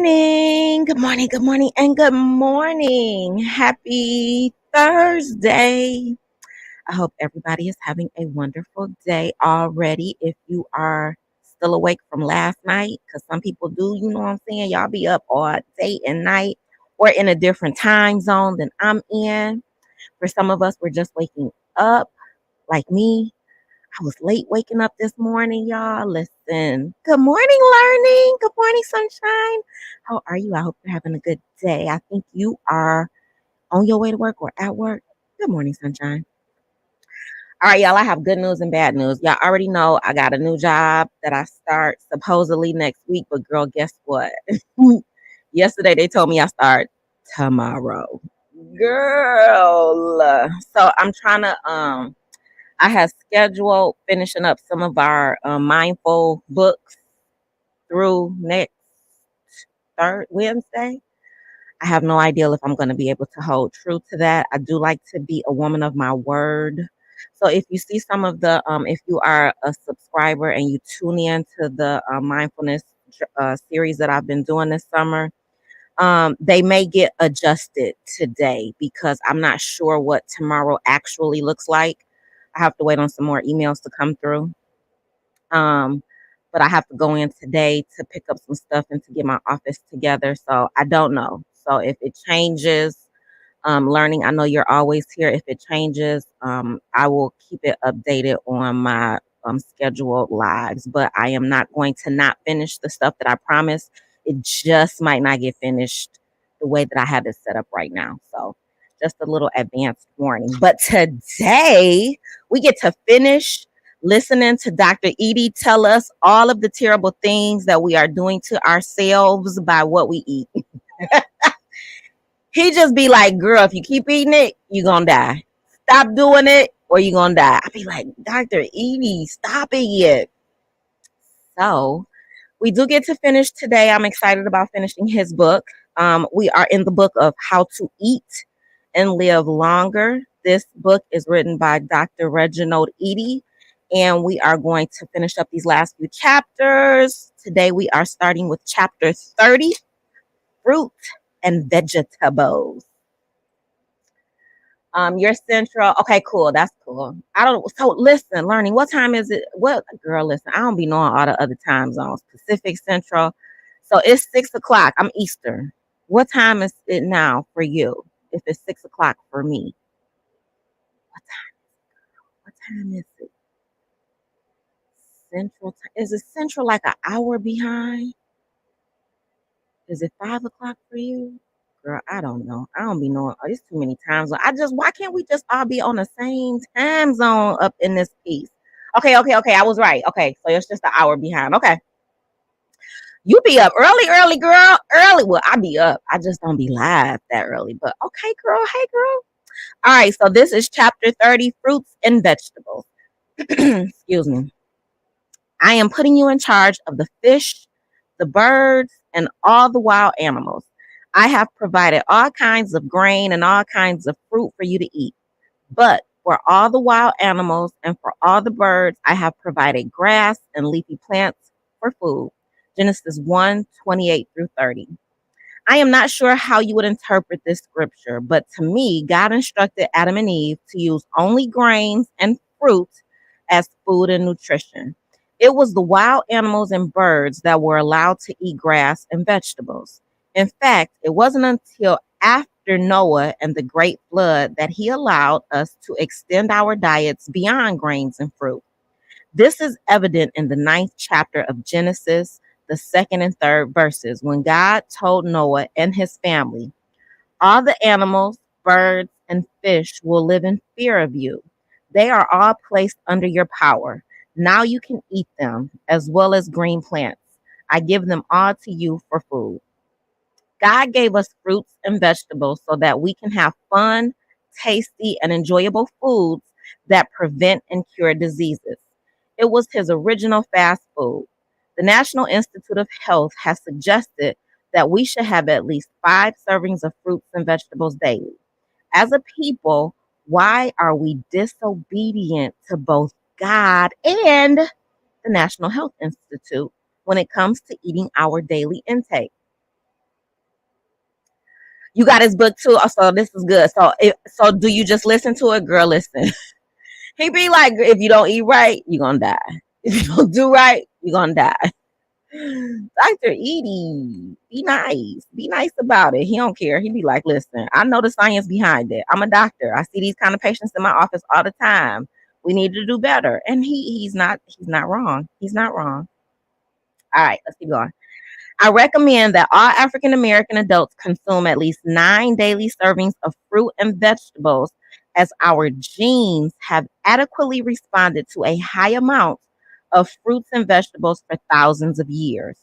morning. Good morning. Good morning. And good morning. Happy Thursday. I hope everybody is having a wonderful day already. If you are still awake from last night, because some people do, you know what I'm saying? Y'all be up all day and night or in a different time zone than I'm in. For some of us, we're just waking up like me. I was late waking up this morning, y'all. Listen. Good morning, learning. Good morning, sunshine. How are you? I hope you're having a good day. I think you are on your way to work or at work. Good morning, sunshine. All right, y'all. I have good news and bad news. Y'all already know I got a new job that I start supposedly next week, but girl, guess what? Yesterday they told me I start tomorrow. Girl. So I'm trying to I have scheduled finishing up some of our mindful books through next third Wednesday. I have no idea if I'm going to be able to hold true to that. I do like to be a woman of my word. So if you see some of the, if you are a subscriber and you tune in to the mindfulness series that I've been doing this summer, they may get adjusted today because I'm not sure what tomorrow actually looks like. I have to wait on some more emails to come through. Um, but I have to go in today to pick up some stuff and to get my office together. So I don't know. So if it changes, learning, I know you're always here. If it changes, I will keep it updated on my scheduled lives. But I am not going to not finish the stuff that I promised. It just might not get finished the way that I have it set up right now. So just a little advanced warning. But today we get to finish listening to Dr. Eadie tell us all of the terrible things that we are doing to ourselves by what we eat. He just be like, girl, if you keep eating it, you're going to die. Stop doing it or you're going to die. I be like, Dr. Eadie, stop it yet. So we do get to finish today. I'm excited about finishing his book. We are in the book of How to Eat and Live Longer. This book is written by Dr. Reginald J. And we are going to finish up these last few chapters. Today we are starting with chapter 30, Fruit and Vegetables. Your central. Okay, cool. That's cool. I don't. So listen, learning. What time is it? What girl? Listen, I don't be knowing all the other time zones. Pacific Central. So it's 6 o'clock. I'm Eastern. What time is it now for you? If it's 6 o'clock for me, what time? What time is it? Central. Is it Central like an hour behind? Is it 5 o'clock for you? Girl, I don't know. I don't be knowing. Oh, it's too many time zones. Why can't we just all be on the same time zone up in this piece? Okay. I was right. Okay, so it's just an hour behind. Okay. You be up early, girl. Early. Well, I be up. I just don't be live that early. But okay, girl. Hey, girl. All right, so this is chapter 30, Fruits and Vegetables. Excuse me. I am putting you in charge of the fish, the birds, and all the wild animals. I have provided all kinds of grain and all kinds of fruit for you to eat. But for all the wild animals and for all the birds, I have provided grass and leafy plants for food. Genesis 1:28 through 30. I am not sure how you would interpret this scripture, but to me, God instructed Adam and Eve to use only grains and fruit as food and nutrition. It was the wild animals and birds that were allowed to eat grass and vegetables. In fact, it wasn't until after Noah and the great flood that he allowed us to extend our diets beyond grains and fruit. This is evident in the 9th chapter of Genesis, the 2nd and 3rd verses, when God told Noah and his family, all the animals, birds, and fish will live in fear of you. They are all placed under your power. Now you can eat them, as well as green plants. I give them all to you for food. God gave us fruits and vegetables so that we can have fun, tasty, and enjoyable foods that prevent and cure diseases. It was his original fast food. The National Institute of Health has suggested that we should have at least 5 servings of fruits and vegetables daily. As a people, why are we disobedient to both God and the National Health Institute when it comes to eating our daily intake? You got his book too. Oh, so this is good. So do you just listen to it, girl? Listen. He be like, if you don't eat right, you're gonna die. If you don't do right, you're gonna die. Dr. Eadie, be nice. Be nice about it. He don't care. He be like, listen, I know the science behind it. I'm a doctor. I see these kind of patients in my office all the time. We need to do better. And he's not wrong. He's not wrong. All right, let's keep going. I recommend that all African American adults consume at least 9 daily servings of fruit and vegetables, as our genes have adequately responded to a high amount of fruits and vegetables for thousands of years.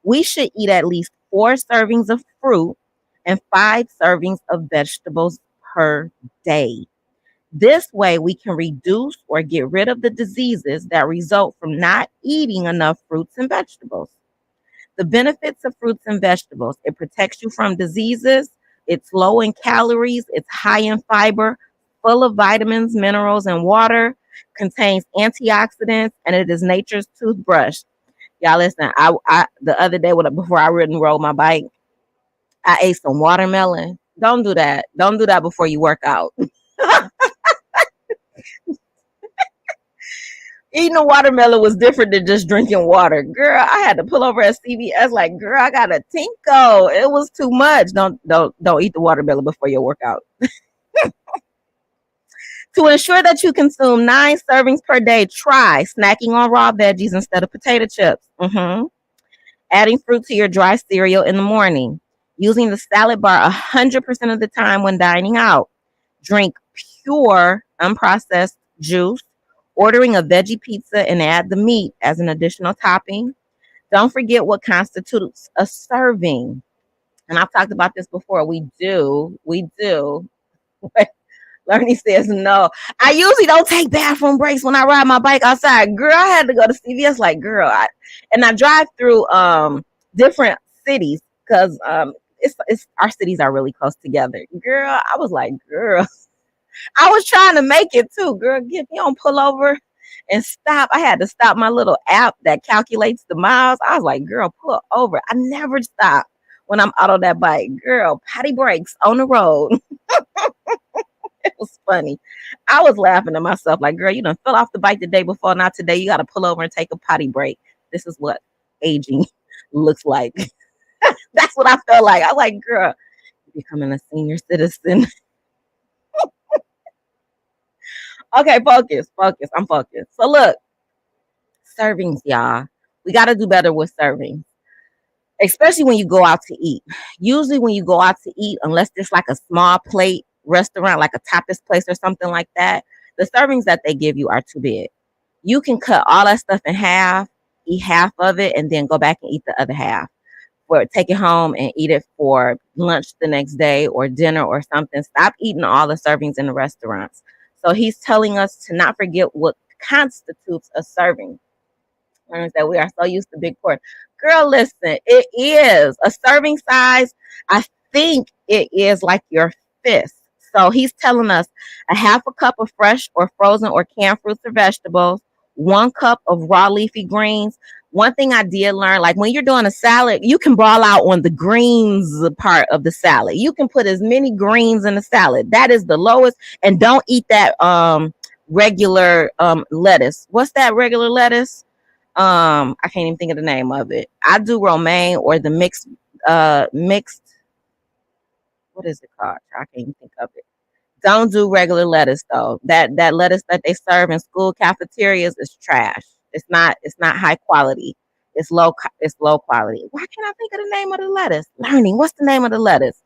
We should eat at least 4 servings of fruit and 5 servings of vegetables per day. This way, we can reduce or get rid of the diseases that result from not eating enough fruits and vegetables. The benefits of fruits and vegetables: it protects you from diseases, it's low in calories, it's high in fiber, full of vitamins, minerals, and water, contains antioxidants, and it is nature's toothbrush. Y'all listen, I the other day before I rode my bike, I ate some watermelon. Don't do that. Don't do that before you work out. Eating a watermelon was different than just drinking water. Girl, I had to pull over at CVS like, girl, I got a tinko. It was too much. Don't eat the watermelon before your workout. To ensure that you consume 9 servings per day, try snacking on raw veggies instead of potato chips. Adding fruit to your dry cereal in the morning. Using the salad bar 100% of the time when dining out. Drink pure, unprocessed juice. Ordering a veggie pizza and add the meat as an additional topping. Don't forget what constitutes a serving. And I've talked about this before. We do. Lernie says no. I usually don't take bathroom breaks when I ride my bike outside. Girl, I had to go to CVS like, girl. And I drive through different cities because it's our cities are really close together. Girl, I was like, girl. I was trying to make it too, girl. If you don't pull over and stop, I had to stop my little app that calculates the miles. I was like, girl, pull over. I never stop when I'm out on that bike. Girl, potty brakes on the road. It was funny. I was laughing at myself like, girl, you done fell off the bike the day before. Not today. You got to pull over and take a potty break. This is what aging looks like. That's what I felt like. I was like, girl, you're becoming a senior citizen. Okay, focus. I'm focused. So look, servings, y'all. We got to do better with servings, especially when you go out to eat. Usually when you go out to eat, unless it's like a small plate restaurant, like a tapas place or something like that, the servings that they give you are too big. You can cut all that stuff in half, eat half of it, and then go back and eat the other half. Or take it home and eat it for lunch the next day or dinner or something. Stop eating all the servings in the restaurants. So he's telling us to not forget what constitutes a serving. Learns that we are so used to big pork. Girl, listen, it is a serving size. I think it is like your fist. So he's telling us a half a cup of fresh or frozen or canned fruits or vegetables, 1 cup of raw leafy greens. One thing I did learn, like when you're doing a salad, you can brawl out on the greens part of the salad. You can put as many greens in the salad. That is the lowest. And don't eat that regular lettuce. What's that regular lettuce? I can't even think of the name of it. I do romaine or the mixed, what is it called? I can't even think of it. Don't do regular lettuce though. That lettuce that they serve in school cafeterias is trash. It's not high quality. It's low quality. Why can't I think of the name of the lettuce? Learning. What's the name of the lettuce?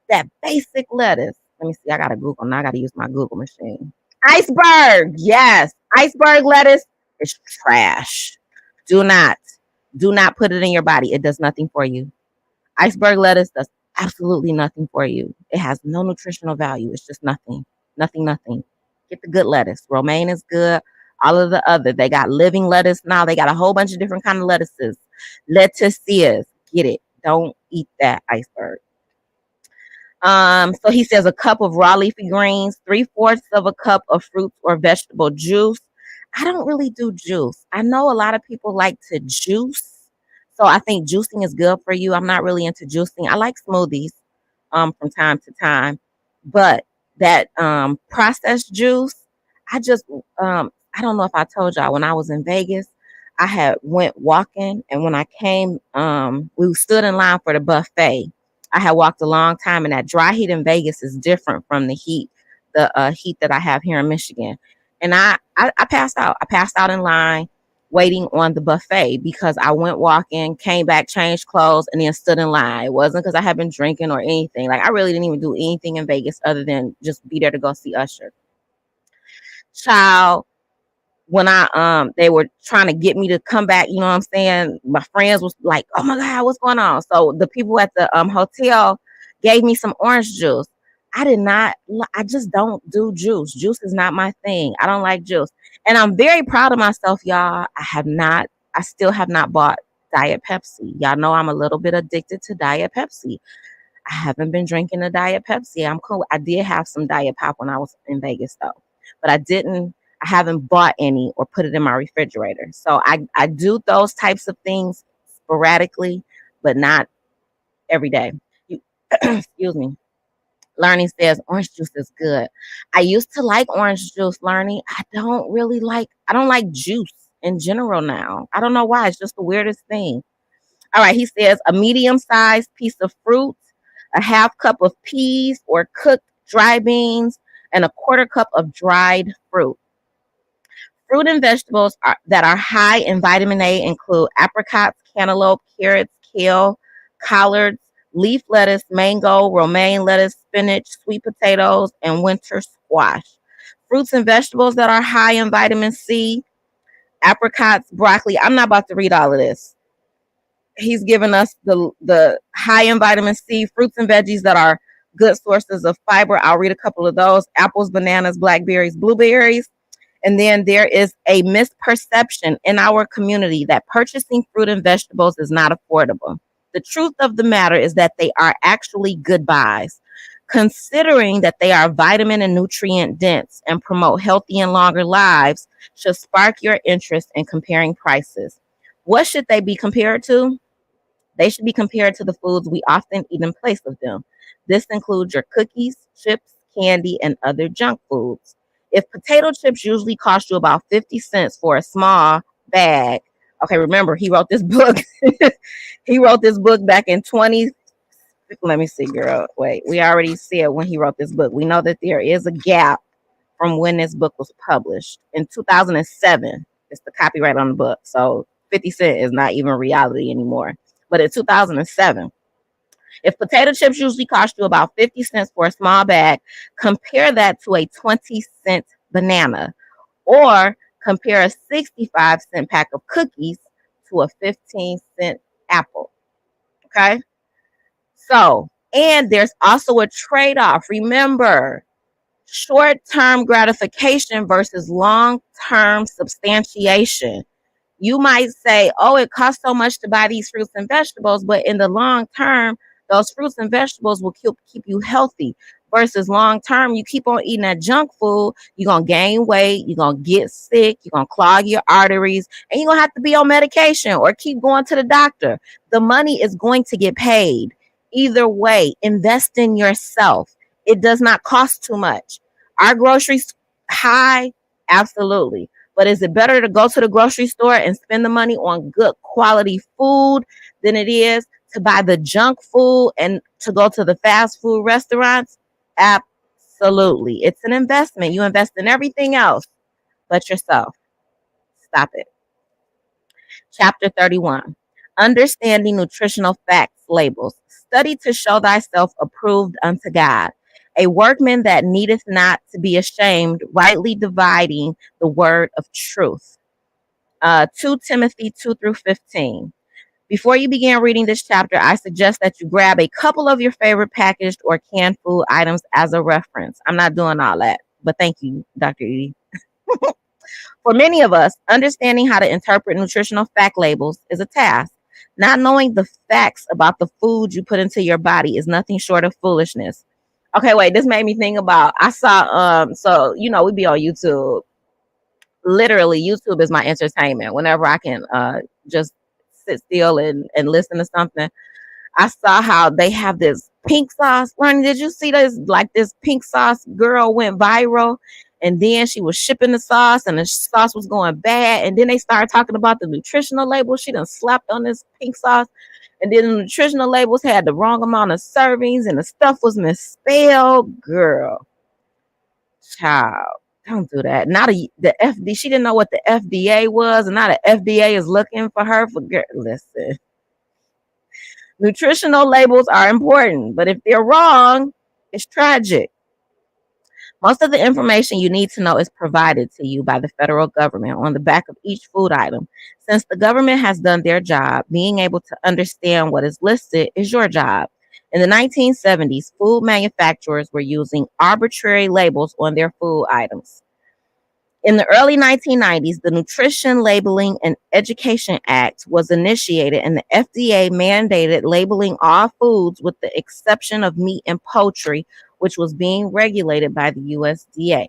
That basic lettuce. Let me see. I gotta Google. Now I gotta use my Google machine. Iceberg. Yes. Iceberg lettuce is trash. Do not. Do not put it in your body. It does nothing for you. Iceberg lettuce does absolutely nothing for you. It has no nutritional value. It's just nothing. Nothing. Get the good lettuce. Romaine is good. All of the other. They got living lettuce now. They got a whole bunch of different kind of lettuces. Lettuces. Get it. Don't eat that iceberg. So he says a cup of raw leafy greens, 3/4 of a cup of fruits or vegetable juice. I don't really do juice. I know a lot of people like to juice. So I think juicing is good for you. I'm not really into juicing. I like smoothies. from time to time. But that processed juice, I just I don't know if I told y'all when I was in Vegas, I had went walking, and when I came, we stood in line for the buffet. I had walked a long time, and that dry heat in Vegas is different from the heat that I have here in Michigan. And I passed out. I passed out in line waiting on the buffet because I went walking, came back, changed clothes, and then stood in line. It wasn't because I had been drinking or anything. Like I really didn't even do anything in Vegas other than just be there to go see Usher. Child, when I they were trying to get me to come back, you know what I'm saying? My friends was like, "Oh my God, what's going on?" So the people at the hotel gave me some orange juice. I did not I just don't do juice. Juice is not my thing. I don't like juice. And I'm very proud of myself, y'all. I still have not bought Diet Pepsi. Y'all know I'm a little bit addicted to Diet Pepsi. I haven't been drinking a Diet Pepsi. I'm cool. I did have some Diet Pop when I was in Vegas though, but I haven't bought any or put it in my refrigerator. So I do those types of things sporadically, but not every day. You, excuse me. Learning says orange juice is good. I used to like orange juice, Learning. I don't like juice in general now. I don't know why. It's just the weirdest thing. All right, he says a medium-sized piece of fruit, a half cup of peas or cooked dry beans, and a quarter cup of dried fruit. Fruit and vegetables that are high in vitamin A include apricots, cantaloupe, carrots, kale, collards, leaf lettuce, mango, romaine lettuce, spinach, sweet potatoes, and winter squash. Fruits and vegetables that are high in vitamin C, apricots, broccoli. I'm not about to read all of this. He's given us the high in vitamin C, fruits and veggies that are good sources of fiber. I'll read a couple of those: apples, bananas, blackberries, blueberries. And then there is a misperception in our community that purchasing fruit and vegetables is not affordable. The truth of the matter is that they are actually good buys. Considering that they are vitamin and nutrient dense and promote healthy and longer lives should spark your interest in comparing prices. What should they be compared to? They should be compared to the foods we often eat in place of them. This includes your cookies, chips, candy, and other junk foods. If potato chips usually cost you about 50 cents for a small bag, okay, remember, he wrote this book. He wrote this book back in 20. Let me see, girl. Wait, we already said when he wrote this book. We know that there is a gap from when this book was published in 2007. It's the copyright on the book. So 50 Cent is not even reality anymore. But in 2007, if potato chips usually cost you about 50 cents for a small bag, compare that to a 20-cent banana, or compare a 65-cent pack of cookies to a 15-cent apple. Okay? So, and there's also a trade-off. Remember, short-term gratification versus long-term substantiation. You might say, oh, it costs so much to buy these fruits and vegetables, but in the long term, those fruits and vegetables will keep you healthy. Versus long term, you keep on eating that junk food, you're going to gain weight, you're going to get sick, you're going to clog your arteries, and you're going to have to be on medication or keep going to the doctor. The money is going to get paid. Either way, invest in yourself. It does not cost too much. Are groceries high? Absolutely. But is it better to go to the grocery store and spend the money on good quality food than it is to buy the junk food and to go to the fast food restaurants? Absolutely. It's an investment. You invest in everything else but yourself. Stop it. Chapter 31. Understanding nutritional facts labels. Study to show thyself approved unto God, a workman that needeth not to be ashamed, rightly dividing the word of truth. 2 Timothy 2 through 15. Before you begin reading this chapter, I suggest that you grab a couple of your favorite packaged or canned food items as a reference. I'm not doing all that, but thank you, Dr. Eadie. For many of us, understanding how to interpret nutritional fact labels is a task. Not knowing the facts about the food you put into your body is nothing short of foolishness. Okay, wait, this made me think about, I saw, so, you know, we be on YouTube. Literally, YouTube is my entertainment. Whenever I can just sit still and listen to something. I saw how they have this pink sauce. Learning, did you see this? Like this pink sauce girl went viral, and then she was shipping the sauce, and the sauce was going bad. And then they started talking about the nutritional label. She done slapped on this pink sauce, and then the nutritional labels had the wrong amount of servings, and the stuff was misspelled. Girl, child, don't do that. Now the FD, she didn't know what the FDA was, and now the FDA is looking for her for. Girl, listen. Nutritional labels are important, but if they're wrong, it's tragic. Most of the information you need to know is provided to you by the federal government on the back of each food item. Since the government has done their job, being able to understand what is listed is your job. In the 1970s, food manufacturers were using arbitrary labels on their food items. In the early 1990s, the Nutrition Labeling and Education Act was initiated, and the FDA mandated labeling all foods with the exception of meat and poultry, which was being regulated by the USDA.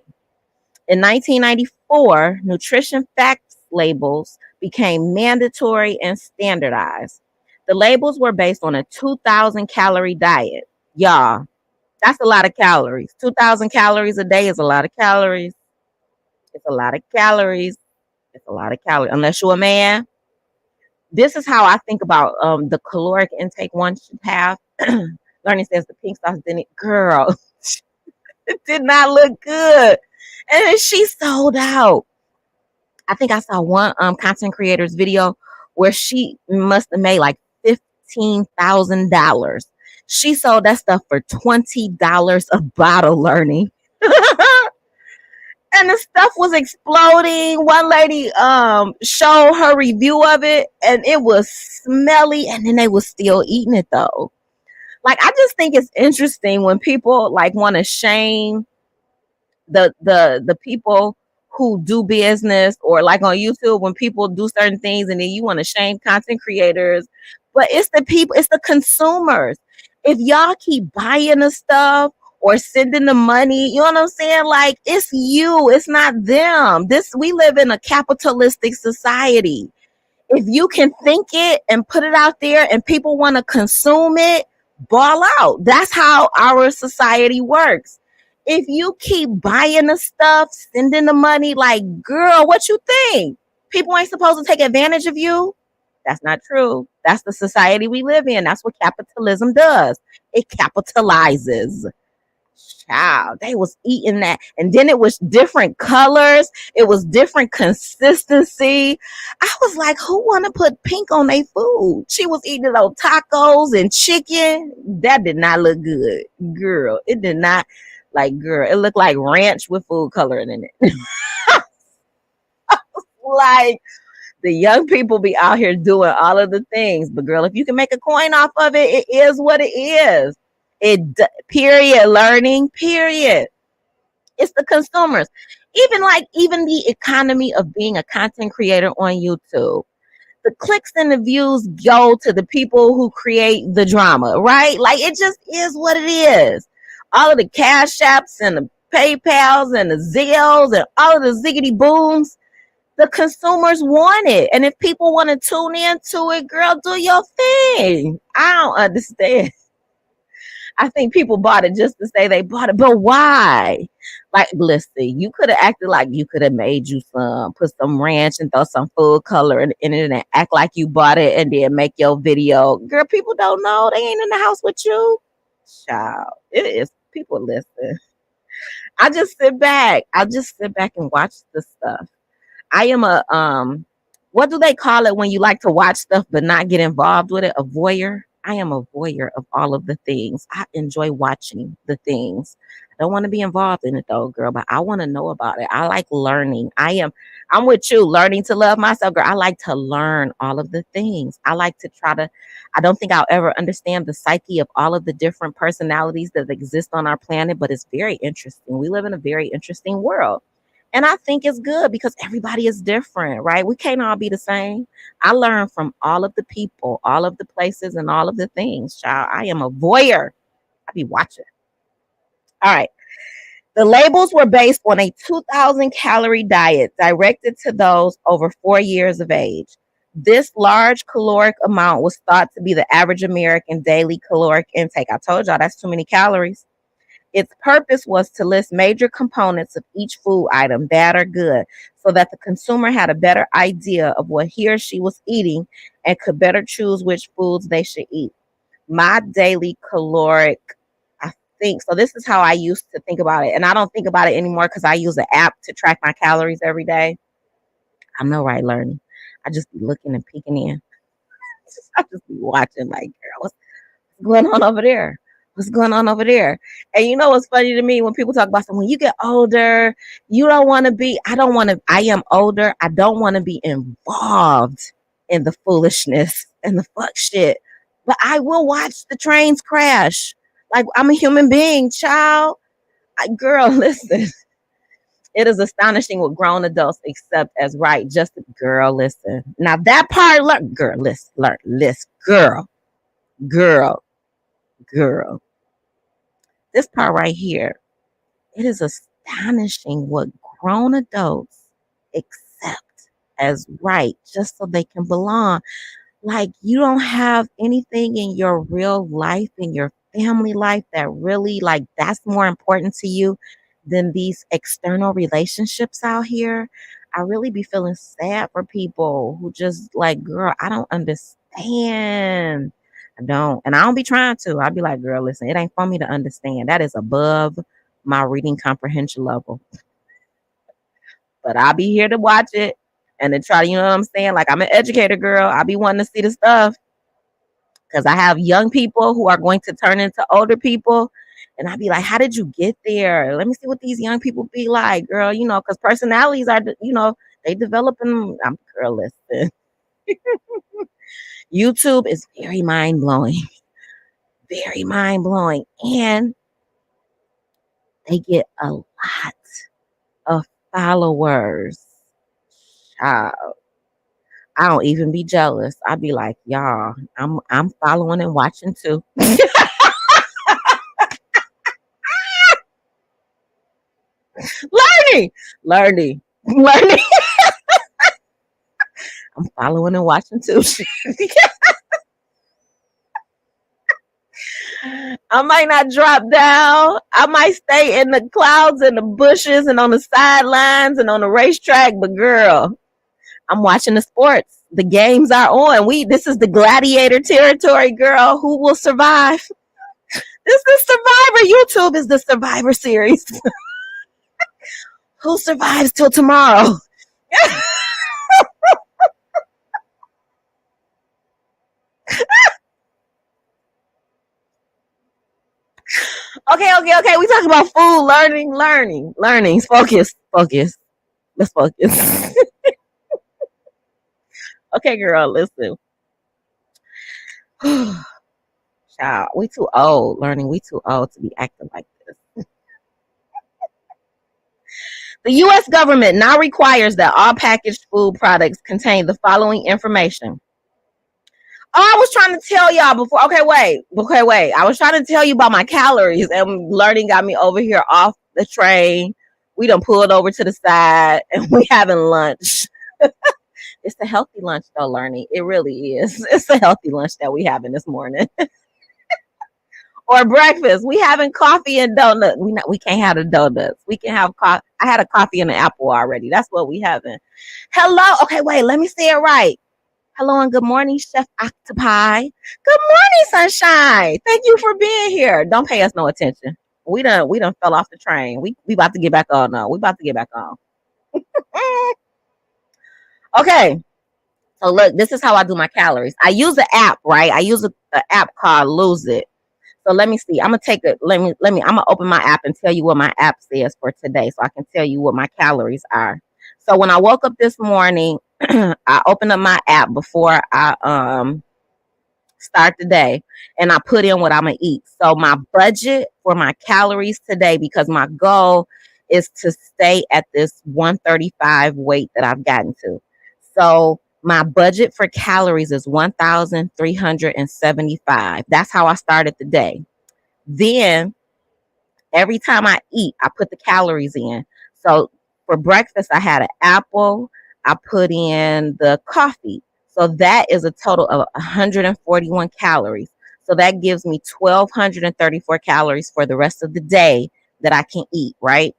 In 1994, nutrition facts labels became mandatory and standardized. The labels were based on a 2,000 calorie diet. Y'all, that's a lot of calories. 2,000 calories a day is a lot of calories. It's a lot of calories. It's a lot of calories. Unless you're a man. This is how I think about the caloric intake one should have. Learning says the pink sauce didn't. Girl, it did not look good. And then she sold out. I think I saw one content creator's video where she must have made like $15,000. She sold that stuff for $20 a bottle, Learning. And the stuff was exploding. One lady showed her review of it, and it was smelly, and then they was still eating it though. Like, I just think it's interesting when people like want to shame the people who do business, or like on YouTube when people do certain things, and then you want to shame content creators. But it's the people, it's the consumers. If y'all keep buying the stuff or sending the money, you know what I'm saying? Like, it's you, it's not them. We live in a capitalistic society. If you can think it and put it out there and people want to consume it, ball out. That's how our society works. If you keep buying the stuff, sending the money, like, girl, what you think? People ain't supposed to take advantage of you? That's not true. That's the society we live in. That's what capitalism does. It capitalizes. Child, they was eating that, and then it was different colors, it was different consistency. I was like, who want to put pink on their food? She was eating those tacos and chicken. That did not look good, girl. It did not. Like, girl, it looked like ranch with food coloring in it. Like, the young people be out here doing all of the things, but girl, if you can make a coin off of it, it is what it is. Period. Learning, period. It's the consumers. Even the economy of being a content creator on YouTube. The clicks and the views go to the people who create the drama, right? Like, it just is what it is. All of the Cash Apps and the PayPals and the Zelles and all of the ziggity booms, the consumers want it. And if people want to tune into it, girl, do your thing. I don't understand. I think people bought it just to say they bought it, but why? Like, listen, you could have acted like you could have made you put some ranch and throw some food color in it and act like you bought it and then make your video. Girl, people don't know. They ain't in the house with you. Child, it is. People listen. I just sit back. And watch the stuff. I am what do they call it when you like to watch stuff but not get involved with it? A voyeur. I am a voyeur of all of the things. I enjoy watching the things. I don't want to be involved in it though, girl, but I want to know about it. I like learning. I'm with you, learning to love myself, girl. I like to learn all of the things. I like to I don't think I'll ever understand the psyche of all of the different personalities that exist on our planet, but it's very interesting. We live in a very interesting world. And I think it's good because everybody is different, right? We can't all be the same. I learn from all of the people, all of the places, and all of the things, child. I am a voyeur. I be watching. All right. The labels were based on a 2,000 calorie diet directed to those over 4 years of age. This large caloric amount was thought to be the average American daily caloric intake. I told y'all that's too many calories. Its purpose was to list major components of each food item, bad or good, so that the consumer had a better idea of what he or she was eating and could better choose which foods they should eat. My daily caloric, I think, so this is how I used to think about it. And I don't think about it anymore because I use an app to track my calories every day. I know, right, learning. I just be looking and peeking in. I just be watching, like, girl, what's going on over there? What's going on over there? And you know what's funny to me when people talk about something, when you get older, you don't want to be, I don't want to, I am older. I don't want to be involved in the foolishness and the fuck shit. But I will watch the trains crash. Like, I'm a human being, child. Girl, listen. It is astonishing what grown adults accept as right. Just girl, listen. Now that part, girl, listen, girl, girl. This part right here, it is astonishing what grown adults accept as right just so they can belong. Like, you don't have anything in your real life, in your family life, that really, like, that's more important to you than these external relationships out here. I really be feeling sad for people who just like, girl, I don't understand. I don't. And I don't be trying to. I'll be like, girl, listen, it ain't for me to understand. That is above my reading comprehension level. But I'll be here to watch it and then try to, you know what I'm saying? Like, I'm an educator, girl. I'll be wanting to see the stuff because I have young people who are going to turn into older people. And I'd be like, how did you get there? Let me see what these young people be like, girl, you know, because personalities are, you know, they develop in, I'm girl, listen. YouTube is very mind blowing, very mind blowing. And they get a lot of followers. Child, I don't even be jealous. I'd be like, y'all, I'm following and watching too. learning, learning, learning. I'm following and watching too. I might not drop down. I might stay in the clouds and the bushes and on the sidelines and on the racetrack. But girl, I'm watching the sports. The games are on. This is the gladiator territory, girl. Who will survive? This is Survivor. YouTube is the Survivor series. Who survives till tomorrow? Okay. We talking about food, learning. Focus. Let's focus. Okay, girl, listen. Child, we too old, learning. We too old to be acting like this. The U.S. government now requires that all packaged food products contain the following information. Oh, I was trying to tell y'all before. Okay, wait. I was trying to tell you about my calories, and learning got me over here off the train. We done pulled over to the side, and we having lunch. It's a healthy lunch, though, learning. It really is. It's a healthy lunch that we having this morning. Or breakfast. We having coffee and donuts. We can't have the donuts. We can have coffee. I had a coffee and an apple already. That's what we having. Hello. Okay, wait. Let me say it right. Hello and good morning, Chef Octopi. Good morning, Sunshine. Thank you for being here. Don't pay us no attention. We done fell off the train. We about to get back on now. We about to get back on. Okay. So look, this is how I do my calories. I use an app, right? I use an app called Lose It. So let me see. I'm gonna take it. I'm gonna open my app and tell you what my app says for today, so I can tell you what my calories are. So when I woke up this morning, I opened up my app before I start the day, and I put in what I'm gonna eat. So my budget for my calories today, because my goal is to stay at this 135 weight that I've gotten to. So my budget for calories is 1,375. That's how I started the day. Then every time I eat, I put the calories in. So for breakfast, I had an apple. I put in the coffee. So that is a total of 141 calories. So that gives me 1,234 calories for the rest of the day that I can eat, right?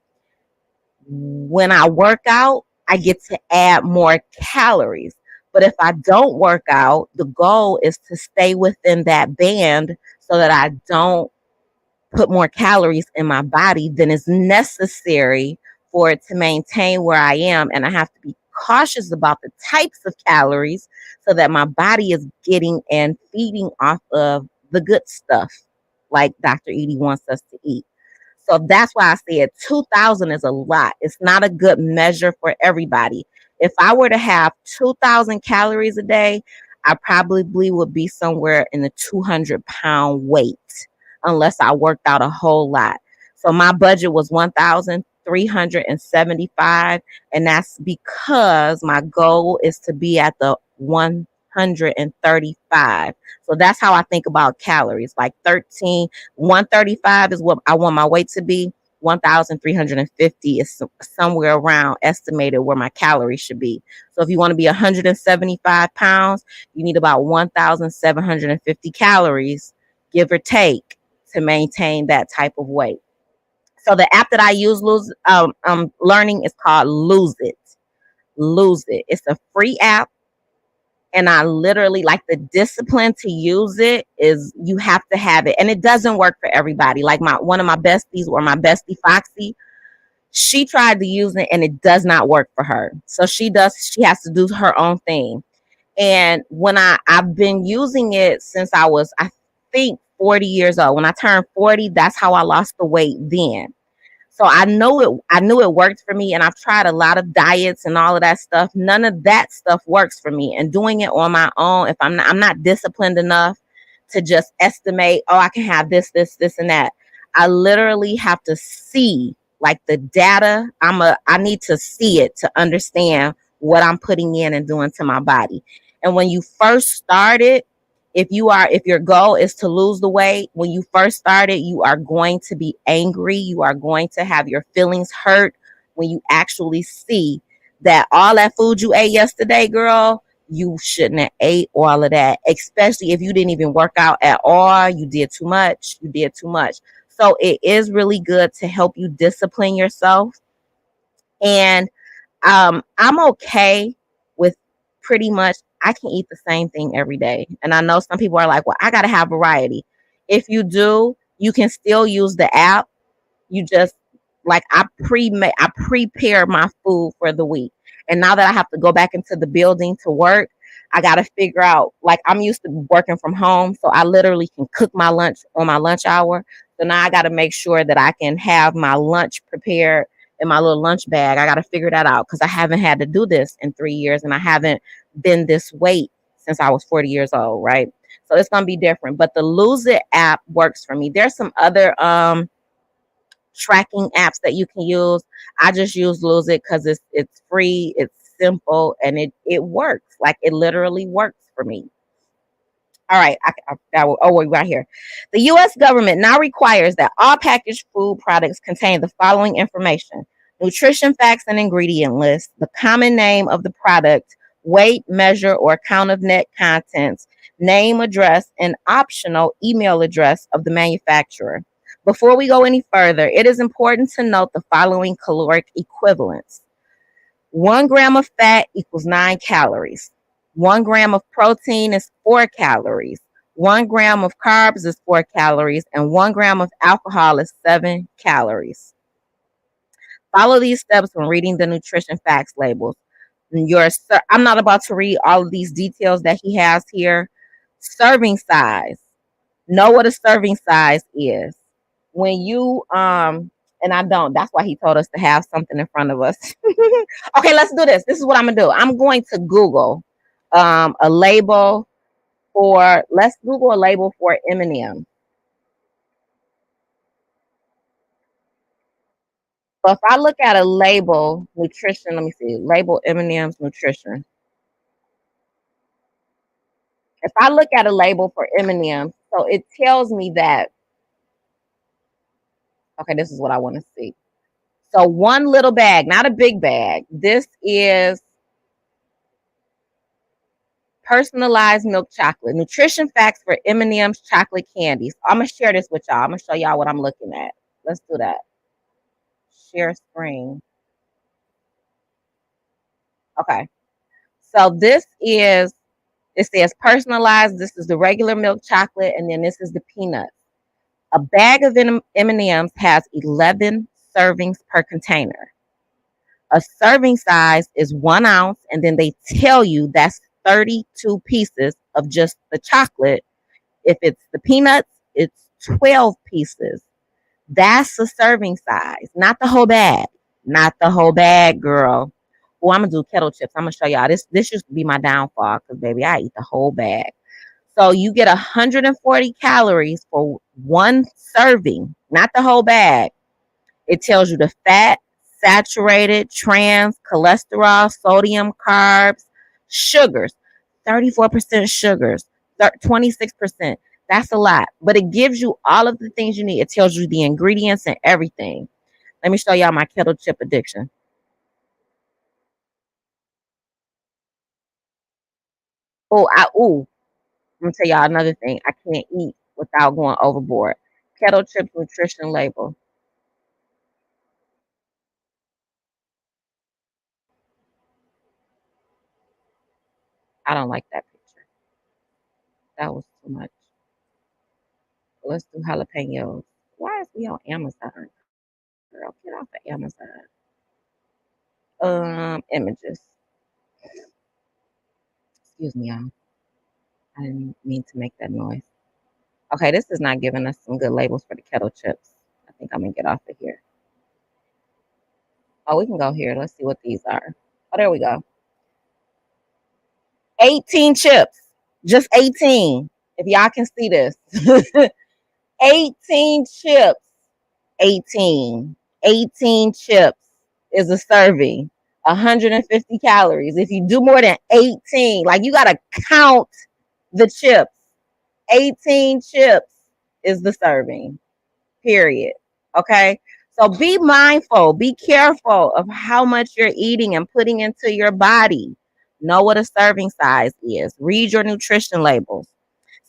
When I work out, I get to add more calories. But if I don't work out, the goal is to stay within that band so that I don't put more calories in my body than is necessary for it to maintain where I am. And I have to be cautious about the types of calories so that my body is getting and feeding off of the good stuff like Dr. Eadie wants us to eat. So that's why I said 2,000 is a lot. It's not a good measure for everybody. If I were to have 2,000 calories a day, I probably would be somewhere in the 200-pound weight unless I worked out a whole lot. So my budget was 1,375, and that's because my goal is to be at the 135. So that's how I think about calories. Like 135 is what I want my weight to be. 1,350 is somewhere around estimated where my calories should be. So if you want to be 175 pounds, you need about 1,750 calories, give or take, to maintain that type of weight. So the app that I use, learning, is called Lose It. Lose It. It's a free app. And I literally, like, the discipline to use it is you have to have it. And it doesn't work for everybody. Like one of my besties, or my bestie Foxy, she tried to use it and it does not work for her. So she has to do her own thing. And when I've been using it since I was, I think, 40 years old. When I turned 40, that's how I lost the weight then. So I knew it worked for me, and I've tried a lot of diets and all of that stuff. None of that stuff works for me. And doing it on my own, if I'm not disciplined enough to just estimate, oh, I can have this, and that. I literally have to see, like, the data. I need to see it to understand what I'm putting in and doing to my body. And when you first start it, if your goal is to lose the weight, when you first start it, you are going to be angry. You are going to have your feelings hurt when you actually see that all that food you ate yesterday, girl, you shouldn't have ate all of that, especially if you didn't even work out at all. You did too much. So it is really good to help you discipline yourself. And I'm okay with pretty much, I can eat the same thing every day. And I know some people are like, well, I got to have variety. If you do, you can still use the app. You just, like, I prepare my food for the week. And now that I have to go back into the building to work, I got to figure out, like, I'm used to working from home, so I literally can cook my lunch on my lunch hour. So now I got to make sure that I can have my lunch prepared in my little lunch bag. I got to figure that out because I haven't had to do this in 3 years, and I haven't been this weight since I was 40 years old, right? So it's going to be different. But the Lose It app works for me. There's some other tracking apps that you can use. I just use Lose It because it's free, it's simple, and it works. Like, it literally works for me. All right, we're right here. The U.S. government now requires that all packaged food products contain the following information: nutrition facts and ingredient list, the common name of the product, weight, measure, or count of net contents, name, address, and optional email address of the manufacturer. Before we go any further, it is important to note the following caloric equivalents. 1 gram of fat equals 9 calories. 1 gram of protein is 4 calories. 1 gram of carbs is 4 calories. And 1 gram of alcohol is 7 calories. Follow these steps when reading the nutrition facts labels. I'm not about to read all of these details that he has here. Serving size. Know what a serving size is. When you and I don't, that's why he told us to have something in front of us. Okay, let's do this. This is what I'm gonna do. I'm going to Google a label let's Google a label for M&M. So if I look at a label, nutrition, let me see, label M&M's nutrition. If I look at a label for M&M, so it tells me that, okay, this is what I want to see. So one little bag, not a big bag. This is Personalized milk chocolate. Nutrition facts for M&M's chocolate candies. I'm going to share this with y'all. I'm going to show y'all what I'm looking at. Let's do that. Share screen. Okay. So this is, it says personalized. This is the regular milk chocolate, and then this is the peanuts. A bag of M&M's has 11 servings per container. A serving size is 1 ounce, and then they tell you that's 32 pieces of just the chocolate. If it's the peanuts, it's 12 pieces. That's the serving size, not the whole bag. Not the whole bag, girl. Oh, I'm gonna do kettle chips. I'm gonna show y'all. This used to be my downfall because baby, I eat the whole bag. So you get 140 calories for one serving, not the whole bag. It tells you the fat, saturated, trans, cholesterol, sodium, carbs, sugars, 34% sugars, 26%. That's a lot, but it gives you all of the things you need. It tells you the ingredients and everything. Let me show y'all my kettle chip addiction. I'm gonna tell y'all another thing. I can't eat without going overboard. Kettle chips nutrition label. I don't like that picture. That was too much. Let's do jalapenos. Why is we on Amazon? Girl, get off of Amazon. Images. Excuse me, y'all. I didn't mean to make that noise. Okay, this is not giving us some good labels for the kettle chips. I think I'm gonna get off of here. Oh, we can go here. Let's see what these are. Oh, there we go. 18 chips. Just 18. If y'all can see this. 18 chips. 18. 18 chips is a serving. 150 calories. If you do more than 18, like you gotta count the chips. 18 chips is the serving. Period. Okay. So be mindful, be careful of how much you're eating and putting into your body. Know what a serving size is. Read your nutrition labels.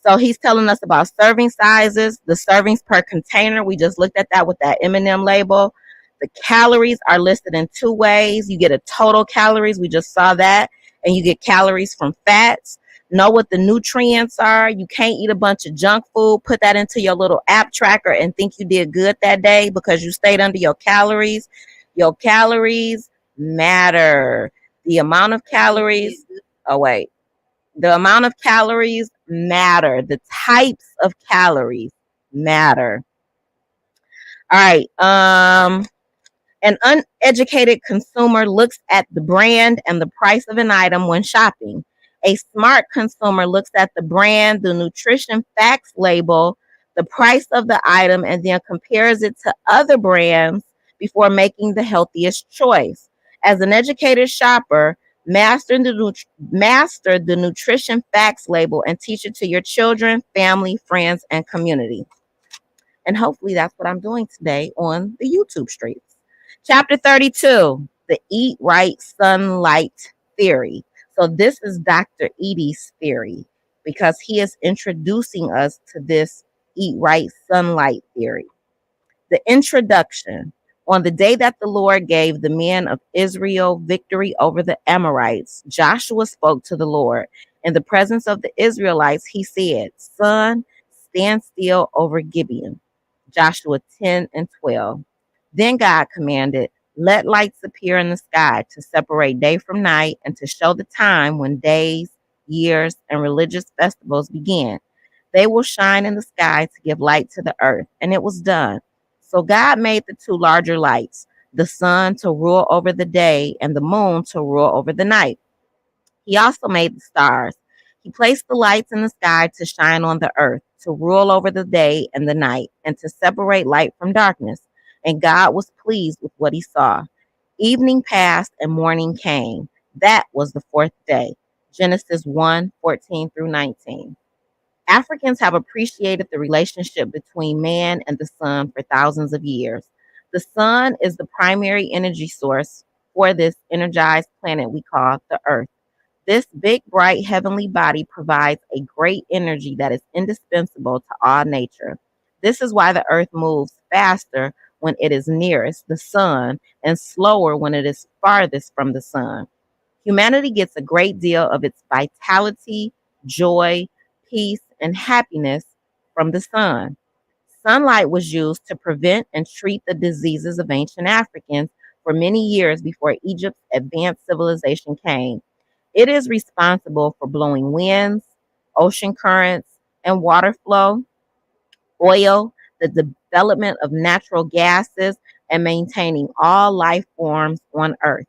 So he's telling us about serving sizes, the servings per container. We just looked at that with that M&M label. The calories are listed in 2 ways. You get a total calories. We just saw that. And you get calories from fats. Know what the nutrients are. You can't eat a bunch of junk food. Put that into your little app tracker and think you did good that day because you stayed under your calories. Your calories matter. The amount of calories. Oh, wait. The amount of calories matter. The types of calories matter. All right. An uneducated consumer looks at the brand and the price of an item when shopping. A smart consumer looks at the brand, the nutrition facts label, the price of the item, and then compares it to other brands before making the healthiest choice. As an educated shopper, master the nutrition facts label and teach it to your children, family, friends, and community. And hopefully that's what I'm doing today on the YouTube streets. Chapter 32, the Eat Right Sunlight Theory. So this is Dr. Eadie's theory because he is introducing us to this Eat Right Sunlight Theory. The introduction. On the day that the Lord gave the men of Israel victory over the Amorites, Joshua spoke to the Lord. In the presence of the Israelites, he said, "Sun, stand still over Gibeon." Joshua 10 and 12. Then God commanded, "Let lights appear in the sky to separate day from night and to show the time when days, years, and religious festivals begin. They will shine in the sky to give light to the earth." And it was done. So God made the 2 larger lights, the sun to rule over the day and the moon to rule over the night. He also made the stars. He placed the lights in the sky to shine on the earth, to rule over the day and the night, and to separate light from darkness. And God was pleased with what he saw. Evening passed and morning came. That was the 4th day. Genesis 1:14 through 19. Africans have appreciated the relationship between man and the sun for thousands of years. The sun is the primary energy source for this energized planet we call the Earth. This big, bright, heavenly body provides a great energy that is indispensable to all nature. This is why the earth moves faster when it is nearest the sun and slower when it is farthest from the sun. Humanity gets a great deal of its vitality, joy, peace, and happiness from the sun. Sunlight was used to prevent and treat the diseases of ancient Africans for many years before Egypt's advanced civilization came. It is responsible for blowing winds, ocean currents, and water flow, oil, the development of natural gases, and maintaining all life forms on Earth.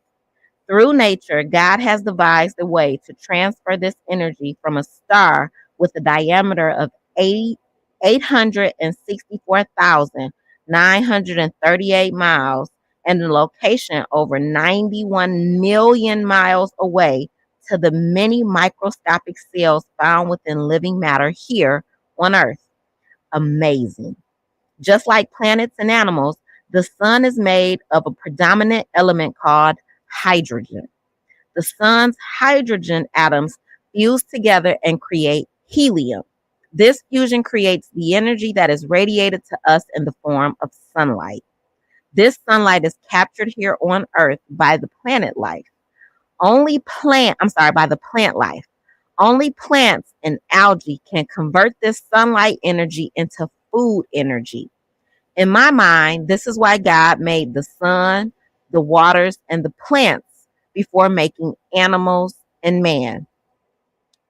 Through nature, God has devised a way to transfer this energy from a star with a diameter of 864,938 miles and a location over 91 million miles away to the many microscopic cells found within living matter here on Earth. Amazing. Just like planets and animals, the sun is made of a predominant element called hydrogen. The sun's hydrogen atoms fuse together and create helium. This fusion creates the energy that is radiated to us in the form of sunlight. This sunlight is captured here on Earth by the planet life. By the plant life. Only plants and algae can convert this sunlight energy into food energy. In my mind, this is why God made the sun, the waters, and the plants before making animals and man.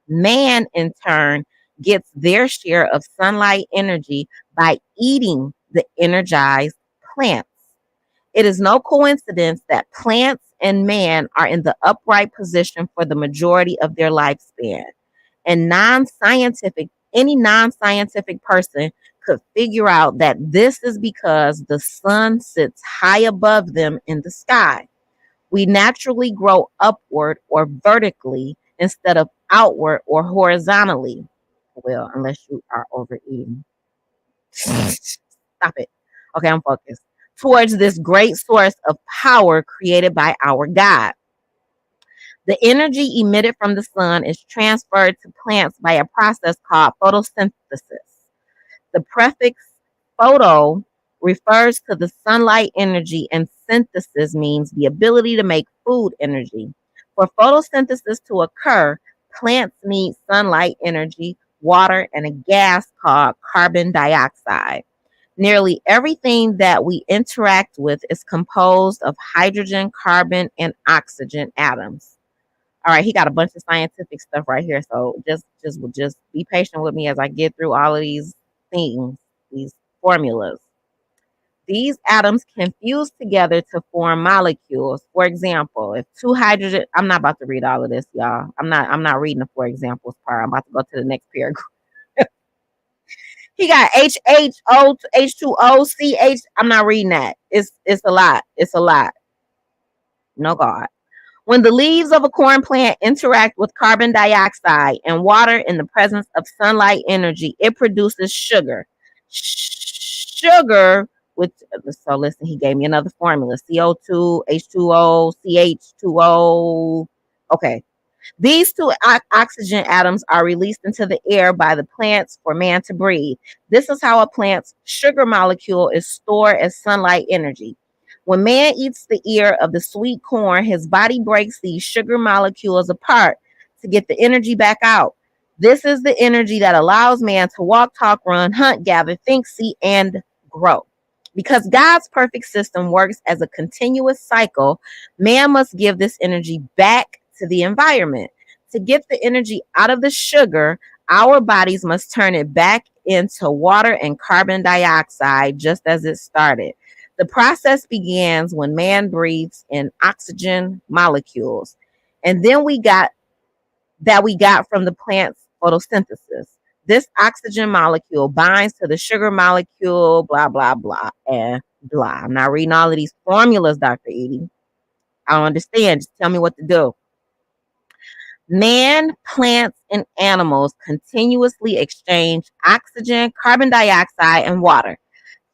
Man, in turn, gets their share of sunlight energy by eating the energized plants. It is no coincidence that plants and man are in the upright position for the majority of their lifespan. And any non-scientific person could figure out that this is because the sun sits high above them in the sky. We naturally grow upward or vertically instead of outward or horizontally. Well, unless you are overeating. Stop it. Okay, I'm focused. Towards this great source of power created by our God. The energy emitted from the sun is transferred to plants by a process called photosynthesis. The prefix photo refers to the sunlight energy, and synthesis means the ability to make food energy. For photosynthesis to occur, plants need sunlight energy, water, and a gas called carbon dioxide. Nearly everything that we interact with is composed of hydrogen, carbon, and oxygen atoms. All right, he got a bunch of scientific stuff right here. So just be patient with me as I get through all of these things, these formulas. These atoms can fuse together to form molecules. For example, if two hydrogen, I'm not about to read all of this, y'all. I'm not reading the for examples part. I'm about to go to the next paragraph. He got HHO, H2O, CH. I'm not reading that. It's a lot. It's a lot. No God. When the leaves of a corn plant interact with carbon dioxide and water in the presence of sunlight energy, it produces sugar. Sugar, so listen, he gave me another formula: CO2, H2O, CH2O. Okay. These two oxygen atoms are released into the air by the plants for man to breathe. This is how a plant's sugar molecule is stored as sunlight energy. When man eats the ear of the sweet corn, his body breaks these sugar molecules apart to get the energy back out. This is the energy that allows man to walk, talk, run, hunt, gather, think, see, and grow. Because God's perfect system works as a continuous cycle, man must give this energy back to the environment. To get the energy out of the sugar, our bodies must turn it back into water and carbon dioxide, just as it started. The process begins when man breathes in oxygen molecules, and then we got from the plant's photosynthesis. This oxygen molecule binds to the sugar molecule, blah, blah, blah, and blah. I'm not reading all of these formulas, Dr. Eadie. I don't understand. Just tell me what to do. Man, plants, and animals continuously exchange oxygen, carbon dioxide, and water.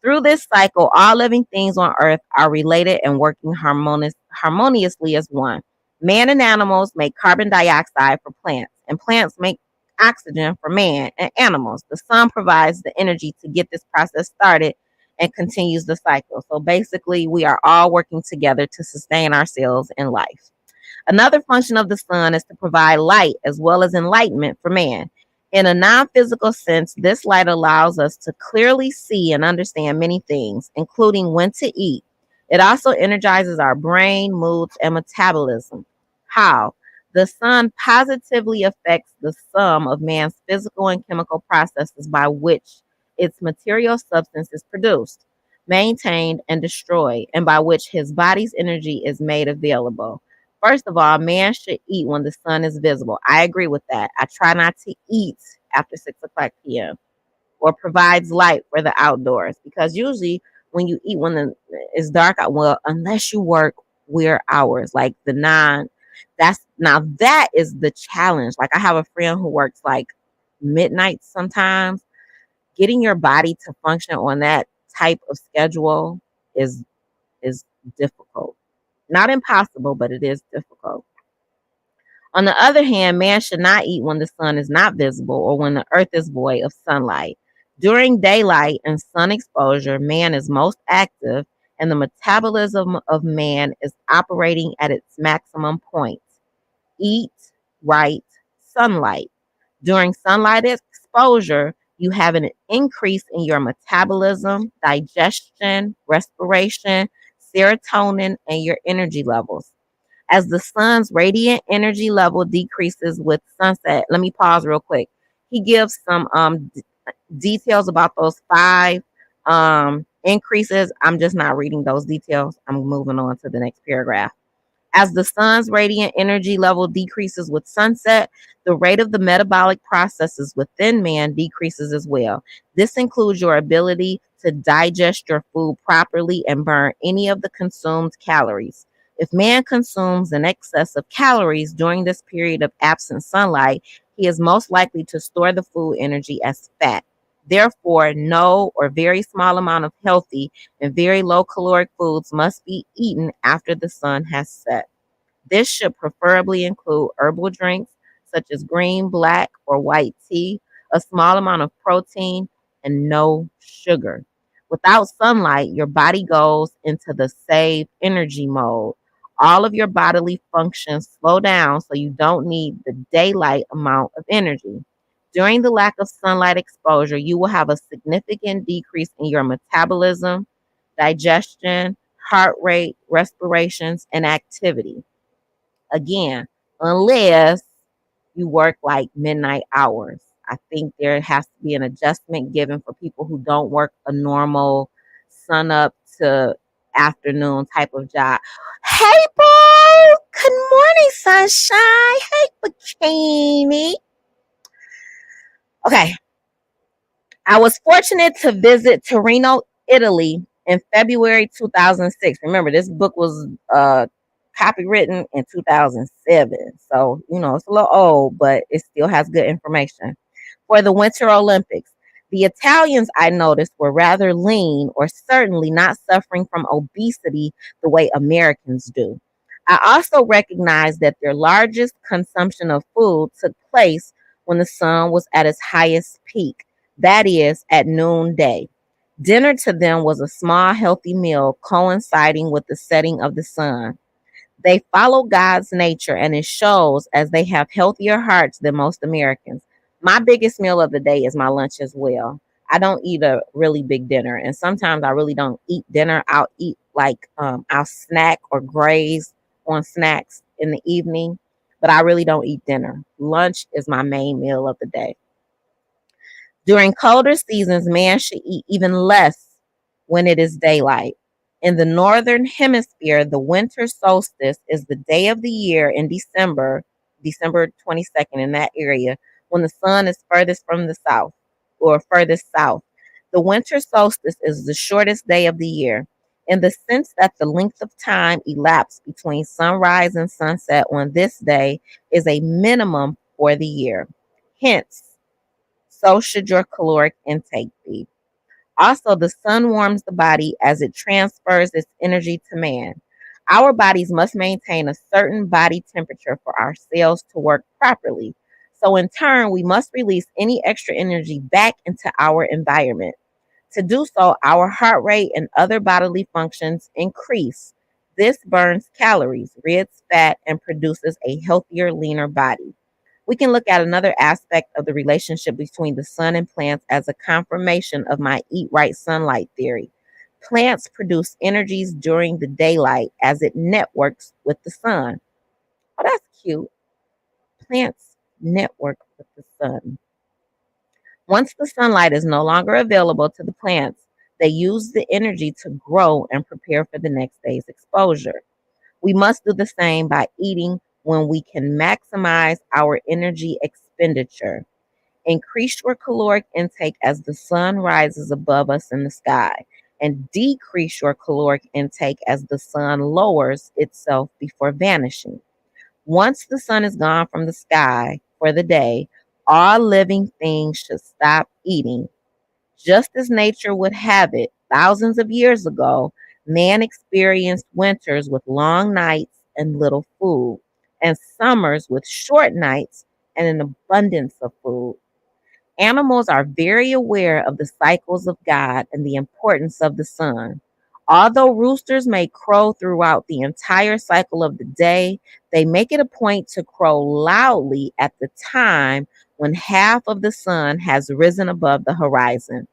Through this cycle, all living things on Earth are related and working harmoniously as one. Man and animals make carbon dioxide for plants, and plants make oxygen for man and animals. The sun provides the energy to get this process started and continues the cycle. So basically, we are all working together to sustain ourselves in life. Another function of the sun is to provide light as well as enlightenment for man. In a non physical sense, this light allows us to clearly see and understand many things, including when to eat. It also energizes our brain, moods, and metabolism. How? The sun positively affects the sum of man's physical and chemical processes by which its material substance is produced, maintained, and destroyed, and by which his body's energy is made available. First of all, man should eat when the sun is visible. I agree with that. I try not to eat after 6 o'clock p.m. or provides light for the outdoors, because usually when you eat when it's dark out, well, unless you work weird hours like the nine, that is the challenge. Like I have a friend who works like midnight sometimes. Getting your body to function on that type of schedule is is difficult. Not impossible, but it is difficult. On the other hand, man should not eat when the sun is not visible or when the earth is void of sunlight. During daylight and sun exposure, man is most active and the metabolism of man is operating at its maximum point. Eat, right, sunlight. During sunlight exposure, you have an increase in your metabolism, digestion, respiration, serotonin, and your energy levels. As the sun's radiant energy level decreases with sunset, let me pause real quick. He gives some details about those five increases. I'm just not reading those details. I'm moving on to the next paragraph. As the sun's radiant energy level decreases with sunset, the rate of the metabolic processes within man decreases as well. This includes your ability to digest your food properly and burn any of the consumed calories. If man consumes an excess of calories during this period of absent sunlight, he is most likely to store the food energy as fat. Therefore, no or very small amount of healthy and very low caloric foods must be eaten after the sun has set. This should preferably include herbal drinks such as green, black, or white tea, a small amount of protein, and no sugar. Without sunlight, your body goes into the save energy mode. All of your bodily functions slow down, so you don't need the daylight amount of energy. During the lack of sunlight exposure, you will have a significant decrease in your metabolism, digestion, heart rate, respirations, and activity. Again, unless you work like midnight hours. I think there has to be an adjustment given for people who don't work a normal sun up to afternoon type of job. Hey, boo! Good morning, sunshine. Hey, bikini. Okay, I was fortunate to visit Torino, Italy in February 2006. Remember, this book was copywritten in 2007. So, it's a little old, but it still has good information. For the Winter Olympics, the Italians I noticed were rather lean or certainly not suffering from obesity the way Americans do. I also recognized that their largest consumption of food took place when the sun was at its highest peak, that is, at noonday. Dinner to them was a small, healthy meal coinciding with the setting of the sun. They follow God's nature, and it shows as they have healthier hearts than most Americans. My biggest meal of the day is my lunch as well. I don't eat a really big dinner, and sometimes I really don't eat dinner. I'll eat I'll snack or graze on snacks in the evening, but I really don't eat dinner. Lunch is my main meal of the day. During colder seasons, man should eat even less when it is daylight. In the northern hemisphere, the winter solstice is the day of the year in December, December 22nd in that area, when the sun is furthest from the south or furthest south. The winter solstice is the shortest day of the year in the sense that the length of time elapsed between sunrise and sunset on this day is a minimum for the year. Hence, so should your caloric intake be. Also, the sun warms the body as it transfers its energy to man. Our bodies must maintain a certain body temperature for our cells to work properly. So, in turn, we must release any extra energy back into our environment. To do so, our heart rate and other bodily functions increase. This burns calories, rids fat, and produces a healthier, leaner body. We can look at another aspect of the relationship between the sun and plants as a confirmation of my eat right sunlight theory. Plants produce energies during the daylight as it networks with the sun. Oh, that's cute. Plants network with the sun. Once the sunlight is no longer available to the plants, they use the energy to grow and prepare for the next day's exposure. We must do the same by eating when we can maximize our energy expenditure. Increase your caloric intake as the sun rises above us in the sky, and decrease your caloric intake as the sun lowers itself before vanishing. Once the sun is gone from the sky for the day, all living things should stop eating. Just as nature would have it, thousands of years ago, man experienced winters with long nights and little food, and summers with short nights and an abundance of food. Animals are very aware of the cycles of God and the importance of the sun. Although roosters may crow throughout the entire cycle of the day, they make it a point to crow loudly at the time when half of the sun has risen above the horizon.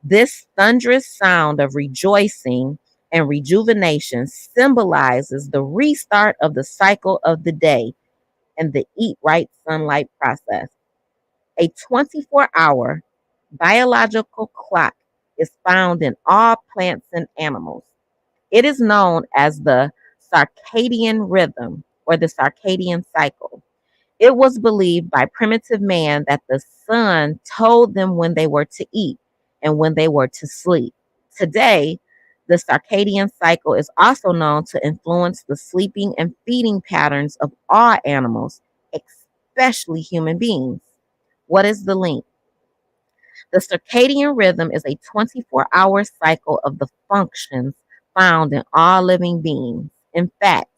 This thunderous sound of rejoicing and rejuvenation symbolizes the restart of the cycle of the day and the eat right sunlight process. A 24-hour biological clock is found in all plants and animals. It is known as the circadian rhythm or the circadian cycle. It was believed by primitive man that the sun told them when they were to eat and when they were to sleep. Today, the circadian cycle is also known to influence the sleeping and feeding patterns of all animals, especially human beings. What is the link? The circadian rhythm is a 24-hour cycle of the functions found in all living beings. In fact,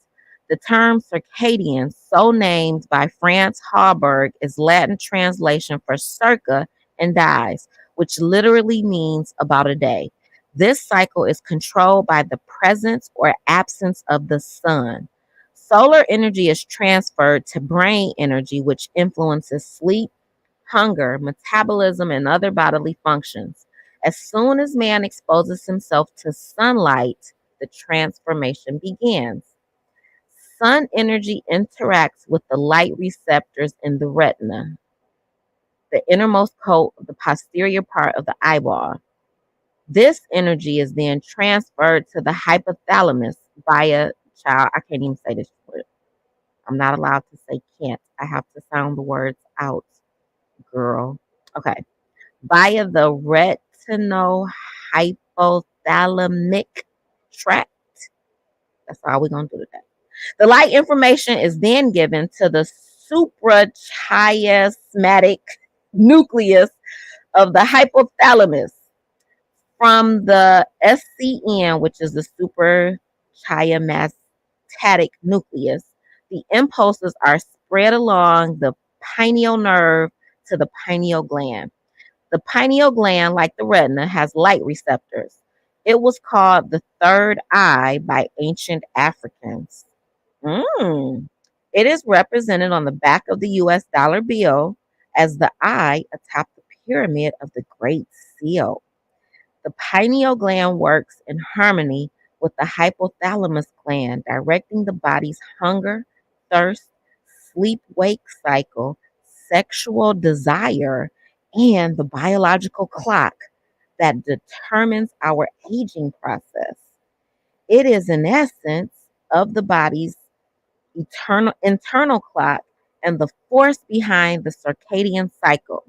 the term circadian, so named by Franz Halberg, is Latin translation for circa and dies, which literally means about a day. This cycle is controlled by the presence or absence of the sun. Solar energy is transferred to brain energy, which influences sleep, hunger, metabolism, and other bodily functions. As soon as man exposes himself to sunlight, the transformation begins. Sun energy interacts with the light receptors in the retina, the innermost coat of the posterior part of the eyeball. This energy is then transferred to the hypothalamus via child. I can't even say this word. I'm not allowed to say can't. I have to sound the words out, girl. Okay. Via the retinohypothalamic tract. That's all we're going to do today. The light information is then given to the suprachiasmatic nucleus of the hypothalamus from the SCN, which is the suprachiasmatic nucleus. The impulses are spread along the pineal nerve to the pineal gland. The pineal gland, like the retina, has light receptors. It was called the third eye by ancient Africans. Mm. It is represented on the back of the US dollar bill as the eye atop the pyramid of the Great Seal. The pineal gland works in harmony with the hypothalamus gland, directing the body's hunger, thirst, sleep wake cycle, sexual desire, and the biological clock that determines our aging process. It is, in essence, of the body's eternal internal clock and the force behind the circadian cycle.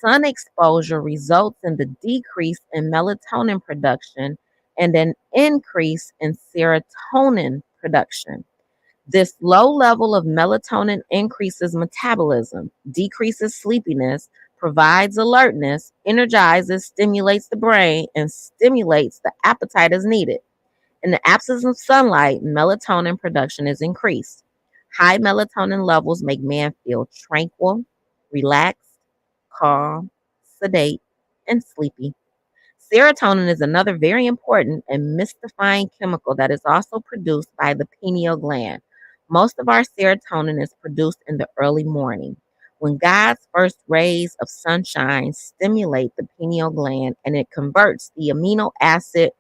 Sun exposure results in the decrease in melatonin production and an increase in serotonin production. This low level of melatonin increases metabolism, decreases sleepiness, provides alertness, energizes, stimulates the brain, and stimulates the appetite as needed. In the absence of sunlight, melatonin production is increased. High melatonin levels make man feel tranquil, relaxed, calm, sedate, and sleepy. Serotonin is another very important and mystifying chemical that is also produced by the pineal gland. Most of our serotonin is produced in the early morning, when God's first rays of sunshine stimulate the pineal gland and it converts the amino acid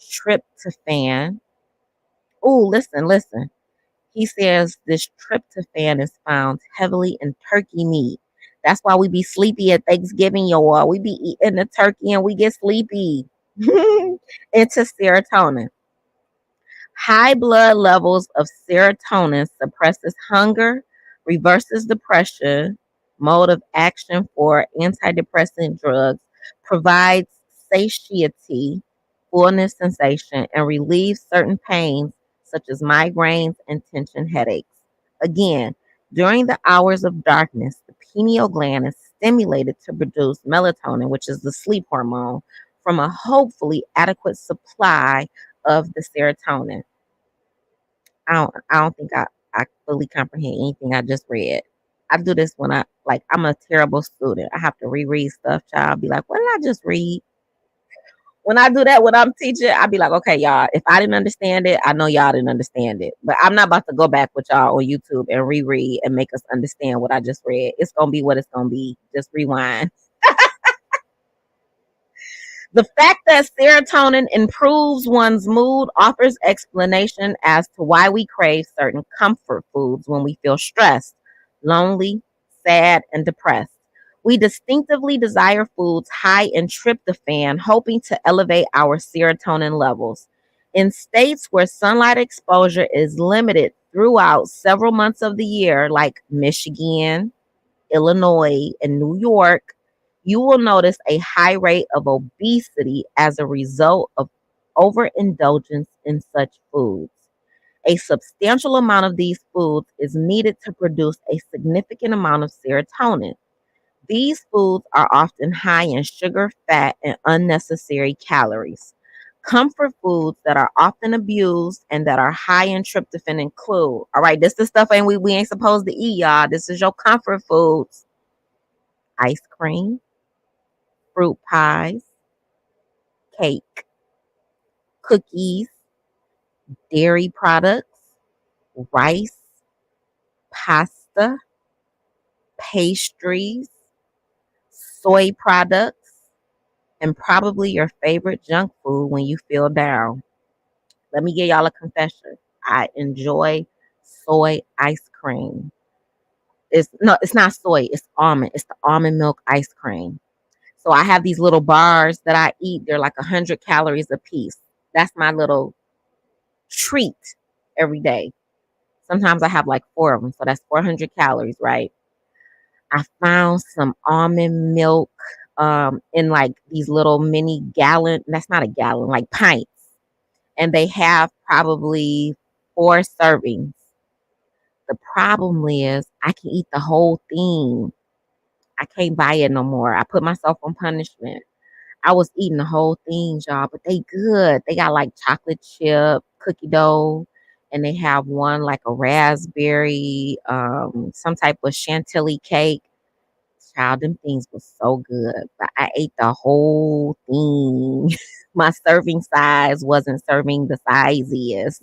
tryptophan. Oh, listen, listen. He says this tryptophan is found heavily in turkey meat. That's why we be sleepy at Thanksgiving, y'all. We be eating the turkey and we get sleepy. Into serotonin. High blood levels of serotonin suppresses hunger, reverses depression, mode of action for antidepressant drugs, provides satiety, fullness sensation, and relieves certain pains such as migraines and tension headaches. Again, during the hours of darkness, the pineal gland is stimulated to produce melatonin, which is the sleep hormone, from a hopefully adequate supply of the serotonin. I don't think I fully comprehend anything I just read. I do this when I'm a terrible student. I have to reread stuff, child. Be like, what did I just read? When I do that when I'm teaching, I be like, okay, y'all, if I didn't understand it, I know y'all didn't understand it. But I'm not about to go back with y'all on YouTube and reread and make us understand what I just read. It's gonna be what it's gonna be. Just rewind. The fact that serotonin improves one's mood offers explanation as to why we crave certain comfort foods when we feel stressed, lonely, sad, and depressed. We distinctively desire foods high in tryptophan, hoping to elevate our serotonin levels. In states where sunlight exposure is limited throughout several months of the year, like Michigan, Illinois, and New York, you will notice a high rate of obesity as a result of overindulgence in such foods. A substantial amount of these foods is needed to produce a significant amount of serotonin. These foods are often high in sugar, fat, and unnecessary calories. Comfort foods that are often abused and that are high in tryptophan include, all right, this is stuff we ain't supposed to eat, y'all. This is your comfort foods: ice cream, fruit pies, cake, cookies, dairy products, rice, pasta, pastries, soy products, and probably your favorite junk food when you feel down. Let me give y'all a confession. I enjoy soy ice cream. It's not soy, it's almond. It's the almond milk ice cream. So I have these little bars that I eat. They're like 100 calories a piece. That's my little treat every day. Sometimes I have like four of them. So that's 400 calories, right? I found some almond milk in like these little mini gallon. That's not a gallon, like pints. And they have probably four servings. The problem is I can eat the whole thing. I can't buy it no more. I put myself on punishment. I was eating the whole thing, y'all, but they good. They got like chocolate chip, cookie dough, and they have one like a raspberry, some type of chantilly cake. Child, them things was so good. But I ate the whole thing. My serving size wasn't serving the size is.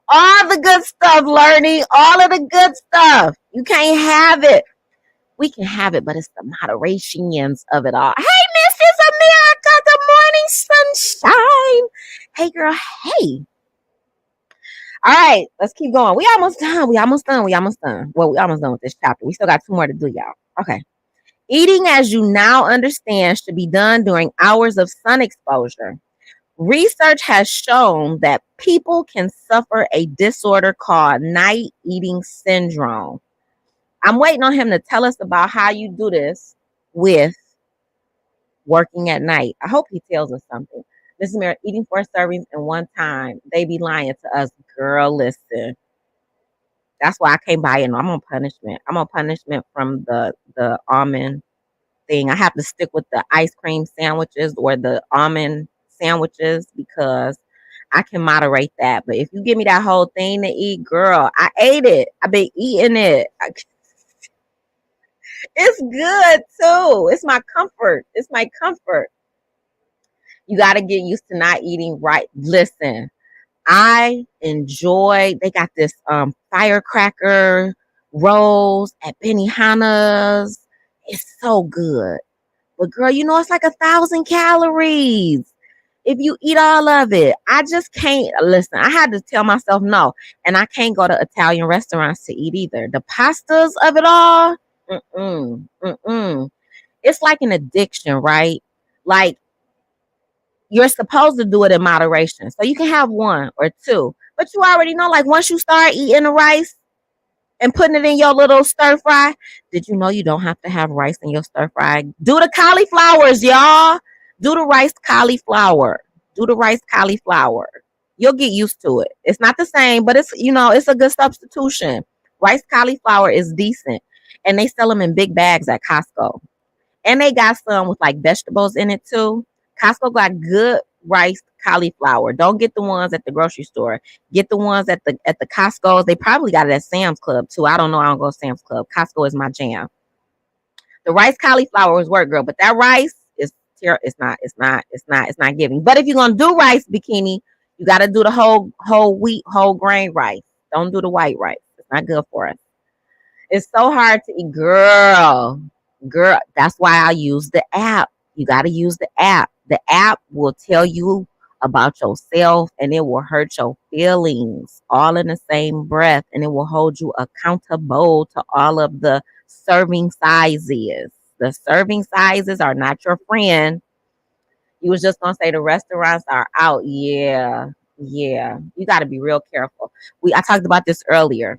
All the good stuff, learning, all of the good stuff. You can't have it. We can have it, but it's the moderations of it all. Hey, Mrs. America, good morning, sunshine. Hey, girl, hey. All right, let's keep going. We almost done. Well, we almost done with this chapter. We still got two more to do, y'all. Okay. Eating, as you now understand, should be done during hours of sun exposure. Research has shown that people can suffer a disorder called night eating syndrome. I'm waiting on him to tell us about how you do this with working at night. I hope he tells us something. This is Mary eating four servings in one time. They be lying to us. Girl, listen. That's why I can't buy it. No, I'm on punishment. I'm on punishment from the almond thing. I have to stick with the ice cream sandwiches or the almond sandwiches because I can moderate that. But if you give me that whole thing to eat, girl, I ate it. I've been eating it. It's good too. It's my comfort. It's my comfort. You got to get used to not eating right. Listen, I enjoy, they got this firecracker rolls at Benihana's. It's so good. But girl, you know it's like 1,000 calories if you eat all of it. I just can't listen. I had to tell myself no, and I can't go to Italian restaurants to eat either. The pastas of it all, mm-mm. It's like an addiction, right? Like you're supposed to do it in moderation, so you can have one or two. But you already know, like once you start eating the rice and putting it in your little stir fry. Did you know you don't have to have rice in your stir fry? Do the cauliflowers, y'all. Do the rice cauliflower. Do the rice cauliflower. You'll get used to it. It's not the same, but it's it's a good substitution. Rice cauliflower is decent. And they sell them in big bags at Costco. And they got some with like vegetables in it too. Costco got good rice cauliflower. Don't get the ones at the grocery store. Get the ones at the Costco's. They probably got it at Sam's Club too. I don't know. I don't go to Sam's Club. Costco is my jam. The rice cauliflower is work, girl, but that rice is it's not giving. But if you're gonna do rice bikini, you got to do the whole wheat, whole grain rice. Don't do the white rice. It's not good for us. It's so hard to eat, girl. Girl, that's why I use the app. You got to use the app. The app will tell you about yourself and it will hurt your feelings all in the same breath, and it will hold you accountable to all of the serving sizes. The serving sizes are not your friend. You was just gonna say the restaurants are out. Yeah, yeah. You got to be real careful. I talked about this earlier.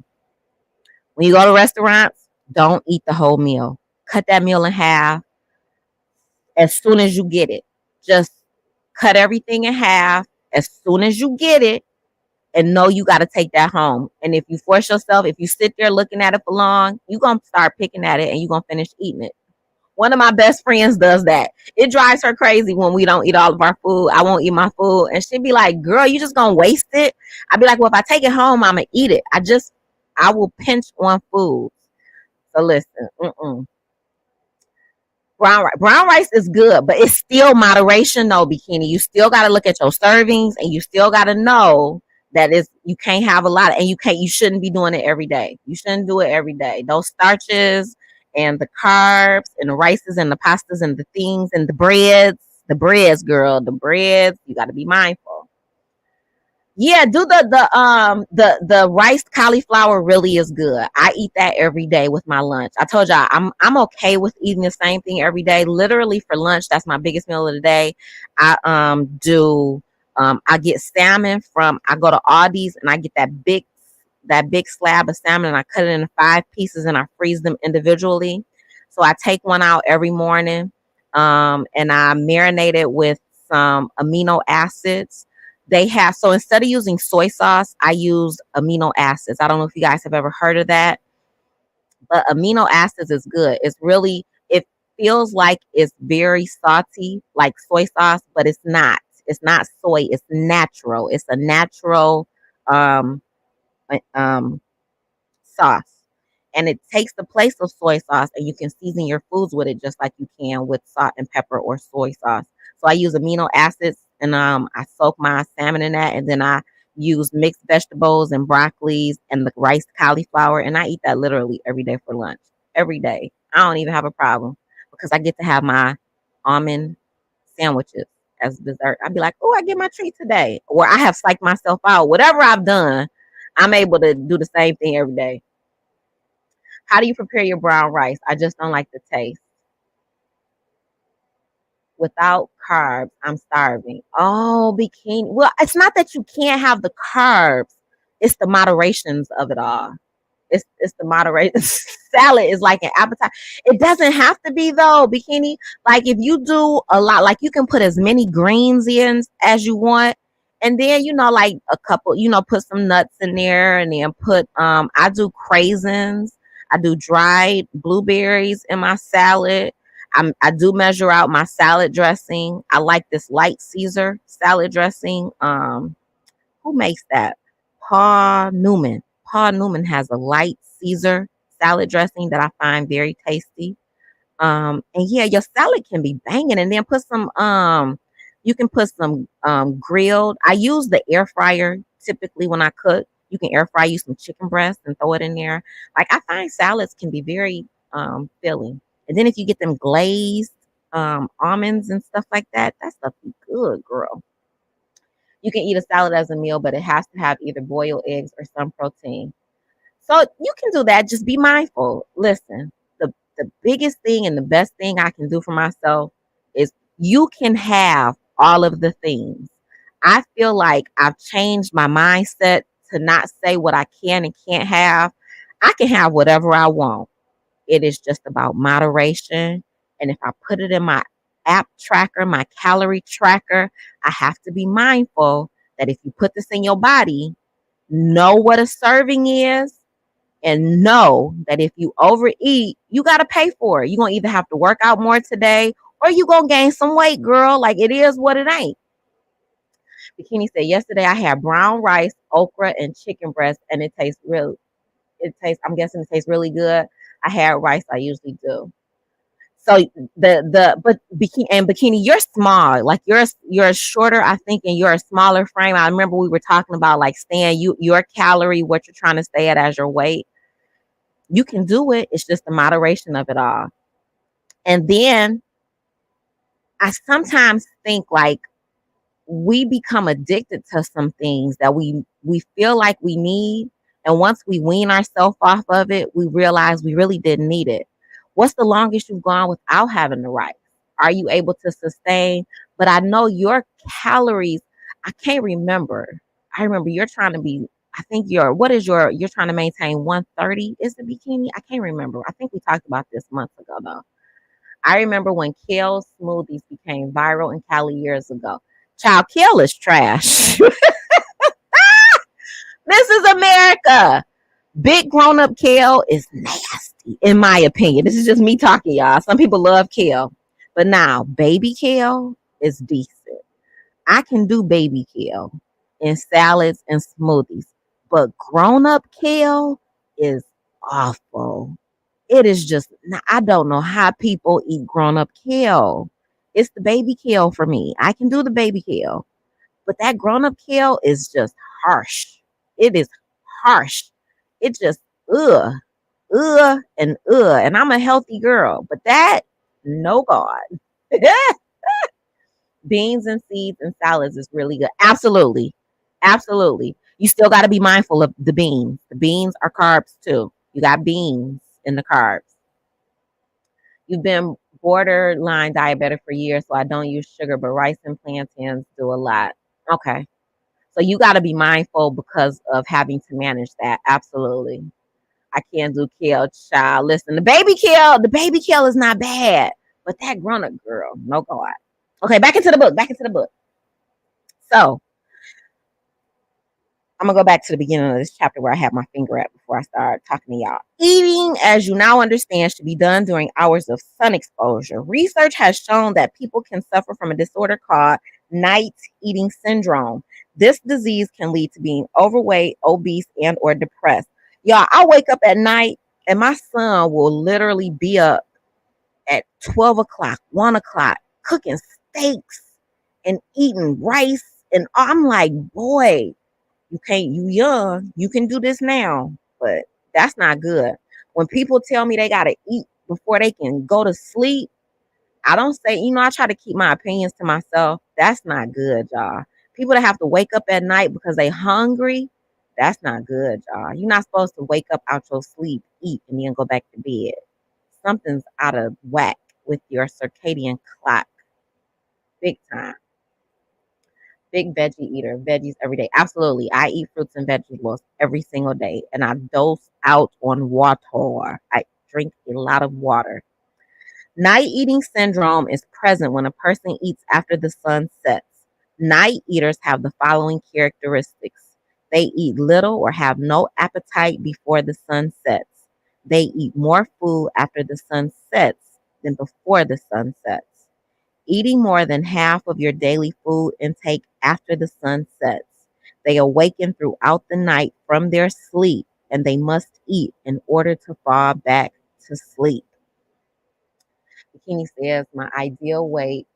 When you go to restaurants, don't eat the whole meal. Cut that meal in half as soon as you get it. Just cut everything in half as soon as you get it, and know you got to take that home. And if you force yourself, if you sit there looking at it for long, you're going to start picking at it and you're going to finish eating it. One of my best friends does that. It drives her crazy when we don't eat all of our food. I won't eat my food. And she'd be like, girl, you just going to waste it? I'd be like, well, if I take it home, I'm going to eat it. I will pinch on food. So listen, brown rice is good, but it's still moderation, no, bikini. You still got to look at your servings, and you still got to know that you can't have a lot, and you shouldn't be doing it every day. You shouldn't do it every day. Those starches and the carbs and the rices and the pastas and the things and the breads, girl, the breads. You got to be mindful. Yeah, do the rice cauliflower really is good. I eat that every day with my lunch. I told y'all I'm okay with eating the same thing every day. Literally for lunch, that's my biggest meal of the day. I get salmon I go to Aldi's and I get that big slab of salmon, and I cut it into 5 pieces and I freeze them individually. So I take one out every morning, and I marinate it with some amino acids. So instead of using soy sauce, I use amino acids. I don't know if you guys have ever heard of that, but amino acids is good. It feels like it's very salty, like soy sauce, but it's not. It's not soy. It's natural. It's a natural sauce. And it takes the place of soy sauce, and you can season your foods with it just like you can with salt and pepper or soy sauce. So I use amino acids, and I soak my salmon in that, and then I use mixed vegetables and broccolis and the rice cauliflower, and I eat that literally every day for lunch. Every day. I don't even have a problem because I get to have my almond sandwiches as dessert. I'd be like, oh, I get my treat today. Or I have psyched myself out. Whatever I've done, I'm able to do the same thing every day. How do you prepare your brown rice? I just don't like the taste. Without carbs, I'm starving. Oh, bikini. Well, it's not that you can't have the carbs. It's the moderations of it all. It's the moderation. Salad is like an appetite. It doesn't have to be though, bikini. Like if you do a lot, like you can put as many greens in as you want. And then, like a couple, put some nuts in there, and then put, I do craisins. I do dried blueberries in my salad. I do measure out my salad dressing. I like this light Caesar salad dressing. Who makes that? Paul Newman. Paul Newman has a light Caesar salad dressing that I find very tasty. And yeah, your salad can be banging, and then put some you can put some grilled. I use the air fryer typically when I cook. You can air fry you some chicken breast and throw it in there. Like, I find salads can be very filling. And then if you get them glazed almonds and stuff like that, that stuff be good, girl. You can eat a salad as a meal, but it has to have either boiled eggs or some protein. So you can do that. Just be mindful. Listen, the biggest thing and the best thing I can do for myself is you can have all of the things. I feel like I've changed my mindset to not say what I can and can't have. I can have whatever I want. It is just about moderation. And if I put it in my app tracker, my calorie tracker, I have to be mindful that if you put this in your body, know what a serving is, and know that if you overeat, you got to pay for it. You're going to either have to work out more today or you're going to gain some weight, girl. Like, it is what it ain't. Bikini said, yesterday I had brown rice, okra, and chicken breast, and I'm guessing it tastes really good. I had rice. I usually do. So but Bikini, you're small. Like, you're shorter, I think, and you're a smaller frame. I remember we were talking about like staying your calorie, what you're trying to stay at as your weight. You can do it. It's just the moderation of it all. And then I sometimes think like we become addicted to some things that we feel like we need. And once we wean ourselves off of it, we realize we really didn't need it. What's the longest you've gone without having the rice? Are you able to sustain? But I know your calories, I can't remember. I remember you're trying to be, I think you're trying to maintain 130 is the Bikini? I can't remember. I think we talked about this months ago though. I remember when kale smoothies became viral in Cali years ago. Child, kale is trash. This is America. Big grown up kale is nasty, in my opinion. This is just me talking, y'all. Some people love kale, but now baby kale is decent. I can do baby kale in salads and smoothies, but grown up kale is awful. It is just, I don't know how people eat grown up kale. It's the baby kale for me. I can do the baby kale, but that grown up kale is just harsh. It is harsh. It just, ugh, and ugh. And I'm a healthy girl, but that, no God. Beans and seeds and salads is really good. Absolutely. Absolutely. You still got to be mindful of the beans. The beans are carbs too. You got beans in the carbs. You've been borderline diabetic for years, so I don't use sugar, but rice and plantains do a lot. Okay. So you got to be mindful because of having to manage that. Absolutely. I can't do kale, child. Listen, the baby kale is not bad, but that grown up girl, no God. Okay, back into the book. So I'm going to go back to the beginning of this chapter where I had my finger at before I start talking to y'all. Eating, as you now understand, should be done during hours of sun exposure. Research has shown that people can suffer from a disorder called night eating syndrome. This disease can lead to being overweight, obese, and or depressed. Y'all, I wake up at night and my son will literally be up at 12 o'clock, 1 o'clock, cooking steaks and eating rice. And I'm like, boy, you young, you can do this now, but that's not good. When people tell me they gotta eat before they can go to sleep, I don't say, I try to keep my opinions to myself. That's not good, y'all. People that have to wake up at night because they hungry, that's not good, y'all. You're not supposed to wake up out your sleep, eat, and then go back to bed. Something's out of whack with your circadian clock. Big time. Big veggie eater, veggies every day. Absolutely. I eat fruits and vegetables every single day, and I dose out on water. I drink a lot of water. Night eating syndrome is present when a person eats after the sun sets. Night eaters have the following characteristics. They eat little or have no appetite before the sun sets. They eat more food after the sun sets than before the sun sets. Eating more than half of your daily food intake after the sun sets. They awaken throughout the night from their sleep, and they must eat in order to fall back to sleep. Bikini says my ideal weight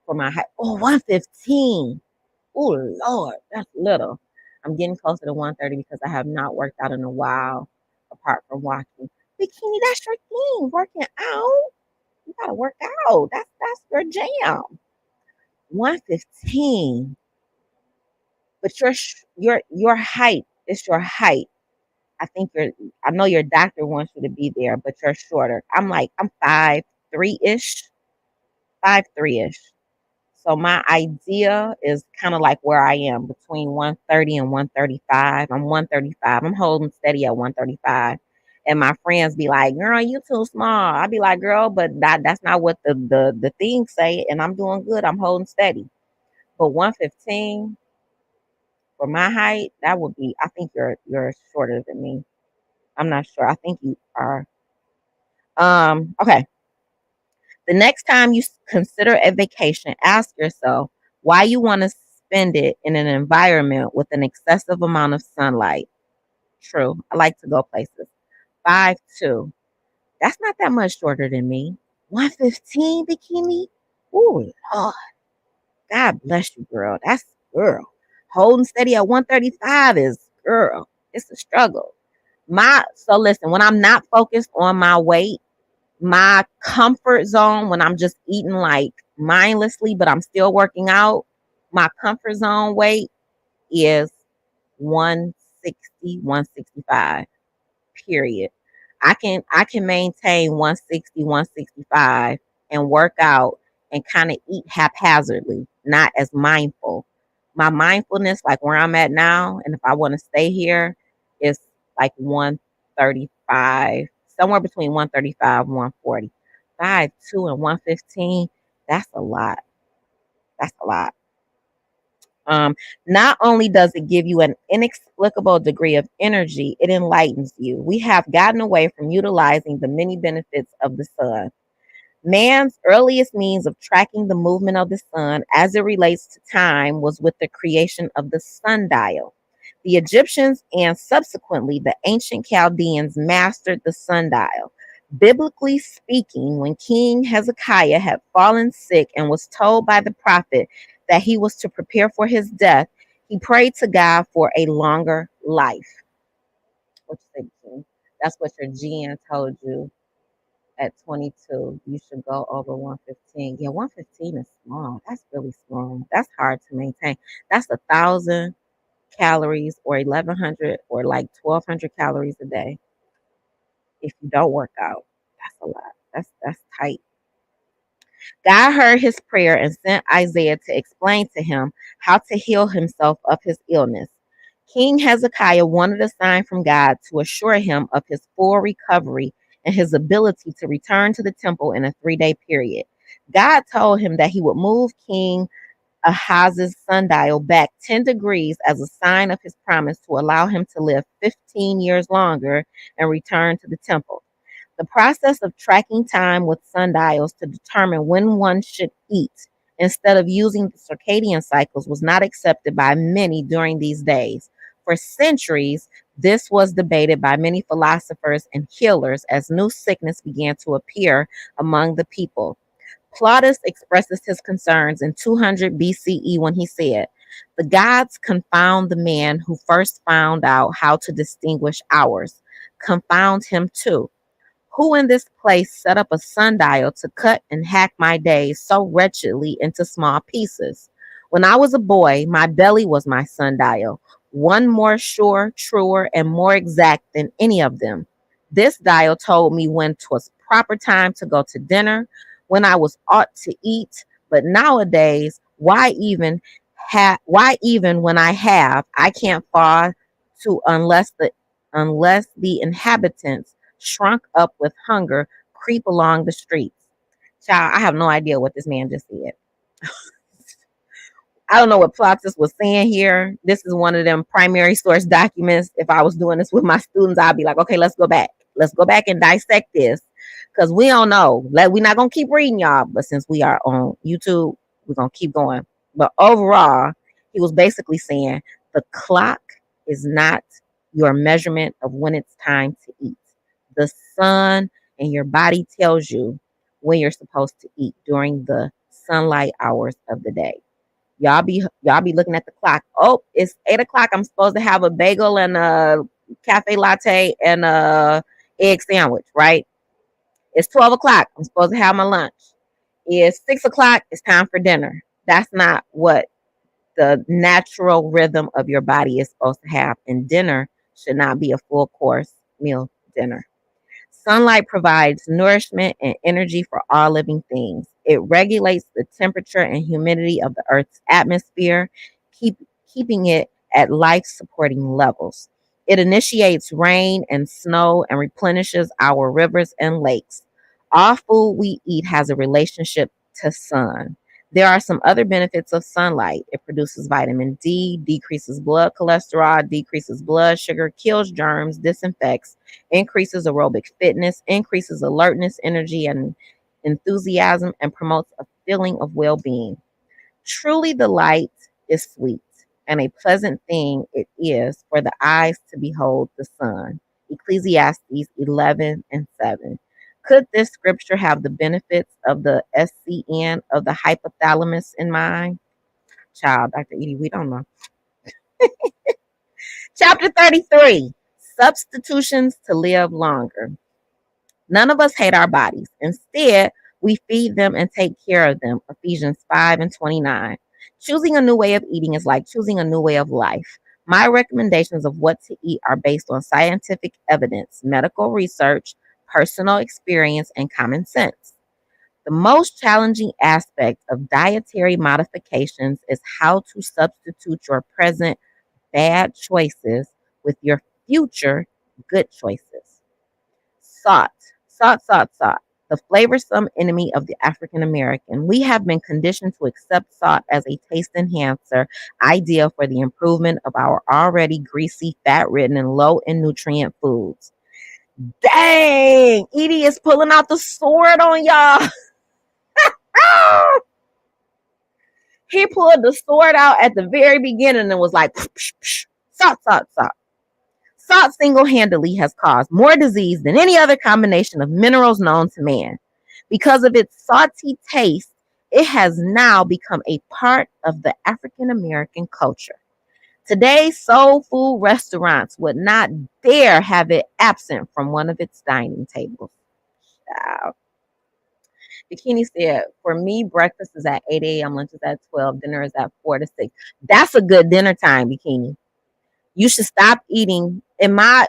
for my height. Oh, 115. Oh, Lord, that's little. I'm getting closer to 130 because I have not worked out in a while, apart from walking. Bikini, that's your thing. Working out. You gotta work out. That's your jam. 115. But your height is your height. I think I know your doctor wants you to be there, but you're shorter. I'm 5'3" ish. 5'3" ish. So my idea is kind of like where I am between 130 and 135. I'm 135. I'm holding steady at 135. And my friends be like, girl, you too small. I be like, girl, but that's not what the things say. And I'm doing good. I'm holding steady. But 115 for my height, that would be, I think you're shorter than me. I'm not sure. I think you are. Okay. The next time you consider a vacation, ask yourself why you want to spend it in an environment with an excessive amount of sunlight. True. I like to go places. 5'2". That's not that much shorter than me. 115 bikini. Ooh, Lord. God bless you, girl. That's girl. Holding steady at 135 is girl. It's a struggle. So listen, when I'm not focused on my weight, my comfort zone, when I'm just eating like mindlessly, but I'm still working out, my comfort zone weight is 160, 165. Period. I can maintain 160, 165 and work out and kind of eat haphazardly, not as mindful. My mindfulness, like where I'm at now, and if I want to stay here, is like 135, somewhere between 135 and 140. 5'2" and 115, that's a lot. That's a lot. Um, Not only does it give you an inexplicable degree of energy, it enlightens you. We have gotten away from utilizing the many benefits of the sun. Man's earliest means of tracking the movement of the sun as it relates to time was with the creation of the sundial. The Egyptians and subsequently the ancient Chaldeans mastered the sundial. Biblically speaking, when King Hezekiah had fallen sick and was told by the prophet that he was to prepare for his death, he prayed to God for a longer life. What you say, King? That's what your GN told you at 22, you should go over 115. Yeah, 115 is small. That's really small. That's hard to maintain. That's 1,000 calories or 1,100 or like 1,200 calories a day if you don't work out. That's a lot. That's tight. God heard his prayer and sent Isaiah to explain to him how to heal himself of his illness. King Hezekiah wanted a sign from God to assure him of his full recovery and his ability to return to the temple in a 3-day period. God told him that he would move King Ahaz's sundial back 10 degrees as a sign of his promise to allow him to live 15 years longer and return to the temple. The process of tracking time with sundials to determine when one should eat instead of using the circadian cycles was not accepted by many during these days. For centuries, this was debated by many philosophers and healers as new sickness began to appear among the people. Plautus expresses his concerns in 200 BCE when he said, "The gods confound the man who first found out how to distinguish hours. Confound him too. Who in this place set up a sundial to cut and hack my days so wretchedly into small pieces? When I was a boy, my belly was my sundial, one more sure, truer, and more exact than any of them. This dial told me when 'twas proper time to go to dinner, when I was ought to eat. But nowadays, why even when I can't fall to unless the inhabitants shrunk up with hunger, creep along the streets." Child, I have no idea what this man just said. I don't know what Plautus was saying here. This is one of them primary source documents. If I was doing this with my students, I'd be like, okay, let's go back. Let's go back and dissect this because we don't know. We're not going to keep reading, y'all. But since we are on YouTube, we're going to keep going. But overall, he was basically saying The clock is not your measurement of when it's time to eat. The sun and your body tells you when you're supposed to eat during the sunlight hours of the day. Y'all be looking at the clock. Oh, it's 8 o'clock. I'm supposed to have a bagel and a cafe latte and a egg sandwich, right? It's 12 o'clock. I'm supposed to have my lunch. It's 6 o'clock. It's time for dinner. That's not what the natural rhythm of your body is supposed to have. And dinner should not be a full course meal dinner. Sunlight provides nourishment and energy for all living things. It regulates the temperature and humidity of the Earth's atmosphere, keep, keeping it at life supporting levels. It initiates rain and snow and replenishes our rivers and lakes. All food we eat has a relationship to sun. There are some other benefits of sunlight. It produces vitamin D, decreases blood cholesterol, decreases blood sugar, kills germs, disinfects, increases aerobic fitness, increases alertness, energy, and enthusiasm, and promotes a feeling of well being. Truly, the light is sweet, and a pleasant thing it is for the eyes to behold the sun. Ecclesiastes 11 and 7. Could this scripture have the benefits of the SCN of the hypothalamus in mind? Child, Dr. Eadie, we don't know. Chapter 33, Substitutions to Live Longer. None of us hate our bodies. Instead, we feed them and take care of them. Ephesians 5 and 29. Choosing a new way of eating is like choosing a new way of life. My recommendations of what to eat are based on scientific evidence, medical research, personal experience, and common sense. The most challenging aspect of dietary modifications is how to substitute your present bad choices with your future good choices. Salt, salt. The flavorsome enemy of the African American. We have been conditioned to accept salt as a taste enhancer, ideal for the improvement of our already greasy, fat ridden, and low in nutrient foods. Dang! Eadie is pulling out the sword on y'all. He pulled the sword out at the very beginning and was like, psh, psh, psh. Salt. Salt single-handedly has caused more disease than any other combination of minerals known to man. Because of its salty taste, it has now become a part of the African American culture. Today's soul food restaurants would not dare have it absent from one of its dining tables. Wow. Bikini said, for me, breakfast is at 8 a.m., lunch is at 12, dinner is at 4 to 6. That's a good dinner time, Bikini. You should stop eating. I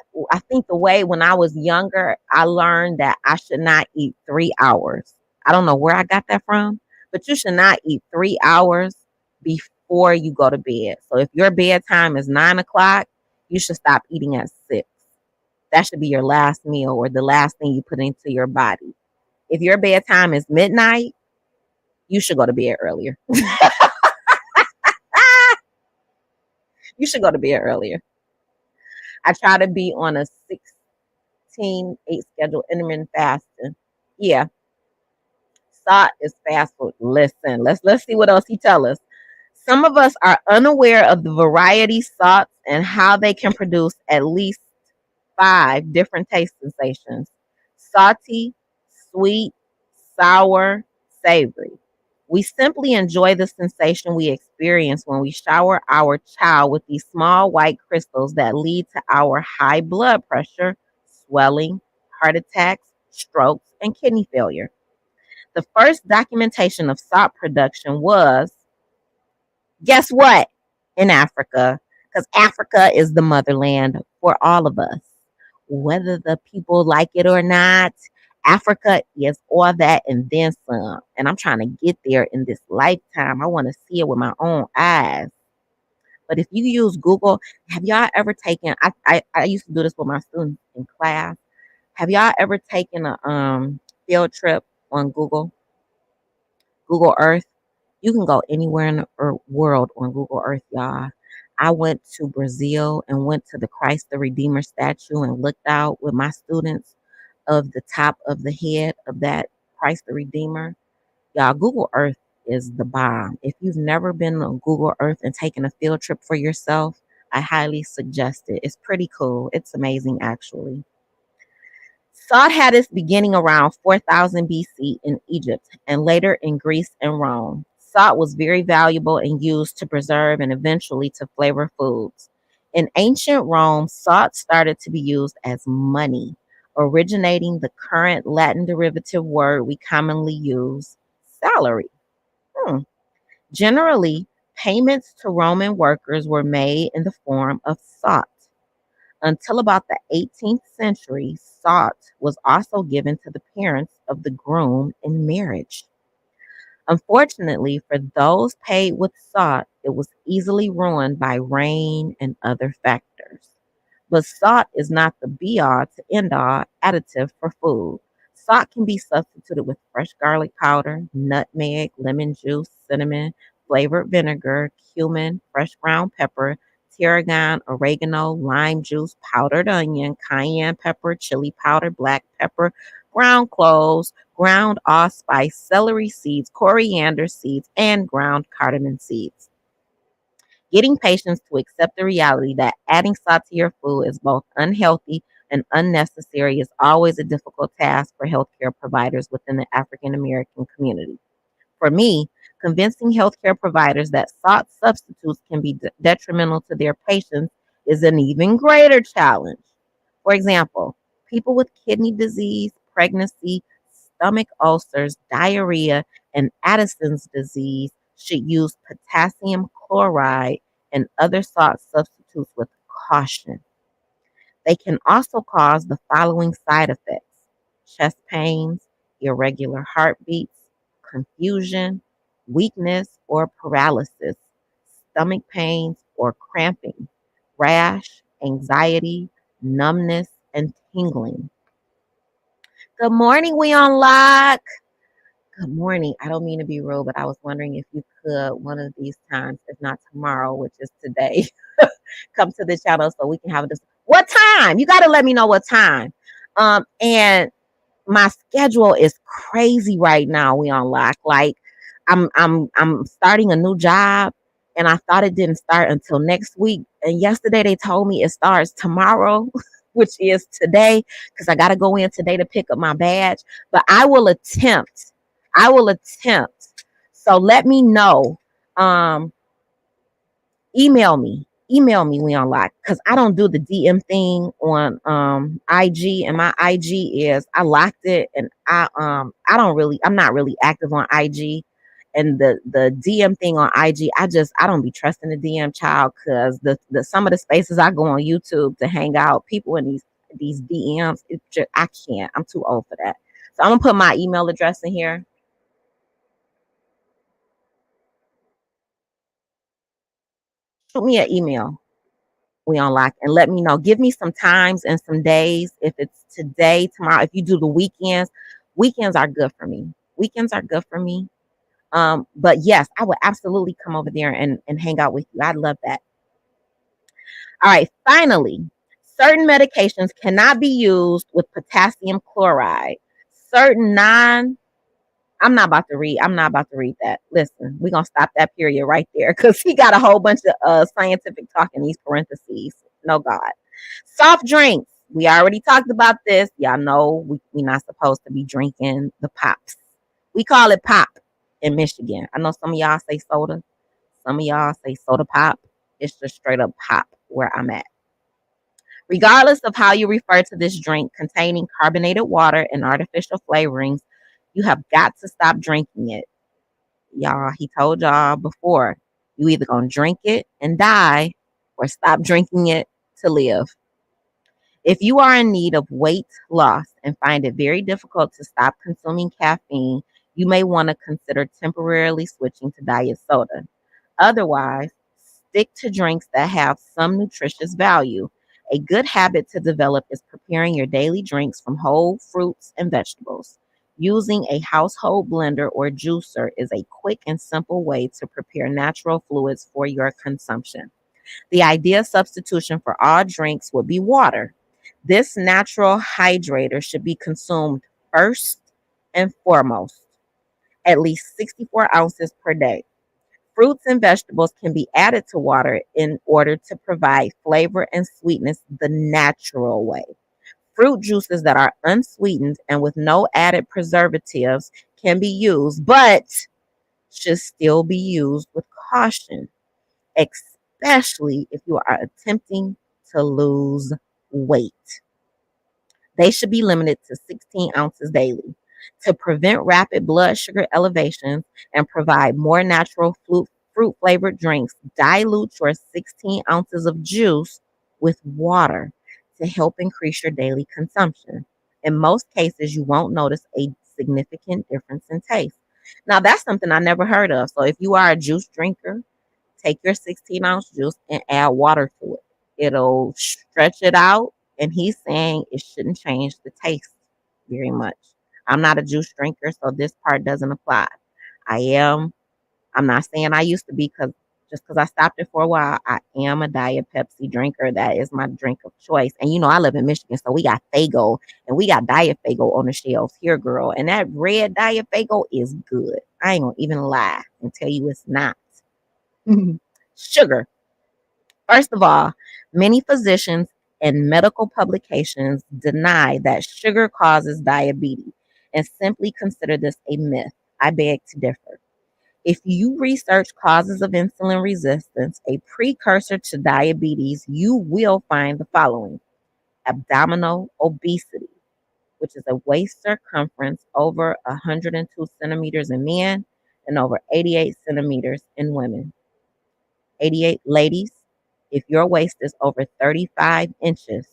think the way when I was younger, I learned that I should not eat 3 hours. I don't know where I got that from, but you should not eat 3 hours before you go to bed. So if your bedtime is 9 o'clock, you should stop eating at 6. That should be your last meal or the last thing you put into your body. If your bedtime is midnight, you should go to bed earlier. You should go to bed earlier. I try to be on a 16-8 schedule, intermittent fasting. Yeah, salt is fast food. Listen, let's see what else he tell us. Some of us are unaware of the variety salts and how they can produce at least 5 different taste sensations: salty, sweet, sour, savory. We simply enjoy the sensation we experience when we shower our child with these small white crystals that lead to our high blood pressure, swelling, heart attacks, strokes, and kidney failure. The first documentation of salt production was, guess what? In Africa, because Africa is the motherland for all of us. Whether the people like it or not, Africa is all that and then some. And I'm trying to get there in this lifetime. I want to see it with my own eyes. But if you use Google, have y'all ever taken, I used to do this with my students in class. Have y'all ever taken a field trip on Google Earth? You can go anywhere in the world on Google Earth, y'all. I went to Brazil and went to the Christ the Redeemer statue and looked out with my students of the top of the head of that Christ the Redeemer. Y'all, Google Earth is the bomb. If you've never been on Google Earth and taken a field trip for yourself, I highly suggest it. It's pretty cool. It's amazing, actually. Salt had its beginning around 4000 BC in Egypt and later in Greece and Rome. Salt was very valuable and used to preserve and eventually to flavor foods. In ancient Rome, salt started to be used as money, originating the current Latin derivative word we commonly use, salary. Hmm. Generally, payments to Roman workers were made in the form of salt. Until about the 18th century, salt was also given to the parents of the groom in marriage. Unfortunately, for those paid with salt, it was easily ruined by rain and other factors. But salt is not the be all to end all additive for food. Salt can be substituted with fresh garlic powder, nutmeg, lemon juice, cinnamon, flavored vinegar, cumin, fresh ground pepper, tarragon, oregano, lime juice, powdered onion, cayenne pepper, chili powder, black pepper, ground cloves, ground allspice, celery seeds, coriander seeds, and ground cardamom seeds. Getting patients to accept the reality that adding salt to your food is both unhealthy and unnecessary is always a difficult task for healthcare providers within the African American community. For me, convincing healthcare providers that salt substitutes can be detrimental to their patients is an even greater challenge. For example, people with kidney disease, pregnancy, stomach ulcers, diarrhea, and Addison's disease should use potassium chloride and other salt substitutes with caution. They can also cause the following side effects: chest pains, irregular heartbeats, confusion, weakness or paralysis, stomach pains or cramping, rash, anxiety, numbness, and tingling. Good morning, we on lock. Good morning. I don't mean to be rude, but I was wondering if you could one of these times, if not tomorrow, which is today, come to the channel so we can have this. What time? You got to let me know what time. And my schedule is crazy right now. We on lock. Like I'm starting a new job, and I thought it didn't start until next week. And yesterday they told me it starts tomorrow, which is today, because I got to go in today to pick up my badge. But I will attempt. I will attempt. So let me know. Email me we unlock, because I don't do the DM thing on IG, and my IG is, I locked it, and I'm not really active on IG, and the DM thing on IG, I don't be trusting the DM child, because the some of the spaces I go on YouTube to hang out, people in these DMs, I can't, I'm too old for that. So I'm gonna put my email address in here. Shoot me an email, we unlock, and let me know. Give me some times and some days. If it's today, tomorrow, if you do the weekends are good for me. Weekends are good for me. But yes, I would absolutely come over there and hang out with you. I'd love that. All right, finally, certain medications cannot be used with potassium chloride. Certain non I'm not about to read. I'm not about to read that. Listen, we're gonna stop that period right there, because he got a whole bunch of scientific talk in these parentheses. No God. Soft drinks. We already talked about this. Y'all know we're not supposed to be drinking the pops. We call it pop in Michigan. I know some of y'all say soda. Some of y'all say soda pop. It's just straight up pop where I'm at. Regardless of how you refer to this drink containing carbonated water and artificial flavorings, you have got to stop drinking it. Y'all, he told y'all before, you either gonna drink it and die or stop drinking it to live. If you are in need of weight loss and find it very difficult to stop consuming caffeine, you may want to consider temporarily switching to diet soda. Otherwise, stick to drinks that have some nutritious value. A good habit to develop is preparing your daily drinks from whole fruits and vegetables. Using a household blender or juicer is a quick and simple way to prepare natural fluids for your consumption. The ideal substitution for all drinks would be water. This natural hydrator should be consumed first and foremost, at least 64 ounces per day. Fruits and vegetables can be added to water in order to provide flavor and sweetness the natural way. Fruit juices that are unsweetened and with no added preservatives can be used, but should still be used with caution, especially if you are attempting to lose weight. They should be limited to 16 ounces daily. To prevent rapid blood sugar elevations and provide more natural fruit flavored drinks, dilute your 16 ounces of juice with water to help increase your daily consumption. In most cases, you won't notice a significant difference in taste. Now, that's something I never heard of. So, if you are a juice drinker, take your 16-ounce juice and add water to it. It'll stretch it out. And he's saying it shouldn't change the taste very much. I'm not a juice drinker, so this part doesn't apply. I am, I'm not saying I used to be because just because I stopped it for a while, I am a Diet Pepsi drinker. That is my drink of choice. And you know, I live in Michigan, so we got Faygo and we got Diet Faygo on the shelves here, girl. And that red Diet Faygo is good. I ain't gonna even lie and tell you it's not. Sugar. First of all, many physicians and medical publications deny that sugar causes diabetes and simply consider this a myth. I beg to differ. If you research causes of insulin resistance, a precursor to diabetes, you will find the following: abdominal obesity, which is a waist circumference over 102 centimeters in men and over 88 centimeters in women. 88 ladies, if your waist is over 35 inches,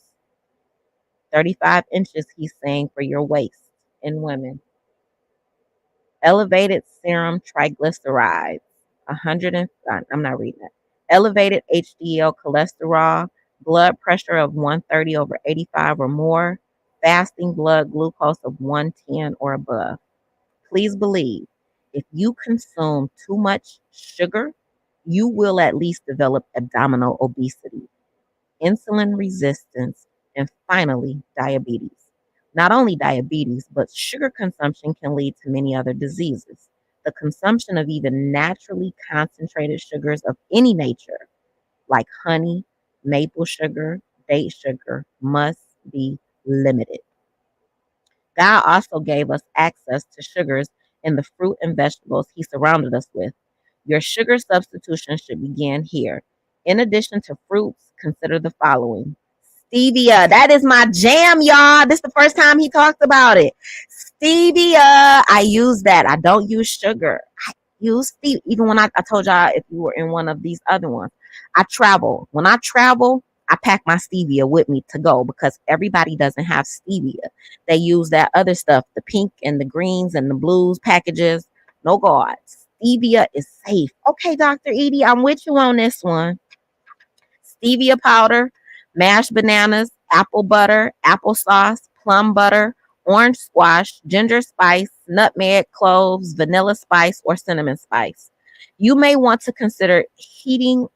he's saying for your waist in women. Elevated serum triglycerides, 100 and, I'm not reading it. Elevated HDL cholesterol, blood pressure of 130 over 85 or more, fasting blood glucose of 110 or above. Please believe, if you consume too much sugar, you will at least develop abdominal obesity, insulin resistance, and finally, diabetes. Not only diabetes, but sugar consumption can lead to many other diseases. The consumption of even naturally concentrated sugars of any nature, like honey, maple sugar, date sugar, must be limited. God also gave us access to sugars in the fruit and vegetables He surrounded us with. Your sugar substitution should begin here. In addition to fruits, consider the following: stevia. That is my jam, y'all. This is the first time he talked about it. Stevia. I use that. I don't use sugar. I use stevia. Even when I told y'all if you were in one of these other ones, I travel. When I travel, I pack my stevia with me to go because everybody doesn't have stevia. They use that other stuff, the pink and the greens and the blues packages. No God. Stevia is safe. Okay, Dr. Eadie, I'm with you on this one. Stevia powder, mashed bananas, apple butter, applesauce, plum butter, orange squash, ginger spice, nutmeg, cloves, vanilla spice, or cinnamon spice. You may want to consider heating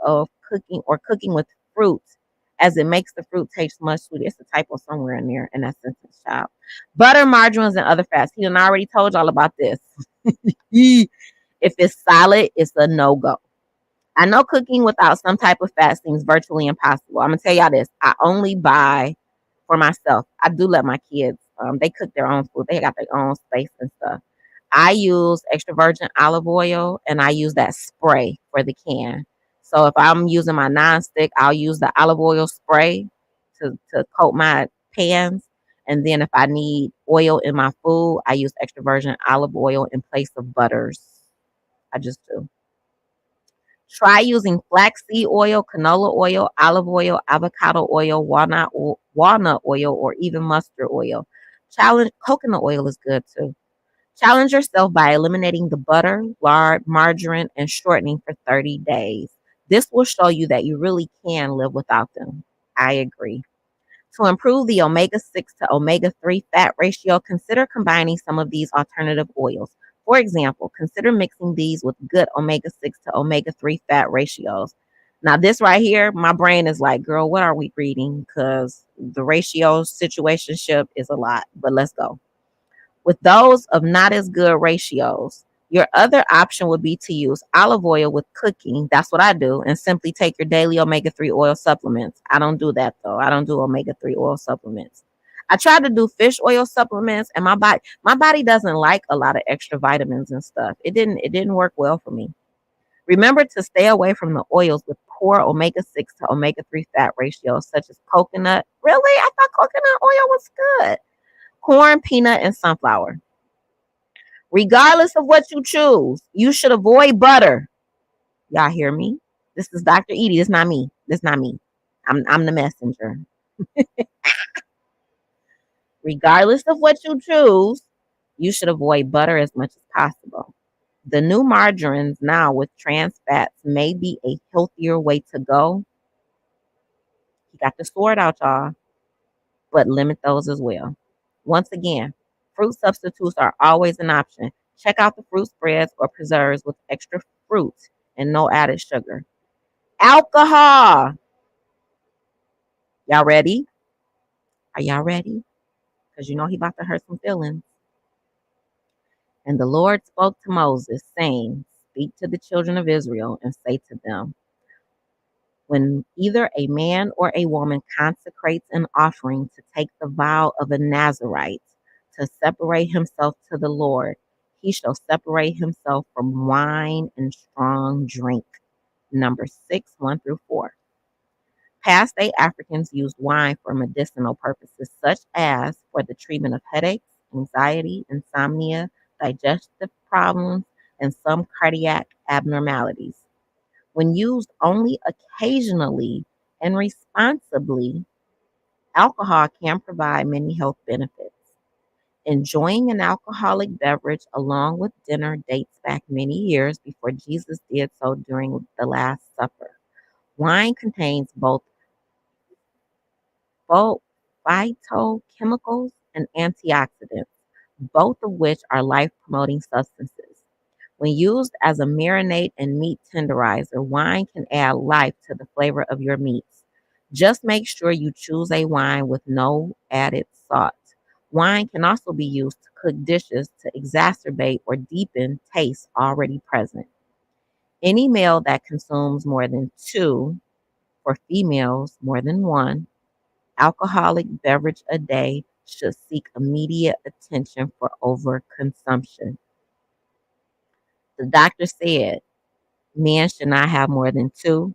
of cooking or cooking with fruits, as it makes the fruit taste much sweeter. It's a typo somewhere in there in that sentence, child. Butter, margarines, and other fats. He done already told y'all about this. If it's solid, it's a no-go. I know cooking without some type of fat seems virtually impossible. I'm gonna tell y'all this. I only buy for myself. I do let my kids, they cook their own food. They got their own space and stuff. I use extra virgin olive oil and I use that spray for the can. So if I'm using my nonstick, I'll use the olive oil spray to coat my pans. And then if I need oil in my food, I use extra virgin olive oil in place of butters. I just do. Try using flaxseed oil, canola oil, olive oil, avocado oil, walnut oil, or even mustard oil. Challenge coconut oil is good too. Challenge yourself by eliminating the butter, lard, margarine, and shortening for 30 days. This will show you that you really can live without them. I agree. To improve the omega-6 to omega-3 fat ratio, consider combining some of these alternative oils. For example, consider mixing these with good omega-6 to omega-3 fat ratios. Now, this right here, my brain is like, girl, what are we reading? Because the ratio situationship is a lot, but let's go. With those of not as good ratios, Your other option would be to use olive oil with cooking. That's what I do. And simply take your daily omega-3 oil supplements. I don't do that though. I don't do omega-3 oil supplements. I tried to do fish oil supplements and my body doesn't like a lot of extra vitamins and stuff. It didn't work well for me. Remember to stay away from the oils with poor omega-6 to omega-3 fat ratios such as coconut. Really? I thought coconut oil was good. Corn, peanut, and sunflower. Regardless of what you choose, you should avoid butter. Y'all hear me? This is Dr. Eadie. This is not me. This is not me. I'm the messenger. Regardless of what you choose, you should avoid butter as much as possible. The new margarines now with trans fats may be a healthier way to go. You got the sword out, y'all, but limit those as well. Once again, fruit substitutes are always an option. Check out the fruit spreads or preserves with extra fruit and no added sugar. Alcohol. Y'all ready? Are y'all ready? Because you know he about to hurt some feelings. And the Lord spoke to Moses, saying, speak to the children of Israel and say to them, when either a man or a woman consecrates an offering to take the vow of a Nazarite to separate himself to the Lord, he shall separate himself from wine and strong drink. Number 6, 1 through 4. Past day Africans used wine for medicinal purposes, such as for the treatment of headaches, anxiety, insomnia, digestive problems, and some cardiac abnormalities. When used only occasionally and responsibly, alcohol can provide many health benefits. Enjoying an alcoholic beverage along with dinner dates back many years before Jesus did so during the Last Supper. Wine contains both phytochemicals and antioxidants, both of which are life-promoting substances. When used as a marinade and meat tenderizer, wine can add life to the flavor of your meats. Just make sure you choose a wine with no added salt. Wine can also be used to cook dishes to exacerbate or deepen tastes already present. Any male that consumes more than 2, for females more than 1, alcoholic beverage a day should seek immediate attention for overconsumption. The doctor said men should not have more than 2,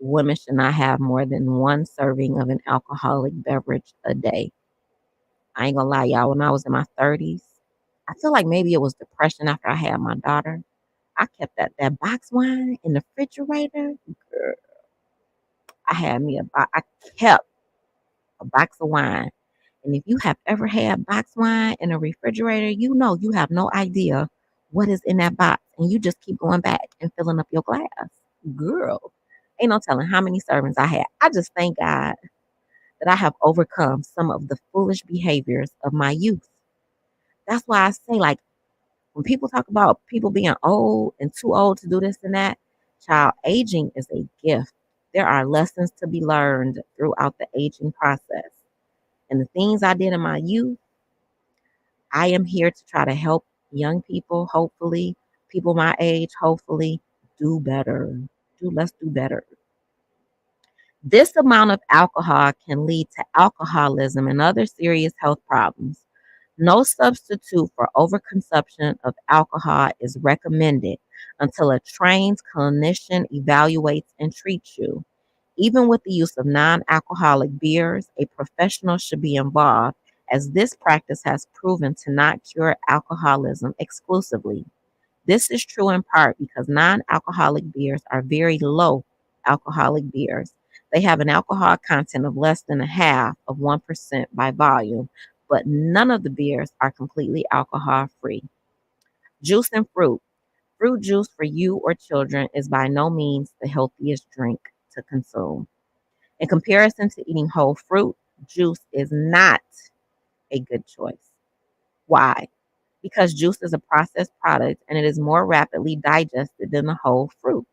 women should not have more than 1 serving of an alcoholic beverage a day. I ain't gonna lie, y'all, when I was in my 30s, I feel like maybe it was depression after I had my daughter. I kept that box wine in the refrigerator. Girl, I kept a box of wine. And if you have ever had box wine in a refrigerator, you know you have no idea what is in that box. And you just keep going back and filling up your glass. Girl, ain't no telling how many servings I had. I just thank God that I have overcome some of the foolish behaviors of my youth. That's why I say, like, when people talk about people being old and too old to do this and that, child, aging is a gift. There are lessons to be learned throughout the aging process. And the things I did in my youth, I am here to try to help young people, hopefully, people my age, hopefully, do better. Let's do better. This amount of alcohol can lead to alcoholism and other serious health problems. No substitute for overconsumption of alcohol is recommended until a trained clinician evaluates and treats you. Even with the use of non-alcoholic beers, a professional should be involved, as this practice has proven to not cure alcoholism exclusively. This is true in part because non-alcoholic beers are very low alcoholic beers. They have an alcohol content of less than a half of 1% by volume, but none of the beers are completely alcohol free. Juice and fruit. Fruit juice for you or children is by no means the healthiest drink to consume. In comparison to eating whole fruit, juice is not a good choice. Why? Because juice is a processed product and it is more rapidly digested than the whole fruit.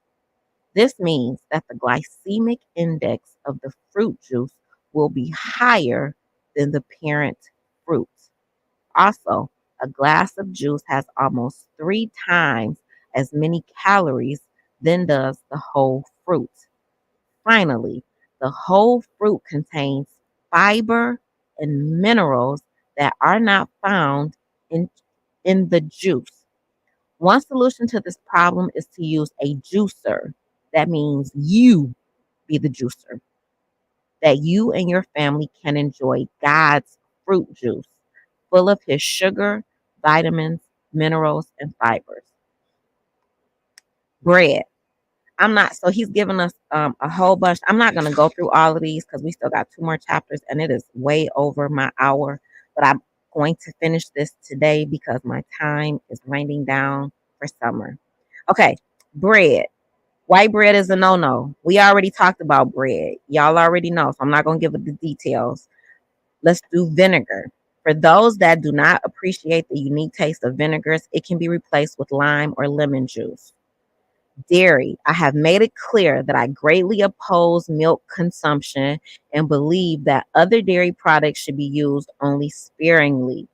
This means that the glycemic index of the fruit juice will be higher than the parent fruit. Also, A glass of juice has almost 3 times as many calories than does the whole fruit. Finally, the whole fruit contains fiber and minerals that are not found in, in the juice. One solution to this problem is to use a juicer. That means you be the juicer, that you and your family can enjoy God's fruit juice, full of His sugar, vitamins, minerals, and fibers. Bread. So he's given us a whole bunch. I'm not going to go through all of these because we still got 2 more chapters and it is way over my hour. But I'm going to finish this today because my time is winding down for summer. Okay, bread. White bread is a no-no. We already talked about bread. Y'all already know, so I'm not going to give it the details. Let's do vinegar. For those that do not appreciate the unique taste of vinegars, it can be replaced with lime or lemon juice. Dairy. I have made it clear that I greatly oppose milk consumption and believe that other dairy products should be used only sparingly.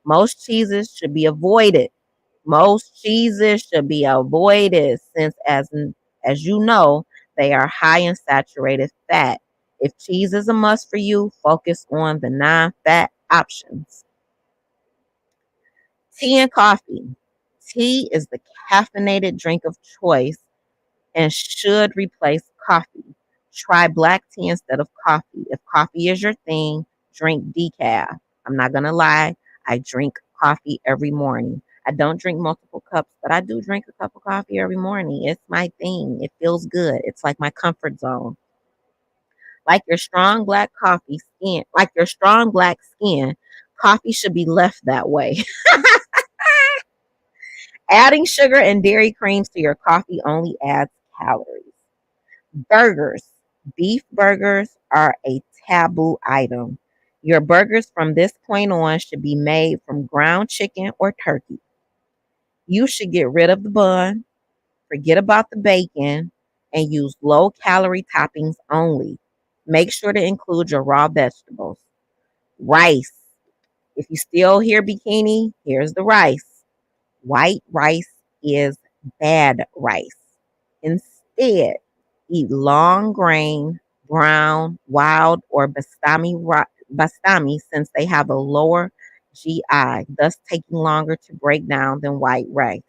Most cheeses should be avoided. Most cheeses should be avoided since, as you know, they are high in saturated fat. If cheese is a must for you, focus on the non-fat options. Tea and coffee. Tea is the caffeinated drink of choice and should replace coffee. Try black tea instead of coffee. If coffee is your thing, drink decaf. I'm not going to lie, I drink coffee every morning. I don't drink multiple cups, but I do drink a cup of coffee every morning. It's my thing. It feels good. It's like my comfort zone. Like your strong black skin, coffee should be left that way. Adding sugar and dairy creams to your coffee only adds calories. Burgers. Beef burgers are a taboo item. Your burgers from this point on should be made from ground chicken or turkey. You should get rid of the bun, forget about the bacon, and use low calorie toppings only. Make sure to include your raw vegetables. Rice. If you still hear bikini, here's the rice. White rice is bad rice. Instead, eat long grain, brown, wild, or bastami since they have a lower GI, thus taking longer to break down than white rice.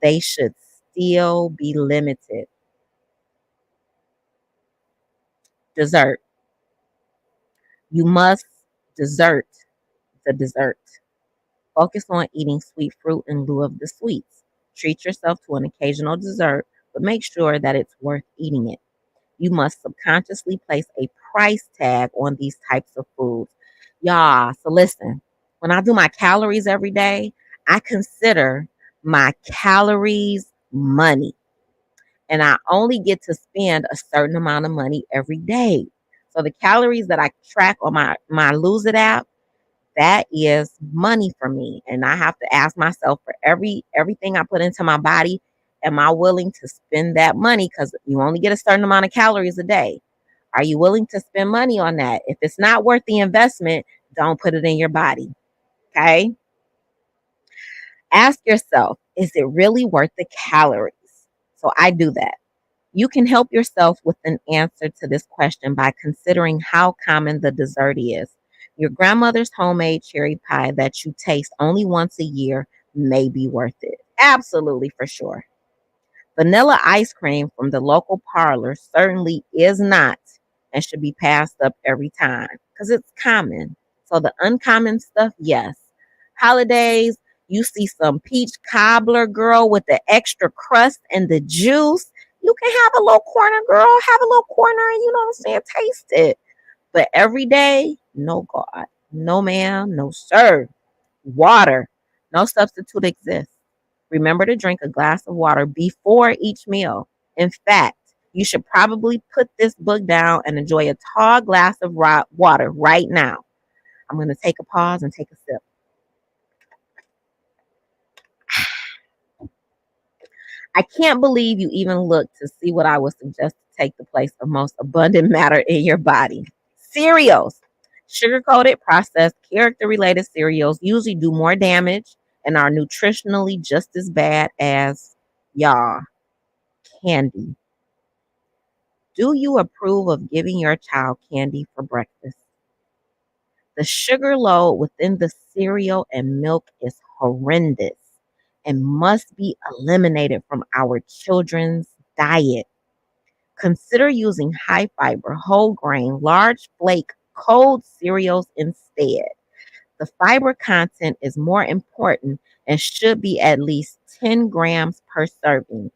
They should still be limited. Dessert. You must dessert the dessert. Focus on eating sweet fruit in lieu of the sweets. Treat yourself to an occasional dessert, but make sure that it's worth eating it. You must subconsciously place a price tag on these types of foods. Y'all, so listen, when I do my calories every day, I consider my calories money. And I only get to spend a certain amount of money every day. So the calories that I track on my Lose It app, that is money for me. And I have to ask myself for everything I put into my body, am I willing to spend that money? Because you only get a certain amount of calories a day. Are you willing to spend money on that? If it's not worth the investment, don't put it in your body. Okay. Ask yourself, is it really worth the calories? So I do that. You can help yourself with an answer to this question by considering how common the dessert is. Your grandmother's homemade cherry pie that you taste only once a year may be worth it. Absolutely, for sure. Vanilla ice cream from the local parlor certainly is not and should be passed up every time because it's common. So the uncommon stuff, yes. Holidays, you see some peach cobbler, girl, with the extra crust and the juice. You can have a little corner, girl. Have a little corner and you know what I'm saying? Taste it. But every day, no God. No ma'am, no sir. Water. No substitute exists. Remember to drink a glass of water before each meal. In fact, you should probably put this book down and enjoy a tall glass of water right now. I'm going to take a pause and take a sip. I can't believe you even looked to see what I would suggest to take the place of most abundant matter in your body. Cereals. Sugar-coated, processed, character-related cereals usually do more damage and are nutritionally just as bad as, y'all, candy. Do you approve of giving your child candy for breakfast? The sugar load within the cereal and milk is horrendous and must be eliminated from our children's diet. Consider using high fiber, whole grain, large flake, cold cereals instead. The fiber content is more important and should be at least 10 grams per serving.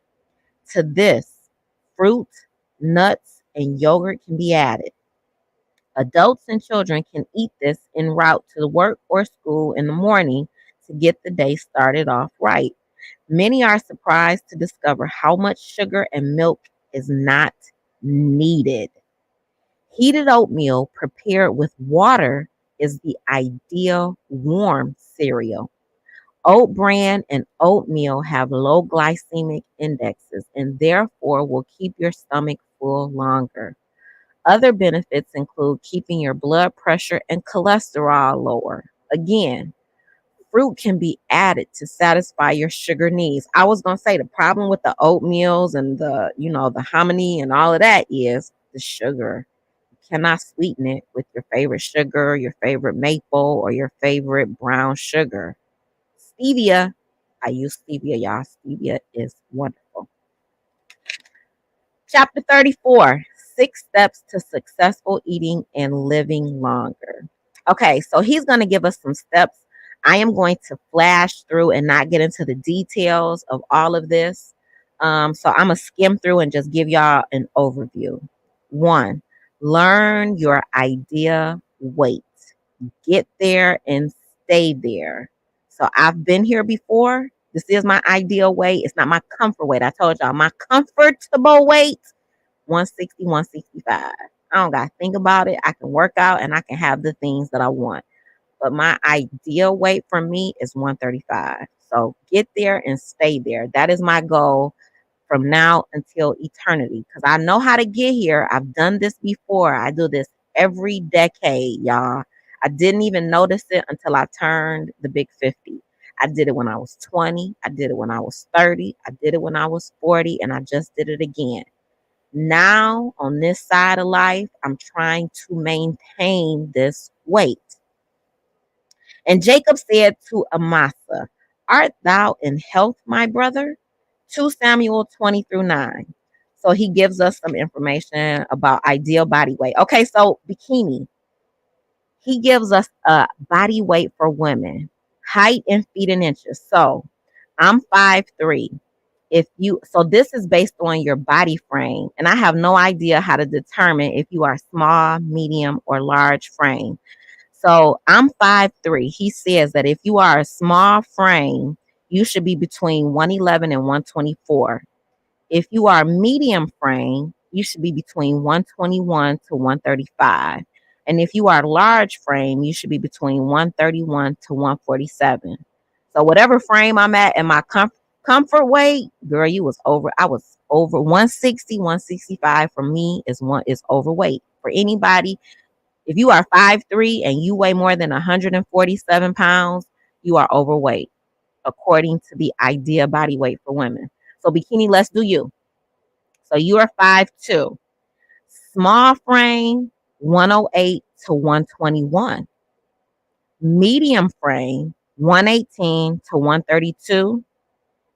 To this, fruit, nuts, and yogurt can be added. Adults and children can eat this en route to work or school in the morning to get the day started off right. Many are surprised to discover how much sugar and milk is not needed. Heated oatmeal prepared with water is the ideal warm cereal. Oat bran and oatmeal have low glycemic indexes and therefore will keep your stomach full longer. Other benefits include keeping your blood pressure and cholesterol lower. Again, fruit can be added to satisfy your sugar needs. I was going to say the problem with the oatmeals and the hominy and all of that is the sugar. You cannot sweeten it with your favorite sugar, your favorite maple, or your favorite brown sugar. Stevia, I use stevia, y'all. Stevia is wonderful. Chapter 34, 6 steps to successful eating and living longer. Okay, so he's going to give us some steps. I am going to flash through and not get into the details of all of this. So I'm going to skim through and just give y'all an overview. 1, learn your idea weight. Get there and stay there. So I've been here before. This is my ideal weight. It's not my comfort weight. I told y'all my comfortable weight, 160, 165. I don't got to think about it. I can work out and I can have the things that I want. But my ideal weight for me is 135. So get there and stay there. That is my goal from now until eternity. Because I know how to get here. I've done this before. I do this every decade, y'all. I didn't even notice it until I turned the big 50. I did it when I was 20. I did it when I was 30. I did it when I was 40. And I just did it again. Now, on this side of life, I'm trying to maintain this weight. And Jacob said to Amasa, art thou in health, my brother? 2 Samuel 20-9. So he gives us some information about ideal body weight. Okay, so bikini. He gives us a body weight for women, height in feet and inches. So I'm 5'3". So this is based on your body frame, and I have no idea how to determine if you are small, medium, or large frame. So I'm 5'3". He says that if you are a small frame, you should be between 111 and 124. If you are medium frame, you should be between 121 to 135. And if you are large frame, you should be between 131 to 147. So whatever frame I'm at and my comfort weight, girl, I was over 160, 165 for me is overweight. For anybody, if you are 5'3" and you weigh more than 147 pounds, you are overweight, according to the idea body weight for women. So bikini, let's do you. So you are 5'2". Small frame, 108 to 121. Medium frame, 118 to 132.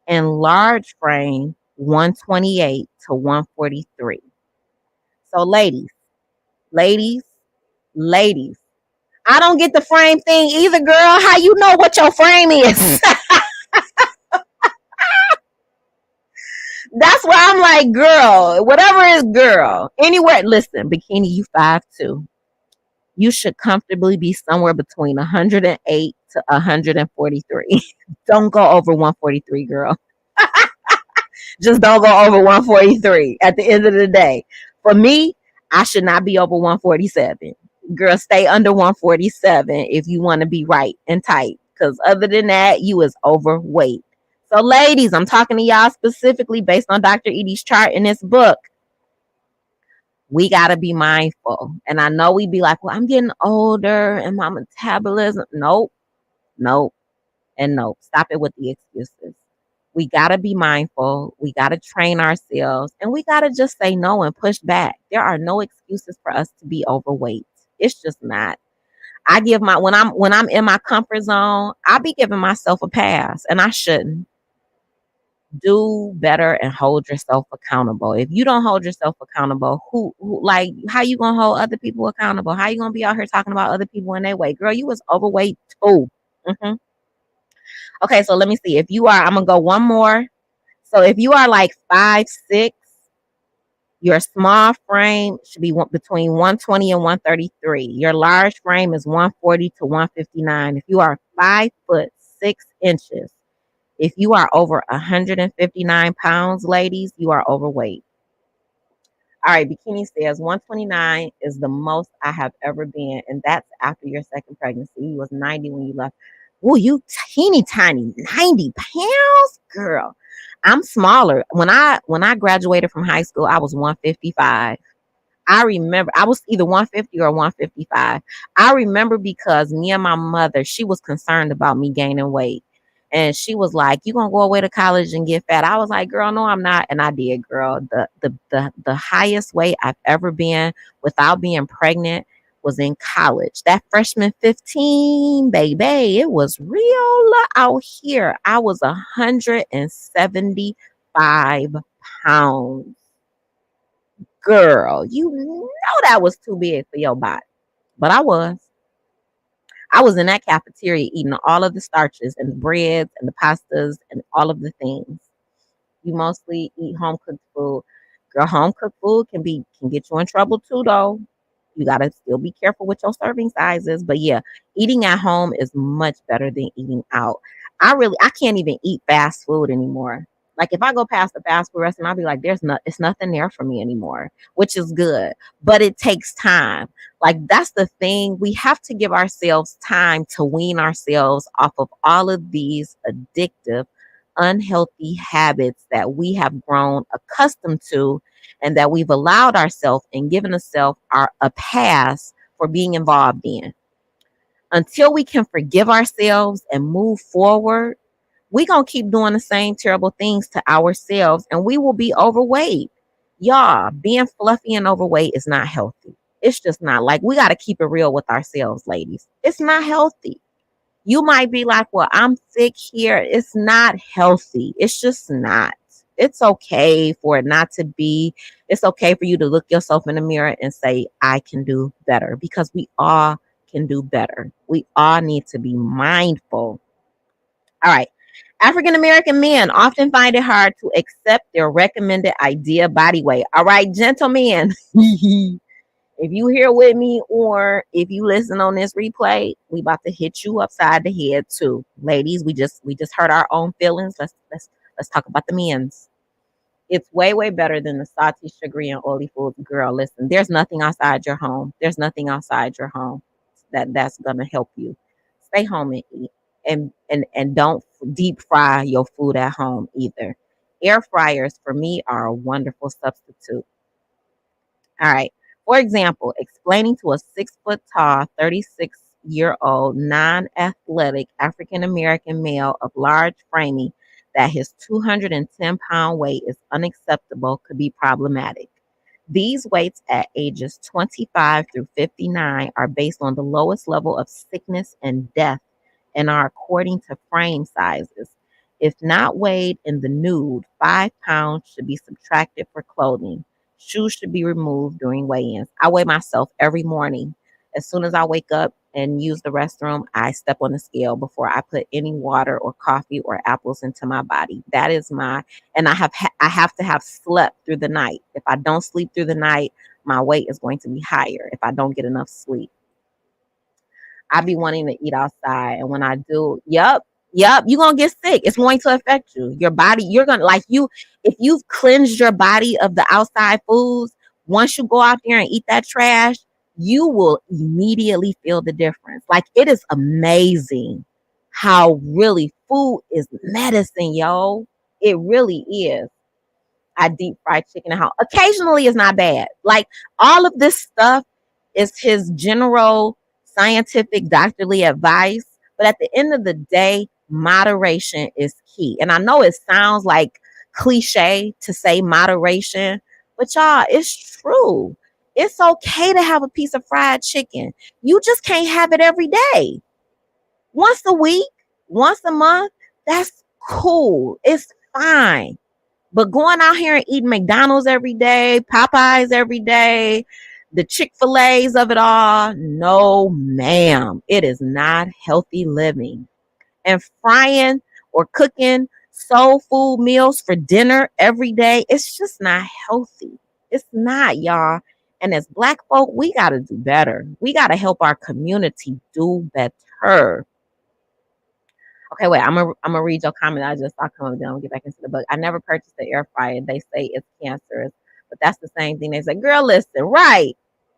And large frame, 128 to 143. So ladies, I don't get the frame thing either, girl. How you know what your frame is? That's why I'm like, girl, whatever is girl. Anywhere, listen, bikini, you 5'2". You should comfortably be somewhere between 108 to 143. Don't go over 143, girl. Just don't go over 143 at the end of the day. For me, I should not be over 147. Girl, stay under 147 if you want to be right and tight. Because other than that, you is overweight. So, ladies, I'm talking to y'all specifically based on Dr. Eadie's chart in this book. We got to be mindful. And I know we be like, well, I'm getting older and my metabolism. Nope, nope, and nope. Stop it with the excuses. We got to be mindful. We got to train ourselves and we got to just say no and push back. There are no excuses for us to be overweight. It's just not. I give my when I'm in my comfort zone, I be giving myself a pass and I shouldn't. Do better and hold yourself accountable. If you don't hold yourself accountable, who like how you gonna hold other people accountable? How you gonna be out here talking about other people in their weight? Girl, you was overweight too. hmm Okay, so let me see. If you are, I'm gonna go one more. So if you are like 5'6", your small frame should be between 120 and 133. Your large frame is 140 to 159. If you are 5'6" if you are over 159 pounds, ladies, you are overweight. All right, Bikini says 129 is the most I have ever been, and that's after your second pregnancy. You was 90 when you left. Oh, you teeny tiny, 90 pounds, girl. I'm smaller. When I graduated from high school, I was 155. I remember I was either 150 or 155. I remember because me and my mother, she was concerned about me gaining weight. And she was like, "You gonna go away to college and get fat?" I was like, "Girl, no, I'm not." And I did, girl. The highest weight I've ever been without being pregnant was in college. That freshman 15, baby, it was real out here. I was 175 pounds. Girl, you know that was too big for your body. But I was. I was in that cafeteria eating all of the starches and the breads and the pastas and all of the things. You mostly eat home cooked food. Girl, home cooked food can get you in trouble too though. You gotta still be careful with your serving sizes. But yeah, eating at home is much better than eating out. I can't even eat fast food anymore. Like if I go past the fast food restaurant, I'll be like, it's nothing there for me anymore, which is good. But it takes time. Like that's the thing. We have to give ourselves time to wean ourselves off of all of these addictive, unhealthy habits that we have grown accustomed to and that we've allowed ourselves and given ourselves a pass for being involved in. Until we can forgive ourselves and move forward, we're going to keep doing the same terrible things to ourselves and we will be overweight. Y'all, being fluffy and overweight is not healthy. It's just not. Like, we got to keep it real with ourselves, ladies. It's not healthy. You might be like, well, I'm thick here. It's not healthy. It's just not. It's okay for it not to be. It's okay for you to look yourself in the mirror and say, I can do better, because we all can do better. We all need to be mindful. All right. African American men often find it hard to accept their recommended ideal body weight. All right, gentlemen. If you here with me or if you listen on this replay, we about to hit you upside the head too. Ladies, we just hurt our own feelings. Let's talk about the men's. It's way, way better than the salty, sugary, and oily foods. Girl, listen, there's nothing outside your home. There's nothing outside your home that's gonna help you. Stay home and eat. And don't deep fry your food at home either. Air fryers for me are a wonderful substitute. All right. For example, explaining to a 6 foot tall, 36-year-old, non athletic African American male of large framing that his 210-pound weight is unacceptable could be problematic. These weights at ages 25 through 59 are based on the lowest level of sickness and death and are according to frame sizes. If not weighed in the nude, 5 pounds should be subtracted for clothing. Shoes should be removed during weigh-ins. I weigh myself every morning. As soon as I wake up and use the restroom, I step on the scale before I put any water or coffee or apples into my body. That is and I have to have slept through the night. If I don't sleep through the night, my weight is going to be higher if I don't get enough sleep. I be wanting to eat outside. And when I do, yep, you're gonna get sick. It's going to affect you. Your body, you're gonna if you've cleansed your body of the outside foods, once you go out there and eat that trash, you will immediately feel the difference. Like, it is amazing how really food is medicine, yo. It really is. I deep fry chicken at home. Occasionally is not bad. Like all of this stuff is his general scientific doctorly advice. But at the end of the day, moderation is key. And I know it sounds like cliche to say moderation, but y'all, it's true. It's okay to have a piece of fried chicken. You just can't have it every day. Once a week, once a month, that's cool. It's fine. But going out here and eating McDonald's every day, Popeyes every day, the Chick-fil-A's of it all, no, ma'am. It is not healthy living. And frying or cooking soul food meals for dinner every day, it's just not healthy. It's not, y'all. And as Black folk, we got to do better. We got to help our community do better. Okay, wait. I'm gonna read your comment. I just saw come up. Then I'll get back into the book. I never purchased the air fryer. They say it's cancerous, but that's the same thing. They say, girl, listen, right?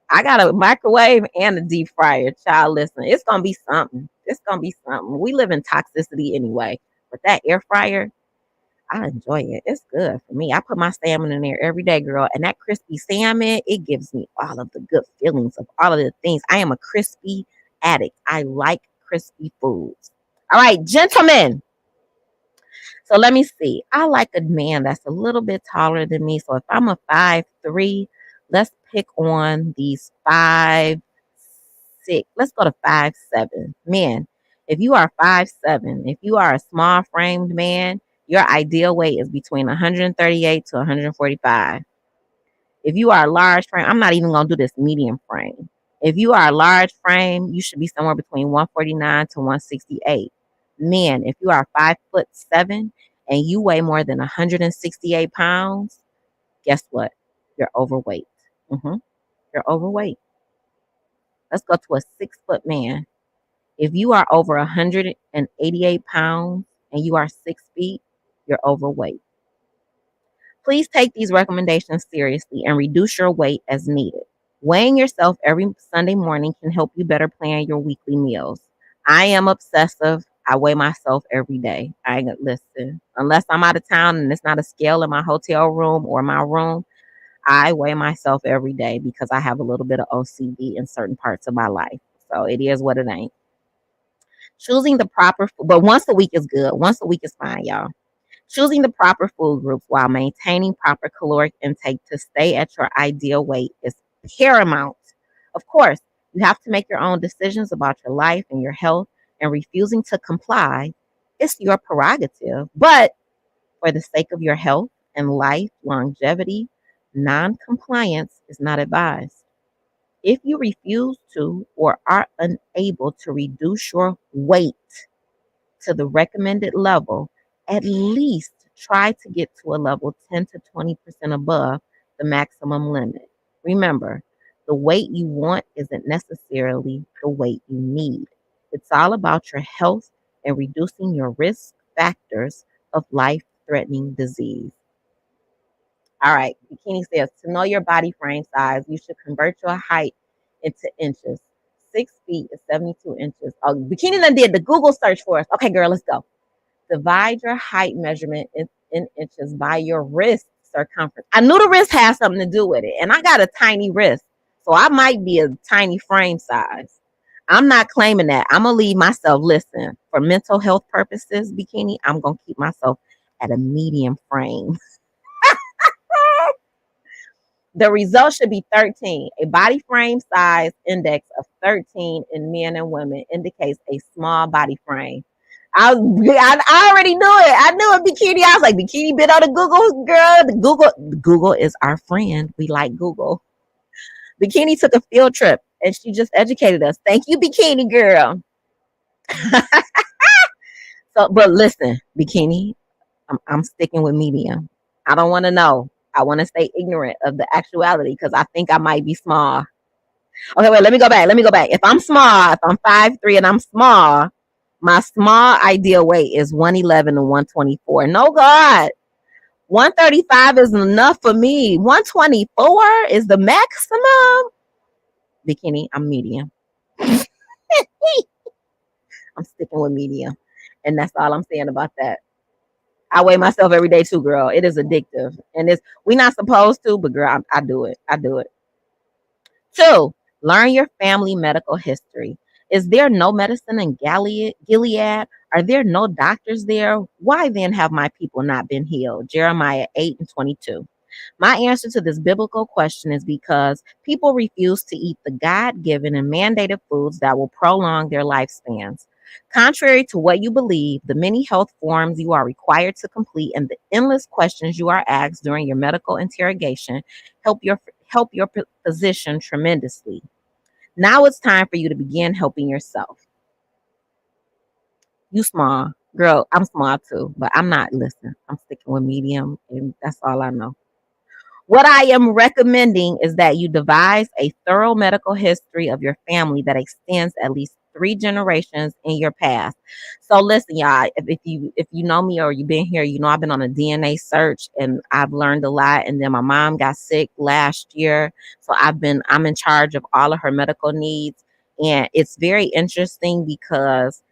I got a microwave and a deep fryer. Child, listen, it's gonna be something. It's gonna be something. We live in toxicity anyway, but that air fryer, I enjoy it. It's good for me. I put my salmon in there every day, girl, and that crispy salmon, it gives me all of the good feelings of all of the things. I am a crispy addict. I like crispy foods. All right, gentlemen. So let me see. I like a man that's a little bit taller than me. So if I'm a 5'3", let's pick on these 5'6". Let's go to 5'7". Men, if you are 5'7", if you are a small framed man, your ideal weight is between 138 to 145. If you are a large frame, I'm not even going to do this medium frame. If you are a large frame, you should be somewhere between 149 to 168. Men, if you are 5'7" and you weigh more than 168 pounds, guess what? You're overweight. You're overweight. Let's go to a 6-foot man. If you are over 188 pounds and you are 6 feet, you're overweight. Please take these recommendations seriously and reduce your weight as needed. Weighing yourself every Sunday morning can help you better plan your weekly meals. I am obsessive. I weigh myself every day. I ain't listen. Unless I'm out of town and it's not a scale in my hotel room or my room, I weigh myself every day because I have a little bit of OCD in certain parts of my life. So it is what it ain't. Choosing the proper food, but once a week is good. Once a week is fine, y'all. Choosing the proper food groups while maintaining proper caloric intake to stay at your ideal weight is paramount. Of course, you have to make your own decisions about your life and your health, and refusing to comply is your prerogative. But for the sake of your health and life longevity, non-compliance is not advised. If you refuse to or are unable to reduce your weight to the recommended level, at least try to get to a level 10 to 20% above the maximum limit. Remember, the weight you want isn't necessarily the weight you need. It's all about your health and reducing your risk factors of life-threatening disease. All right, Bikini says, to know your body frame size, you should convert your height into inches. 6 feet is 72 inches. Oh, Bikini done did the Google search for us. Okay, girl, let's go. Divide your height measurement in inches by your wrist circumference. I knew the wrist has something to do with it, and I got a tiny wrist, so I might be a tiny frame size. I'm not claiming that. I'm going to leave myself, listen, for mental health purposes, Bikini, I'm going to keep myself at a medium frame. The result should be 13. A body frame size index of 13 in men and women indicates a small body frame. I already knew it. I knew it, Bikini. I was like, Bikini been on the Google, girl. Google is our friend. We like Google. Bikini took a field trip and she just educated us. Thank you, Bikini girl. So, but listen, Bikini, I'm sticking with medium. I don't want to know. I want to stay ignorant of the actuality because I think I might be small. Okay, wait, let me go back. If I'm small, if I'm 5'3" and I'm small, my small ideal weight is 111 to 124. No, God. 135 is enough for me. 124 is the maximum. Bikini, I'm medium. I'm sticking with medium. And that's all I'm saying about that. I weigh myself every day too, girl. It is addictive. And it's we not supposed to, but girl, I do it. I do it. Two, learn your family medical history. Is there no medicine in Gilead? Are there no doctors there? Why then have my people not been healed? Jeremiah 8:22. My answer to this biblical question is because people refuse to eat the God given and mandated foods that will prolong their lifespans. Contrary to what you believe, the many health forms you are required to complete and the endless questions you are asked during your medical interrogation help your physician tremendously. Now it's time for you to begin helping yourself. You small, girl. I'm small too, but I'm not. Listen, I'm sticking with medium, and that's all I know. What I am recommending is that you devise a thorough medical history of your family that extends at least 3 generations in your past. So listen, y'all, if you know me or you've been here, you know I've been on a DNA search and I've learned a lot. And then my mom got sick last year. So I'm in charge of all of her medical needs. And it's very interesting because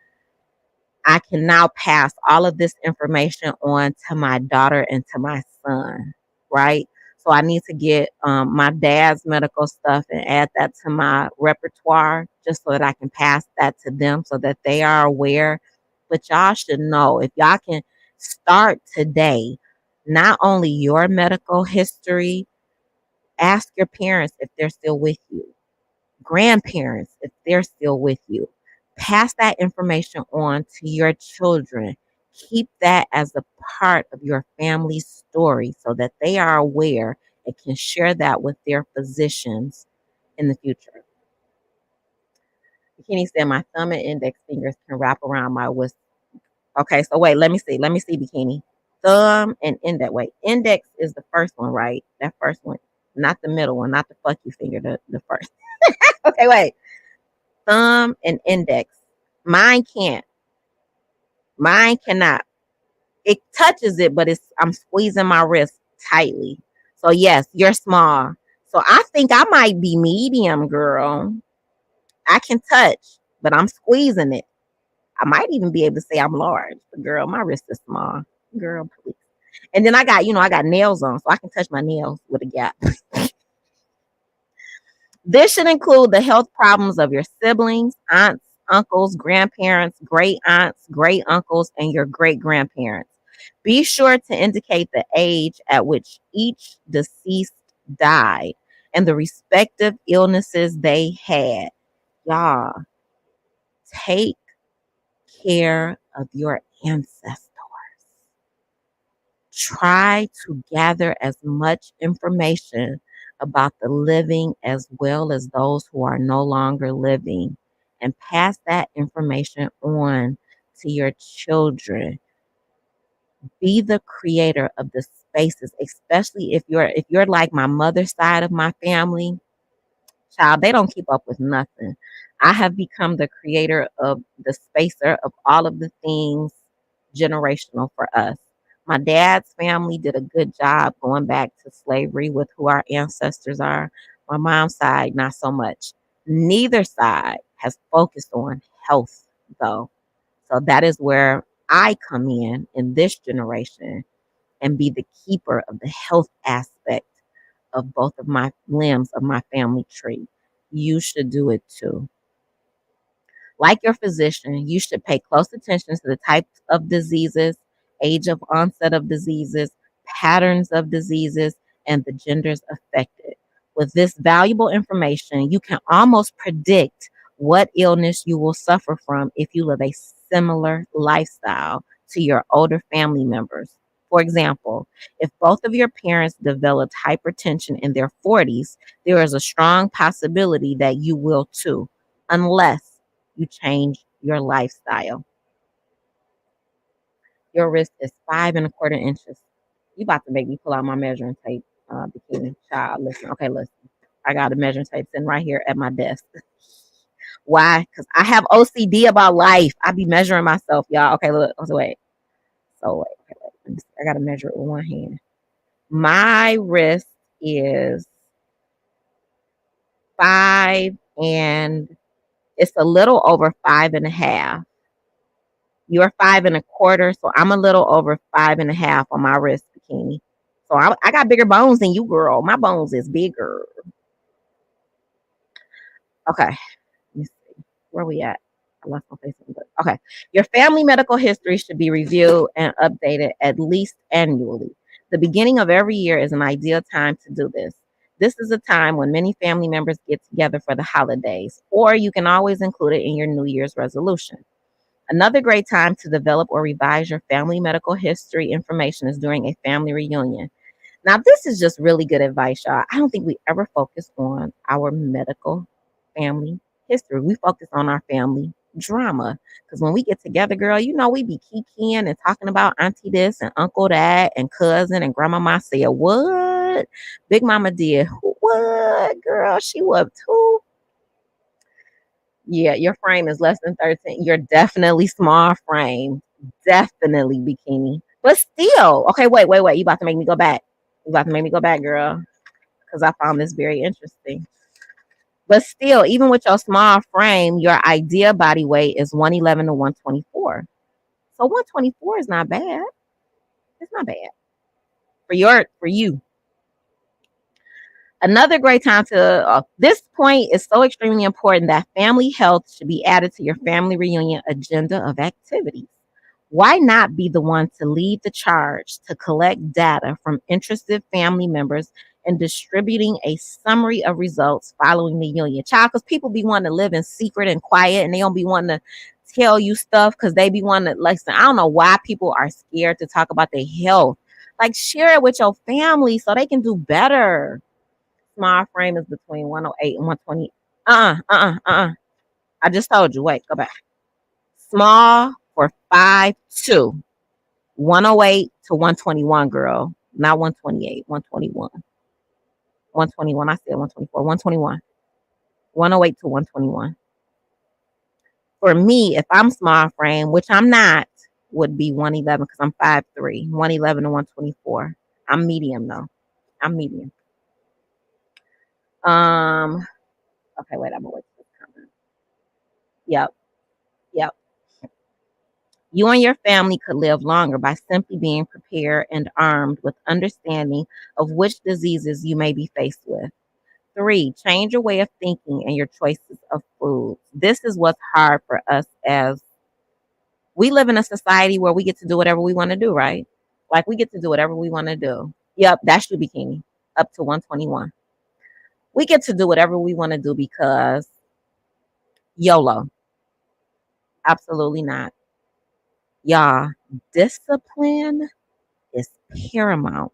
I can now pass all of this information on to my daughter and to my son, right? So I need to get my dad's medical stuff and add that to my repertoire just so that I can pass that to them so that they are aware. But y'all should know if y'all can start today, not only your medical history, ask your parents if they're still with you, grandparents, if they're still with you. Pass that information on to your children. Keep that as a part of your family story so that they are aware and can share that with their physicians in the future. Bikini said my thumb and index fingers can wrap around my wrist. Okay, so wait, let me see. Let me see, Bikini. Thumb and index. Wait, index is the first one, right? That first one, not the middle one, not the fuck you finger, the first. Okay, wait. Thumb and index. Mine can't. Mine cannot. It touches it, but I'm squeezing my wrist tightly. So yes, you're small. So I think I might be medium, girl. I can touch, but I'm squeezing it. I might even be able to say I'm large, but girl, my wrist is small. Girl, please. And then I got nails on, so I can touch my nails with a gap. This should include the health problems of your siblings, aunts, uncles, grandparents, great aunts, great uncles, and your great grandparents. Be sure to indicate the age at which each deceased died and the respective illnesses they had. Y'all, take care of your ancestors. Try to gather as much information about the living as well as those who are no longer living and pass that information on to your children. Be the creator of the spaces, especially if you're like my mother's side of my family. Child, they don't keep up with nothing. I have become the creator of the spacer of all of the things generational for us. My dad's family did a good job going back to slavery with who our ancestors are. My mom's side, not so much. Neither side has focused on health, though. So that is where I come in this generation and be the keeper of the health aspect of both of my limbs of my family tree. You should do it too. Like your physician, you should pay close attention to the types of diseases, age of onset of diseases, patterns of diseases, and the genders affected. With this valuable information, you can almost predict what illness you will suffer from if you live a similar lifestyle to your older family members. For example, if both of your parents developed hypertension in their 40s, there is a strong possibility that you will too, unless you change your lifestyle. Your wrist is 5 1/4 inches. You about to make me pull out my measuring tape, bikini child. Listen, okay, listen. I got a measuring tape sitting right here at my desk. Why? Because I have OCD about life. I be measuring myself, y'all. Okay, look. So wait. Okay, wait. Let me see. I gotta measure it with one hand. My wrist is 5 and it's a little over 5 1/2. You're 5 1/4, so I'm a little over 5 1/2 on my wrist bikini. So I got bigger bones than you, girl. My bones is bigger. Okay, let me see. Where we at? I lost my face. Okay. Your family medical history should be reviewed and updated at least annually. The beginning of every year is an ideal time to do this. This is a time when many family members get together for the holidays, or you can always include it in your New Year's resolution. Another great time to develop or revise your family medical history information is during a family reunion. Now, this is just really good advice, y'all. I don't think we ever focus on our medical family history. We focus on our family drama. Because when we get together, girl, you know, we be kikiing and talking about auntie this and uncle that and cousin and grandmama said, what? Big mama did what? Girl, she was too. Yeah, your frame is less than 13. You're definitely small frame. Definitely bikini. But still, okay, wait. You about to make me go back. You about to make me go back, girl, because I found this very interesting. But still, even with your small frame, your ideal body weight is 111 to 124. So 124 is not bad. It's not bad for you. Another great time to this point is so extremely important that family health should be added to your family reunion agenda of activities. Why not be the one to lead the charge to collect data from interested family members and distributing a summary of results following the union? Child, because people be wanting to live in secret and quiet and they don't be wanting to tell you stuff because they be wanting to, like, I don't know why people are scared to talk about their health. Like, share it with your family so they can do better. Small frame is between 108 and 120. I just told you. Wait, go back. Small for 5'2". 108 to 121, girl. Not 128, 121. 121. I said 124. 121. 108 to 121. For me, if I'm small frame, which I'm not, would be 111 because I'm 5'3". 111 to 124. I'm medium though. I'm medium. Okay, wait, I'm gonna wait for this comment. Yep. Yep. You and your family could live longer by simply being prepared and armed with understanding of which diseases you may be faced with. 3, change your way of thinking and your choices of foods. This is what's hard for us as we live in a society where we get to do whatever we want to do, right? Like we get to do whatever we want to do. Yep, that's your bikini up to 121. We get to do whatever we want to do because YOLO. Absolutely not. Y'all, discipline is paramount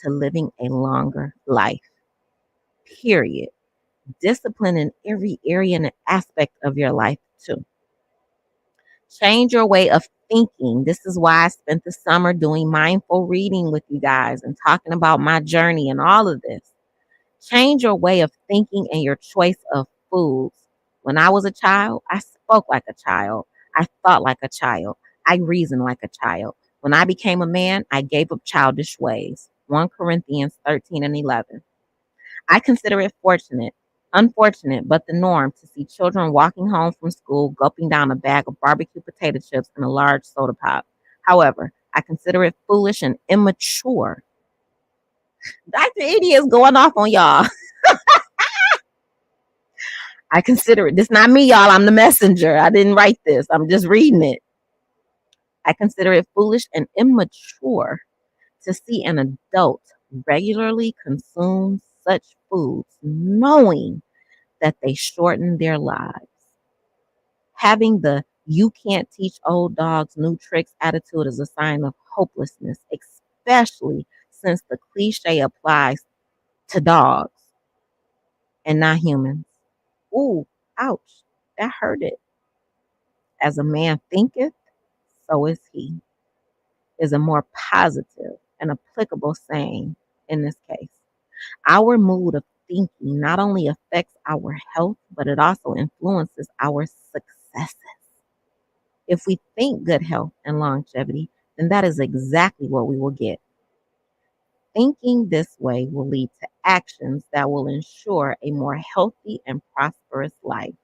to living a longer life. Period. Discipline in every area and aspect of your life, too. Change your way of thinking. This is why I spent the summer doing mindful reading with you guys and talking about my journey and all of this. Change your way of thinking and your choice of foods. When I was a child, I spoke like a child. I thought like a child. I reasoned like a child. When I became a man, I gave up childish ways. 1 Corinthians 13 and 11. I consider it unfortunate, but the norm to see children walking home from school gulping down a bag of barbecue potato chips and a large soda pop. However, I consider it foolish and immature. Dr. Eadie is going off on y'all. I consider it. This not me, y'all. I'm the messenger. I didn't write this. I'm just reading it. I consider it foolish and immature to see an adult regularly consume such foods, knowing that they shorten their lives. Having the "you can't teach old dogs new tricks" attitude is a sign of hopelessness, especially since the cliche applies to dogs and not humans. Ooh, ouch. That hurt it. As a man thinketh, so is he, is a more positive and applicable saying in this case. Our mood of thinking not only affects our health, but it also influences our successes. If we think good health and longevity, then that is exactly what we will get. Thinking this way will lead to actions that will ensure a more healthy and prosperous life.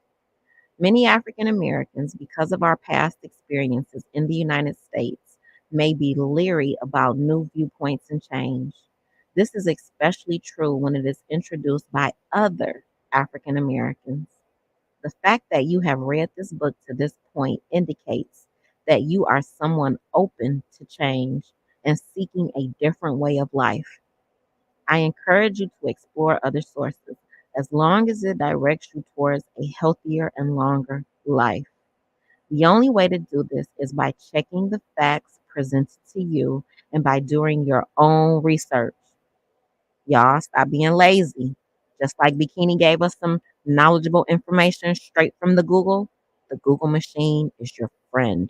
Many African Americans, because of our past experiences in the United States, may be leery about new viewpoints and change. This is especially true when it is introduced by other African Americans. The fact that you have read this book to this point indicates that you are someone open to change and seeking a different way of life. I encourage you to explore other sources as long as it directs you towards a healthier and longer life. The only way to do this is by checking the facts presented to you and by doing your own research. Y'all, stop being lazy. Just like Bikini gave us some knowledgeable information straight from the Google machine is your friend.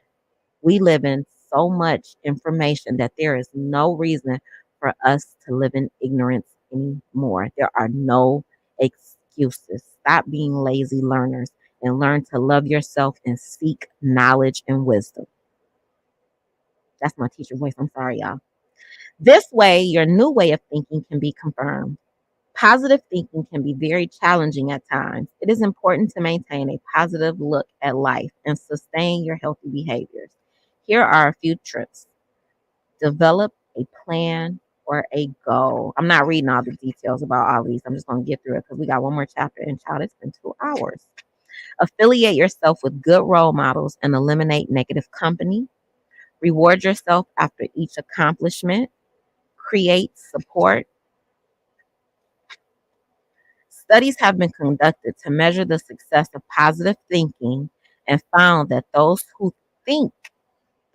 We live in so much information that there is no reason for us to live in ignorance anymore. There are no excuses. Stop being lazy learners and learn to love yourself and seek knowledge and wisdom. That's my teacher voice. I'm sorry, y'all. This way, your new way of thinking can be confirmed. Positive thinking can be very challenging at times. It is important to maintain a positive look at life and sustain your healthy behaviors. Here are a few trips. Develop a plan or a goal. I'm not reading all the details about all these. I'm just going to get through it because we got one more chapter and child, it's been 2 hours. Affiliate yourself with good role models and eliminate negative company. Reward yourself after each accomplishment. Create support. Studies have been conducted to measure the success of positive thinking and found that those who think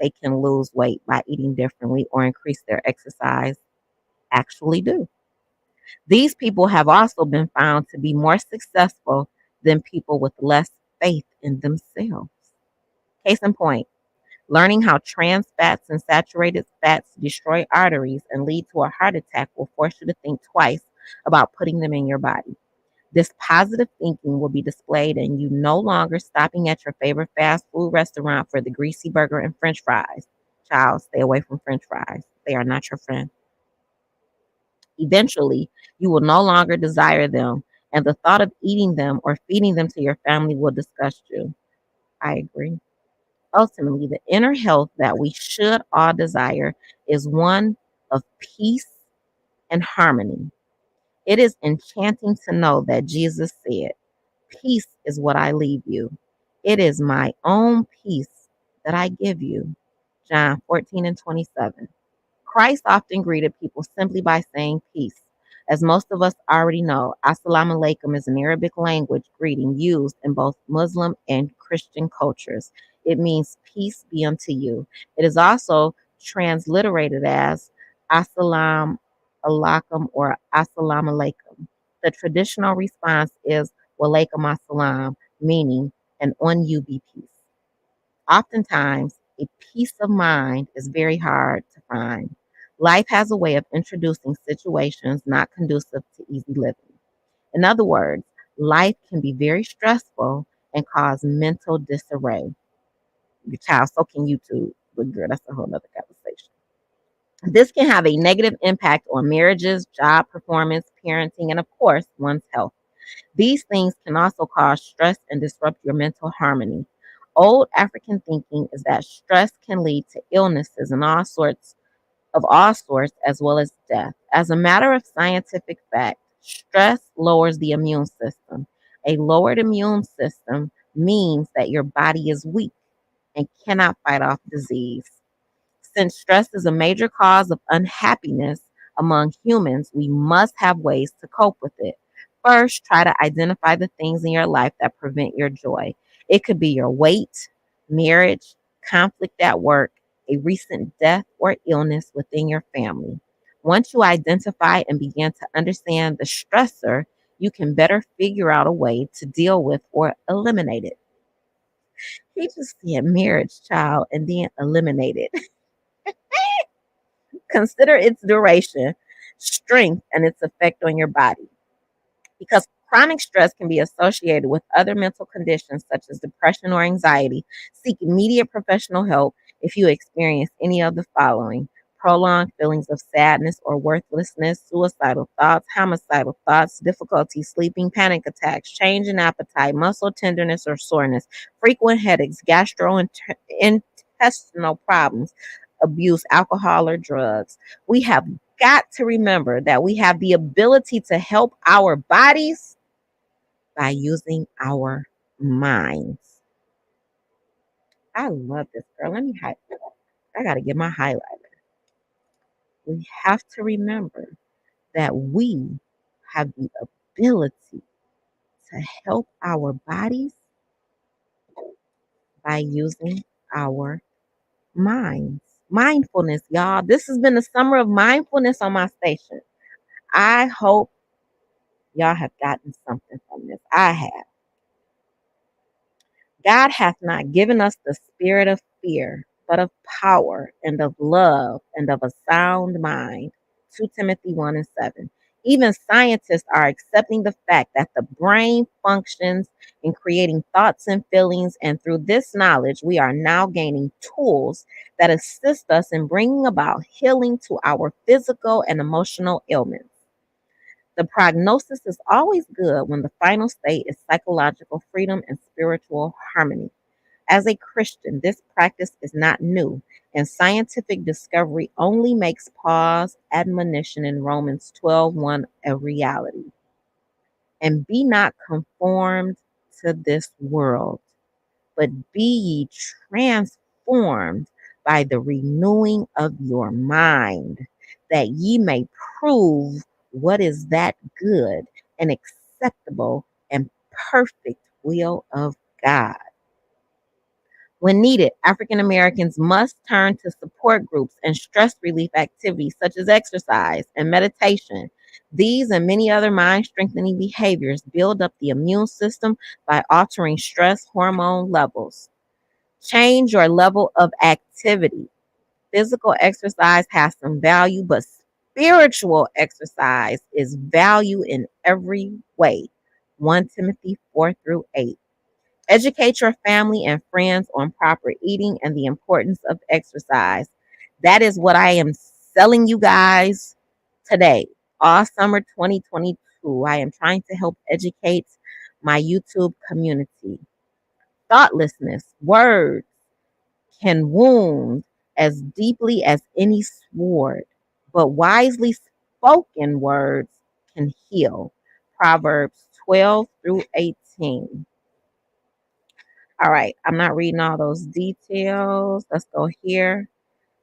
they can lose weight by eating differently or increase their exercise actually do. These people have also been found to be more successful than people with less faith in themselves. Case in point, learning how trans fats and saturated fats destroy arteries and lead to a heart attack will force you to think twice about putting them in your body. This positive thinking will be displayed in you no longer stopping at your favorite fast food restaurant for the greasy burger and french fries. Child, stay away from french fries. They are not your friend. Eventually, you will no longer desire them, and the thought of eating them or feeding them to your family will disgust you. I agree. Ultimately, the inner health that we should all desire is one of peace and harmony. It is enchanting to know that Jesus said, "Peace is what I leave you. It is my own peace that I give you." John 14:27. Christ often greeted people simply by saying peace. As most of us already know, Assalamu alaikum is an Arabic language greeting used in both Muslim and Christian cultures. It means peace be unto you. It is also transliterated as Assalam alaikum or Assalamu alaikum. The traditional response is Walaikum assalam, meaning and on you be peace. Oftentimes, a peace of mind is very hard to find. Life has a way of introducing situations not conducive to easy living. In other words, life can be very stressful and cause mental disarray. Your child, so can you too, but girl, that's a whole other conversation. This can have a negative impact on marriages, job performance, parenting, and of course, one's health. These things can also cause stress and disrupt your mental harmony. Old African thinking is that stress can lead to illnesses and all sorts, as well as death. As a matter of scientific fact, stress lowers the immune system. A lowered immune system means that your body is weak and cannot fight off disease. Since stress is a major cause of unhappiness among humans, we must have ways to cope with it. First, try to identify the things in your life that prevent your joy. It could be your weight, marriage, conflict at work, a recent death or illness within your family. Once you identify and begin to understand the stressor, you can better figure out a way to deal with or eliminate it. He just said marriage, child, and then eliminate it. Consider its duration, strength, and its effect on your body. Because chronic stress can be associated with other mental conditions such as depression or anxiety, seek immediate professional help if you experience any of the following: prolonged feelings of sadness or worthlessness, suicidal thoughts, homicidal thoughts, difficulty sleeping, panic attacks, change in appetite, muscle tenderness or soreness, frequent headaches, gastrointestinal problems, abuse, alcohol, or drugs. We have got to remember that we have the ability to help our bodies by using our minds. I love this, girl. Let me highlight. I got to get my highlighter. We have to remember that we have the ability to help our bodies by using our minds. Mindfulness, y'all. This has been the summer of mindfulness on my station. I hope y'all have gotten something from this. I have. God hath not given us the spirit of fear, but of power and of love and of a sound mind. 2 Timothy 1 and 7. Even scientists are accepting the fact that the brain functions in creating thoughts and feelings, and through this knowledge, we are now gaining tools that assist us in bringing about healing to our physical and emotional ailments. The prognosis is always good when the final state is psychological freedom and spiritual harmony. As a Christian, this practice is not new, and scientific discovery only makes Paul's admonition in Romans 12:1 a reality. And be not conformed to this world, but be ye transformed by the renewing of your mind, that ye may prove what is that good and acceptable and perfect will of God. When needed, African Americans must turn to support groups and stress relief activities such as exercise and meditation. These and many other mind strengthening behaviors build up the immune system by altering stress hormone levels. Change your level of activity. Physical exercise has some value, but spiritual exercise is value in every way. 1 Timothy 4 through 8. Educate your family and friends on proper eating and the importance of exercise. That is what I am selling you guys today. All summer 2022, I am trying to help educate my YouTube community. Thoughtlessness, words can wound as deeply as any sword, but wisely spoken words can heal. Proverbs 12 through 18. All right, I'm not reading all those details. Let's go here.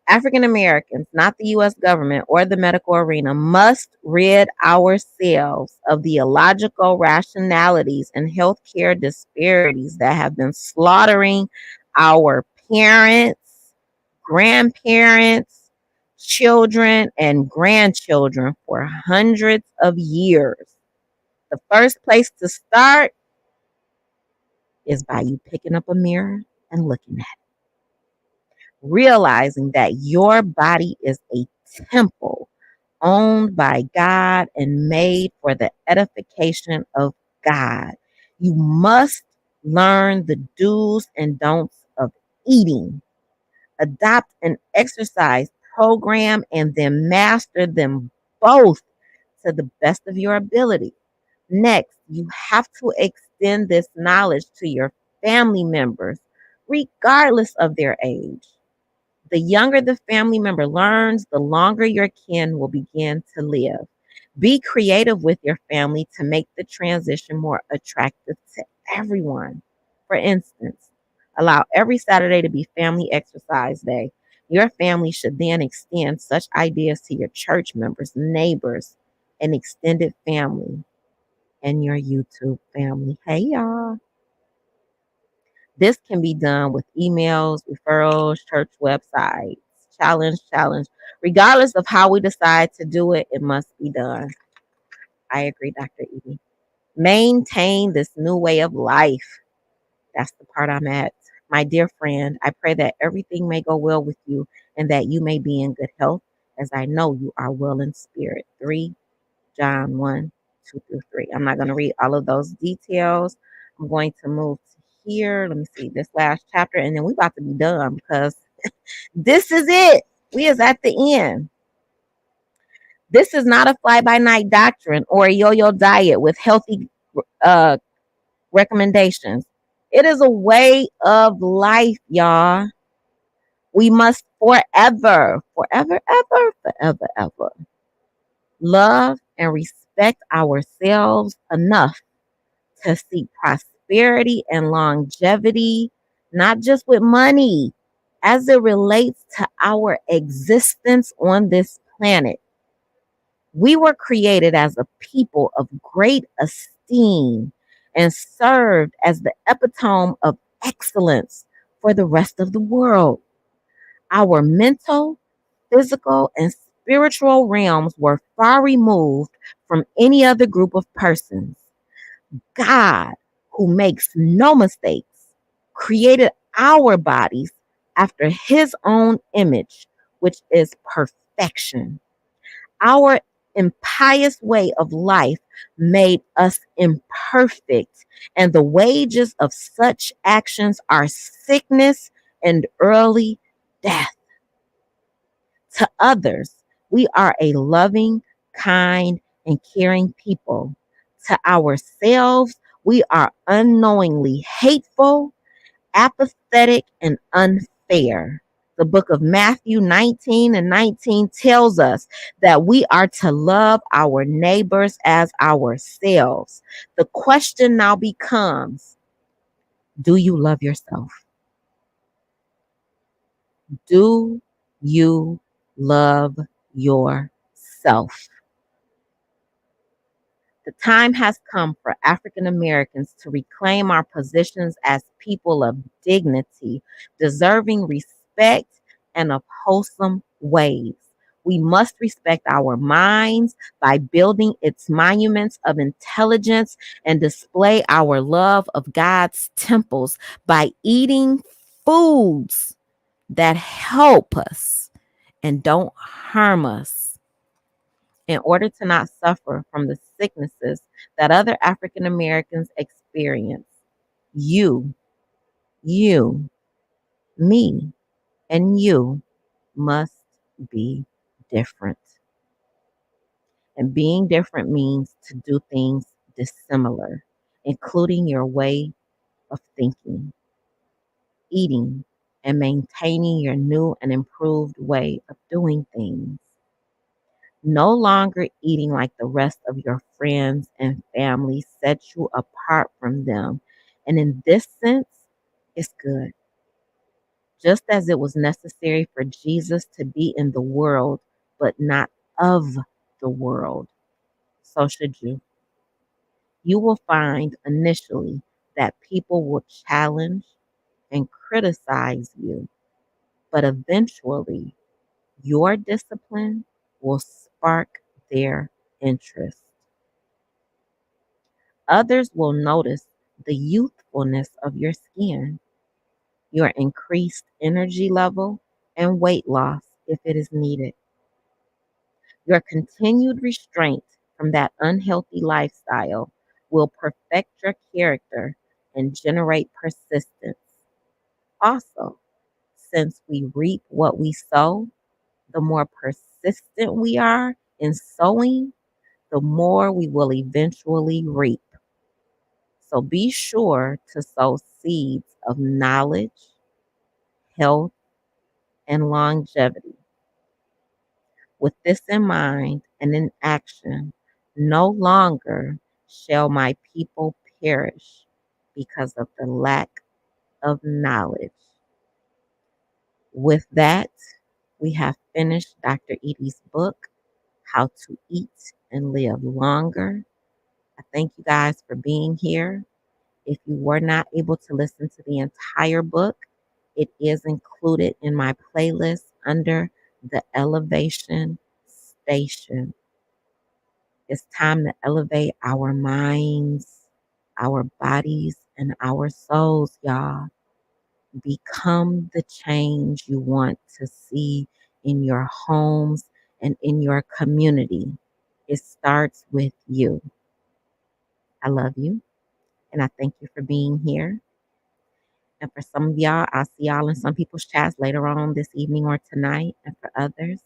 African Americans, not the U.S. government or the medical arena, must rid ourselves of the illogical rationalities and healthcare disparities that have been slaughtering our parents, grandparents, children, and grandchildren for hundreds of years. The first place to start is by you picking up a mirror and looking at it, realizing that your body is a temple owned by God and made for the edification of God. You must learn the do's and don'ts of eating, adopt an exercise program, and then master them both to the best of your ability. Next, you have to extend this knowledge to your family members, regardless of their age. The younger the family member learns, the longer your kin will begin to live. Be creative with your family to make the transition more attractive to everyone. For instance, allow every Saturday to be family exercise day. Your family should then extend such ideas to your church members, neighbors, and extended family and your YouTube family. Hey, y'all. This can be done with emails, referrals, church websites. Challenge. Regardless of how we decide to do it, it must be done. I agree, Dr. Eadie. Maintain this new way of life. That's the part I'm at. My dear friend, I pray that everything may go well with you and that you may be in good health, as I know you are well in spirit. 3 John 1, 2 through 3. I'm not going to read all of those details. I'm going to move to here. Let me see this last chapter, and then we're about to be done because this is it. We is at the end. This is not a fly-by-night doctrine or a yo-yo diet with healthy uh, recommendations. It is a way of life, y'all. We must forever love and respect ourselves enough to seek prosperity and longevity, not just with money, as it relates to our existence on this planet. We were created as a people of great esteem and served as the epitome of excellence for the rest of the world. Our mental, physical, and spiritual realms were far removed from any other group of persons. God, who makes no mistakes, created our bodies after his own image, which is perfection. Our impious way of life made us imperfect, and the wages of such actions are sickness and early death. To others, we are a loving, kind, and caring people. To ourselves, we are unknowingly hateful, apathetic, and unfair. The book of Matthew 19:19 tells us that we are to love our neighbors as ourselves. The question now becomes, do you love yourself? Do you love yourself? The time has come for African Americans to reclaim our positions as people of dignity, deserving respect and of wholesome ways. We must respect our minds by building its monuments of intelligence and display our love of God's temples by eating foods that help us and don't harm us in order to not suffer from the sicknesses that other African Americans experience. You, you, me, and you must be different. And being different means to do things dissimilar, including your way of thinking, eating, and maintaining your new and improved way of doing things. No longer eating like the rest of your friends and family sets you apart from them. And in this sense, it's good. Just as it was necessary for Jesus to be in the world, but not of the world, so should you. You will find initially that people will challenge and criticize you, but eventually your discipline will spark their interest. Others will notice the youthfulness of your skin, your increased energy level, and weight loss if it is needed. Your continued restraint from that unhealthy lifestyle will perfect your character and generate persistence. Also, since we reap what we sow, the more persistent we are in sowing, the more we will eventually reap. So be sure to sow seeds of knowledge, health, and longevity. With this in mind and in action, no longer shall my people perish because of the lack of knowledge. With that, we have finished Dr. Eadie's book, How to Eat and Live Longer. I thank you guys for being here. If you were not able to listen to the entire book, it is included in my playlist under the Elevation Station. It's time to elevate our minds, our bodies, and our souls, y'all. Become the change you want to see in your homes and in your community. It starts with you. I love you, and I thank you for being here. And for some of y'all, I'll see y'all in some people's chats later on this evening or tonight. And for others,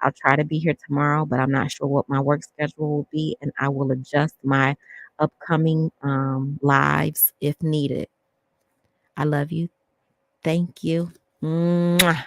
I'll try to be here tomorrow, but I'm not sure what my work schedule will be, and I will adjust my upcoming lives if needed. I love you. Thank you. Mwah.